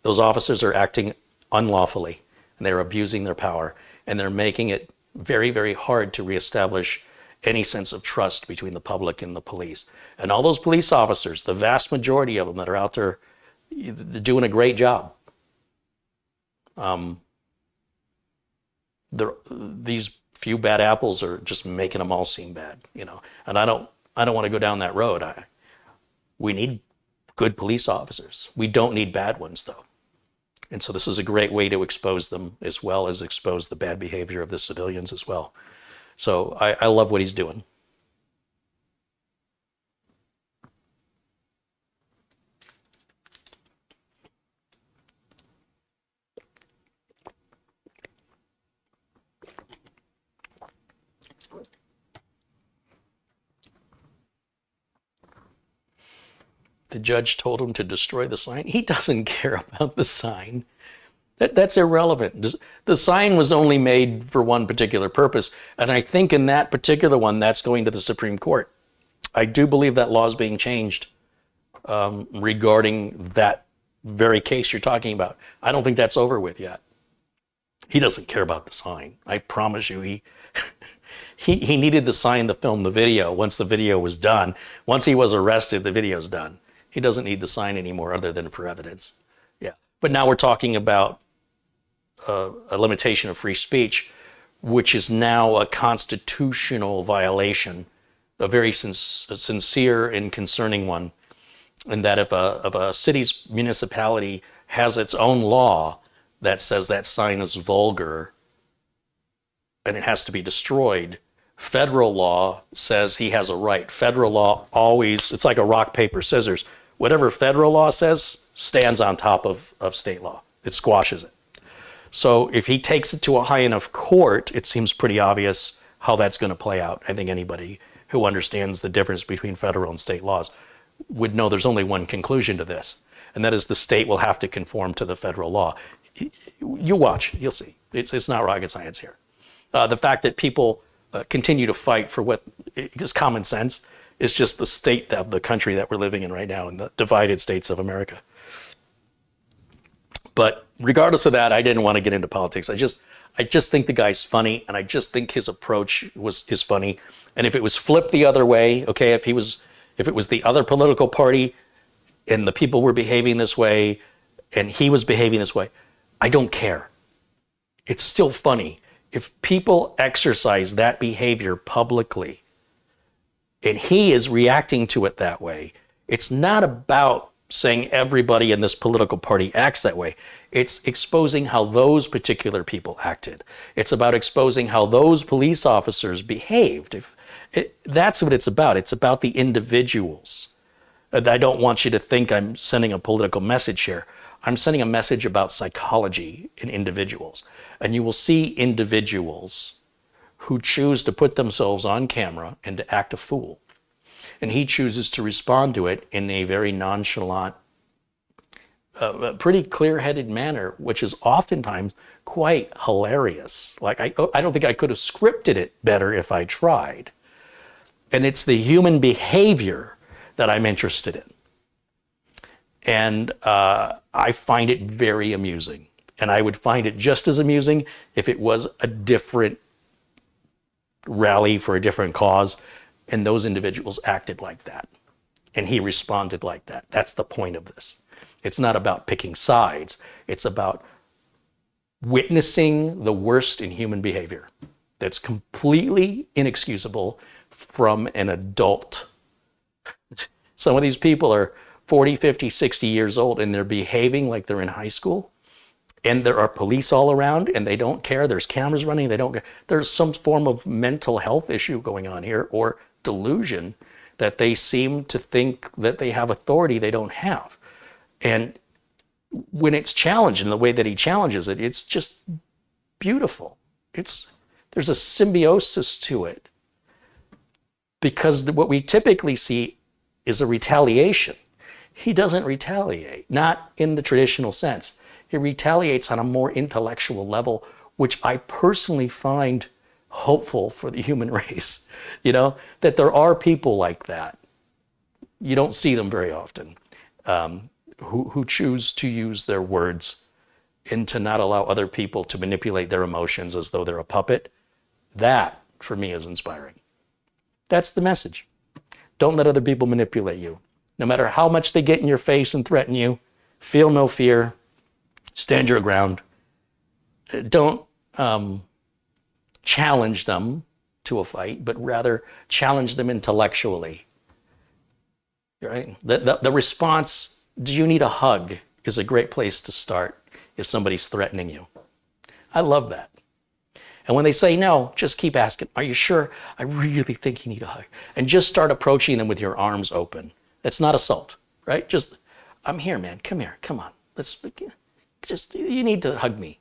those officers are acting unlawfully and they're abusing their power and they're making it very, very hard to reestablish any sense of trust between the public and the police. And all those police officers, the vast majority of them that are out there, they're doing a great job. These few bad apples are just making them all seem bad, you know. And I don't want to go down that road. We need good police officers. We don't need bad ones, though. And so this is a great way to expose them, as well as expose the bad behavior of the civilians as well. So I love what he's doing. The judge told him to destroy the sign. He doesn't care about the sign. That's irrelevant. The sign was only made for one particular purpose. And I think in that particular one, that's going to the Supreme Court. I do believe that law is being changed regarding that very case you're talking about. I don't think that's over with yet. He doesn't care about the sign. I promise you, he needed the sign to film the video. Once the video was done, once he was arrested, the video's done. He doesn't need the sign anymore other than for evidence. Yeah. But now we're talking about a limitation of free speech, which is now a constitutional violation, a very sincere and concerning one. And that if a city's municipality has its own law that says that sign is vulgar and it has to be destroyed, federal law says he has a right. Federal law always, it's like a rock, paper, scissors. Whatever federal law says stands on top of state law. It squashes it. So if he takes it to a high enough court, it seems pretty obvious how that's going to play out. I think anybody who understands the difference between federal and state laws would know there's only one conclusion to this, and that is the state will have to conform to the federal law. You watch, you'll see. It's not rocket science here. The fact that people continue to fight for what is common sense is just the state of the country that we're living in right now, in the divided states of America. But regardless of that, I didn't want to get into politics. I just think the guy's funny, and I just think his approach is funny. And if it was flipped the other way, okay, if it was the other political party and the people were behaving this way and he was behaving this way, I don't care. It's still funny. If people exercise that behavior publicly and he is reacting to it that way, it's not about saying everybody in this political party acts that way. It's exposing how those particular people acted. It's about exposing how those police officers behaved. That's what it's about. It's about the individuals. And I don't want you to think I'm sending a political message here. I'm sending a message about psychology in individuals. And you will see individuals who choose to put themselves on camera and to act a fool. And he chooses to respond to it in a very nonchalant, pretty clear-headed manner, which is oftentimes quite hilarious. Like, I don't think I could have scripted it better if I tried. And it's the human behavior that I'm interested in. And I find it very amusing. And I would find it just as amusing if it was a different rally for a different cause and those individuals acted like that and he responded like that. That's the point of this. It's not about picking sides. It's about witnessing the worst in human behavior that's completely inexcusable from an adult. Some of these people are 40, 50, 60 years old and they're behaving like they're in high school. And there are police all around and they don't care. There's cameras running, they don't care. There's some form of mental health issue going on here, or delusion, that they seem to think that they have authority they don't have. And when it's challenged in the way that he challenges it, it's just beautiful. There's a symbiosis to it. Because what we typically see is a retaliation. he doesn't retaliate, not in the traditional sense. He retaliates on a more intellectual level, which I personally find hopeful for the human race. You know, that there are people like that. You don't see them very often, who choose to use their words and to not allow other people to manipulate their emotions as though they're a puppet. That, for me, is inspiring. That's the message. Don't let other people manipulate you. No matter how much they get in your face and threaten you, feel no fear, stand your ground. Don't challenge them to a fight, but rather challenge them intellectually. Right? The response, do you need a hug, is a great place to start if somebody's threatening you. I love that. And when they say no, just keep asking, are you sure? I really think you need a hug. And just start approaching them with your arms open. That's not assault, right? Just, I'm here, man. Come here. Come on. You need to hug me.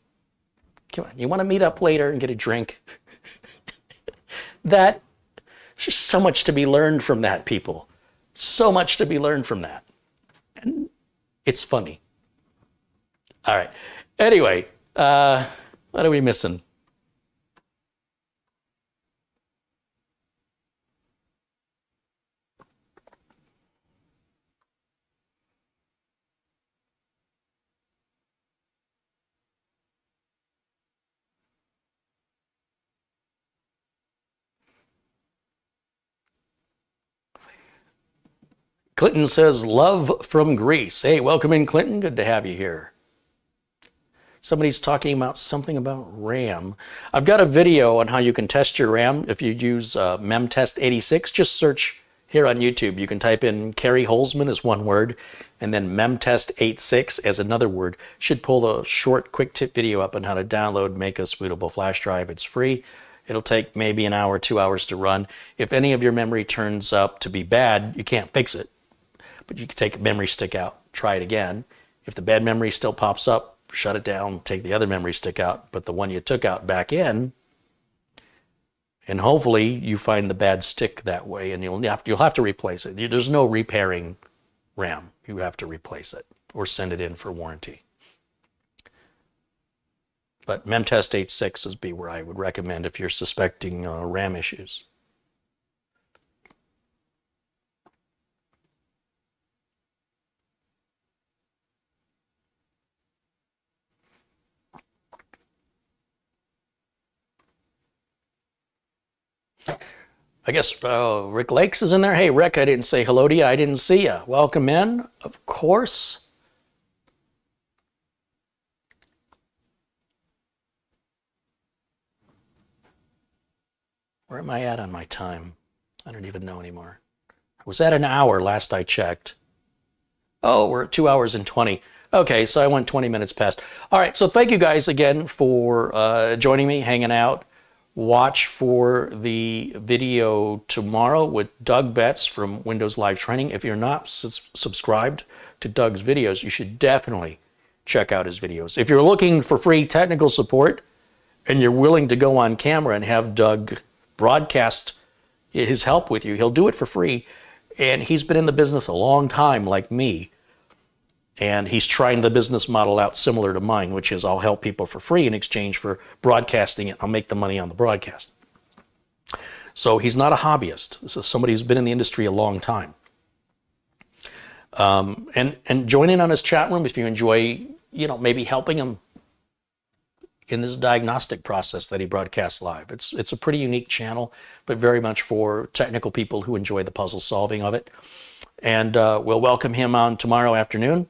Come on. You want to meet up later and get a drink? There's just so much to be learned from that, people. So much to be learned from that. And it's funny. All right. Anyway, what are we missing? Clinton says, love from Greece. Hey, welcome in, Clinton. Good to have you here. Somebody's talking about something about RAM. I've got a video on how you can test your RAM if you use memtest86. Just search here on YouTube. You can type in Carrie Holzman as one word, and then memtest86 as another word. Should pull a short, quick tip video up on how to download, make a bootable flash drive. It's free. It'll take maybe an hour, 2 hours to run. If any of your memory turns up to be bad, you can't fix it. But you can take a memory stick out, try it again. If the bad memory still pops up, shut it down, take the other memory stick out, put the one you took out back in, and hopefully you find the bad stick that way, and you'll have to replace it. There's no repairing RAM. You have to replace it or send it in for warranty. But memtest86 is where I would recommend if you're suspecting RAM issues. I guess Rick Lakes is in there. Hey, Rick, I didn't say hello to you. I didn't see you. Welcome in, of course. Where am I at on my time? I don't even know anymore. I was at an hour last I checked. Oh, we're at 2 hours and 20. Okay, so I went 20 minutes past. All right, so thank you guys again for joining me, hanging out. Watch for the video tomorrow with Doug Betts from Windows Live Training. If you're not subscribed to Doug's videos, you should definitely check out his videos. If you're looking for free technical support and you're willing to go on camera and have Doug broadcast his help with you, he'll do it for free. And he's been in the business a long time, like me. And he's trying the business model out similar to mine, which is I'll help people for free in exchange for broadcasting it. I'll make the money on the broadcast. So he's not a hobbyist. This is somebody who's been in the industry a long time. And join in on his chat room if you enjoy, maybe helping him in this diagnostic process that he broadcasts live. It's a pretty unique channel, but very much for technical people who enjoy the puzzle solving of it. And we'll welcome him on tomorrow afternoon.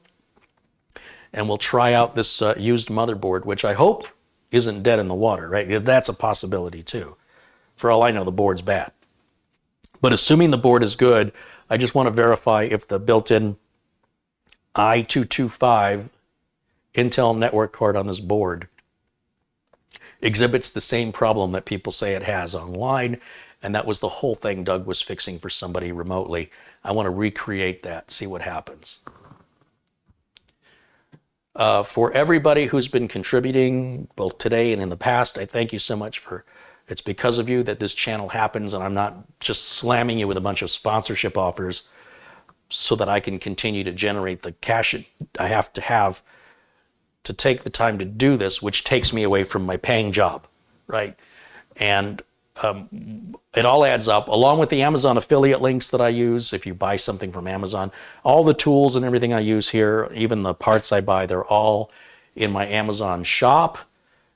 And we'll try out this used motherboard, which I hope isn't dead in the water, right? That's a possibility too. For all I know, the board's bad. But assuming the board is good, I just want to verify if the built-in i225 Intel network card on this board exhibits the same problem that people say it has online. And that was the whole thing Doug was fixing for somebody remotely. I want to recreate that, see what happens. For everybody who's been contributing, both today and in the past, I thank you so much it's because of you that this channel happens, and I'm not just slamming you with a bunch of sponsorship offers. so that I can continue to generate the cash I have to take the time to do this, which takes me away from my paying job, right? And it all adds up, along with the Amazon affiliate links that I use. If you buy something from Amazon, all the tools and everything I use here, even the parts I buy, they're all in my Amazon shop.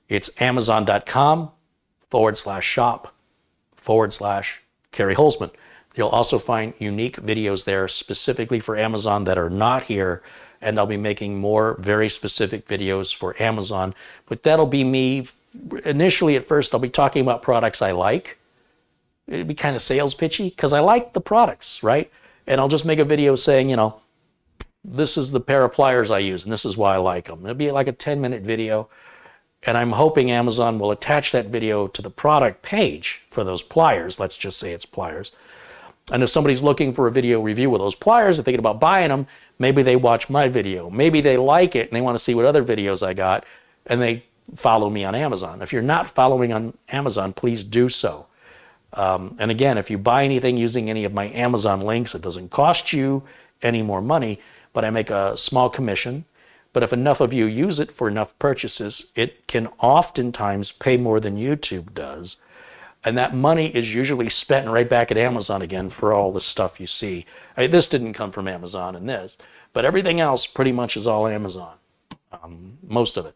It's amazon.com/shop/Kerry Holzman. You'll also find unique videos there specifically for Amazon that are not here, and I'll be making more very specific videos for Amazon. But that'll be me. Initially, at first, I'll be talking about products I like. It'd be kind of sales pitchy because I like the products, right? And I'll just make a video saying, you know, this is the pair of pliers I use and this is why I like them. It'll be like a 10-minute video. And I'm hoping Amazon will attach that video to the product page for those pliers. Let's just say it's pliers. And if somebody's looking for a video review of those pliers, they're thinking about buying them, maybe they watch my video. Maybe they like it and they want to see what other videos I got, and they follow me on Amazon. If you're not following on Amazon, please do so. And again, if you buy anything using any of my Amazon links, it doesn't cost you any more money, but I make a small commission. But if enough of you use it for enough purchases, it can oftentimes pay more than YouTube does. And that money is usually spent right back at Amazon again for all the stuff you see. This didn't come from Amazon and this, but everything else pretty much is all Amazon, most of it.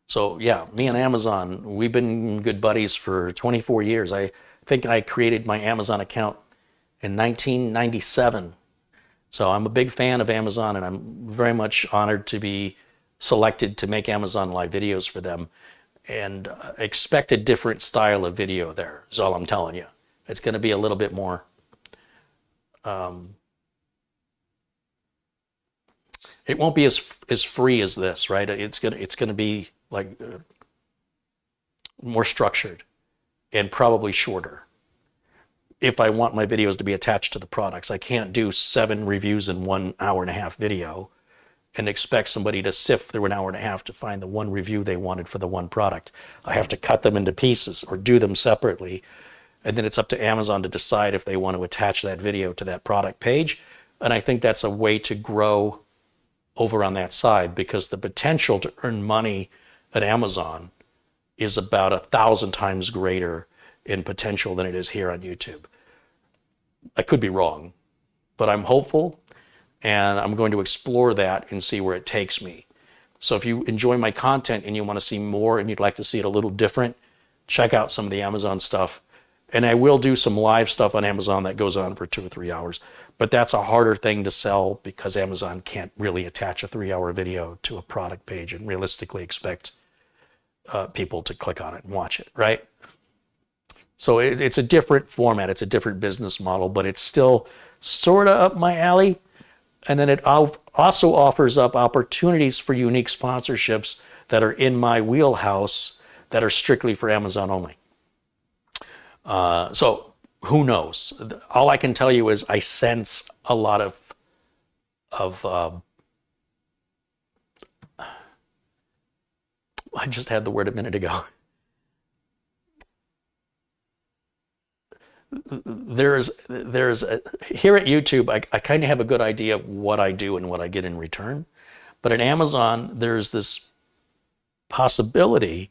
So yeah, me and Amazon, we've been good buddies for 24 years. I think I created my Amazon account in 1997. So I'm a big fan of Amazon, and I'm very much honored to be selected to make Amazon live videos for them. And expect a different style of video there, is all I'm telling you. It's going to be a little bit more it won't be as free as this, right? It's gonna be like more structured and probably shorter. If I want my videos to be attached to the products, I can't do 7 reviews in 1 hour-and-a-half video and expect somebody to sift through an hour and a half to find the one review they wanted for the one product. I have to cut them into pieces or do them separately. And then it's up to Amazon to decide if they want to attach that video to that product page. And I think that's a way to grow over on that side, because the potential to earn money at Amazon is about 1,000 times greater in potential than it is here on YouTube. I could be wrong, but I'm hopeful, and I'm going to explore that and see where it takes me. So if you enjoy my content and you want to see more and you'd like to see it a little different, check out some of the Amazon stuff. And I will do some live stuff on Amazon that goes on for 2 or 3 hours, but that's a harder thing to sell because Amazon can't really attach a 3-hour video to a product page and realistically expect people to click on it and watch it, right? So it's a different format, it's a different business model, but it's still sort of up my alley. And then it also offers up opportunities for unique sponsorships that are in my wheelhouse that are strictly for Amazon only. So who knows? All I can tell you is I sense a lot of I just had the word a minute ago. Here at YouTube, I kind of have a good idea of what I do and what I get in return. But at Amazon, there's this possibility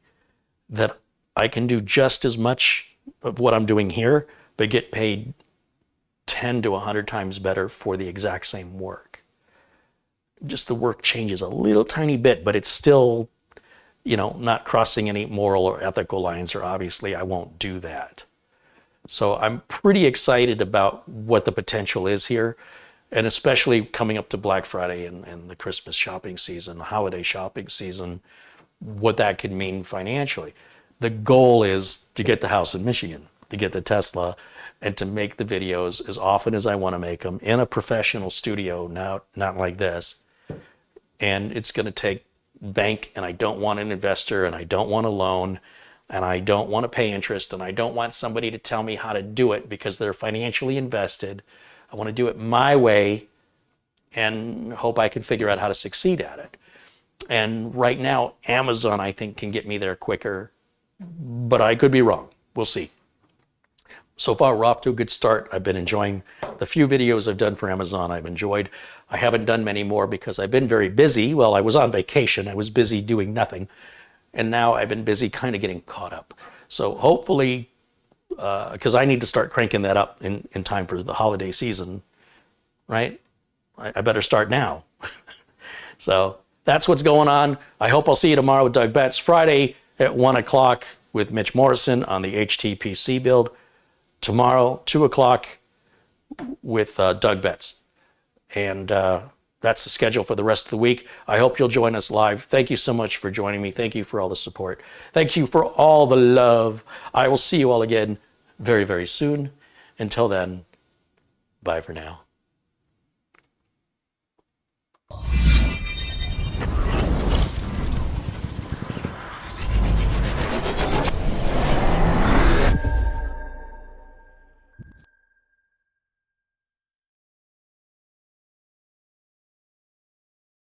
that I can do just as much of what I'm doing here, but get paid 10 to 100 times better for the exact same work. Just the work changes a little tiny bit, but it's still, you know, not crossing any moral or ethical lines, or obviously I won't do that. So I'm pretty excited about what the potential is here, and especially coming up to Black Friday and the Christmas shopping season, the holiday shopping season, what that could mean financially. The goal is to get the house in Michigan, to get the Tesla, and to make the videos as often as I want to make them in a professional studio, not like this. And it's going to take bank, and I don't want an investor, and I don't want a loan, and I don't want to pay interest, and I don't want somebody to tell me how to do it because they're financially invested. I want to do it my way and hope I can figure out how to succeed at it. And right now, Amazon, I think, can get me there quicker, but I could be wrong. We'll see. So far, we're off to a good start. I've been enjoying the few videos I've done for Amazon. I've enjoyed. I haven't done many more because I've been very busy. Well, I was on vacation. I was busy doing nothing. And now I've been busy kind of getting caught up. So hopefully, because I need to start cranking that up in time for the holiday season, right? I better start now. So that's what's going on. I hope I'll see you tomorrow with Doug Betts. Friday at 1 o'clock with Mitch Morrison on the HTPC build. Tomorrow, 2 o'clock with Doug Betts. And that's the schedule for the rest of the week. I hope you'll join us live. Thank you so much for joining me. Thank you for all the support. Thank you for all the love. I will see you all again very, very soon. Until then, bye for now.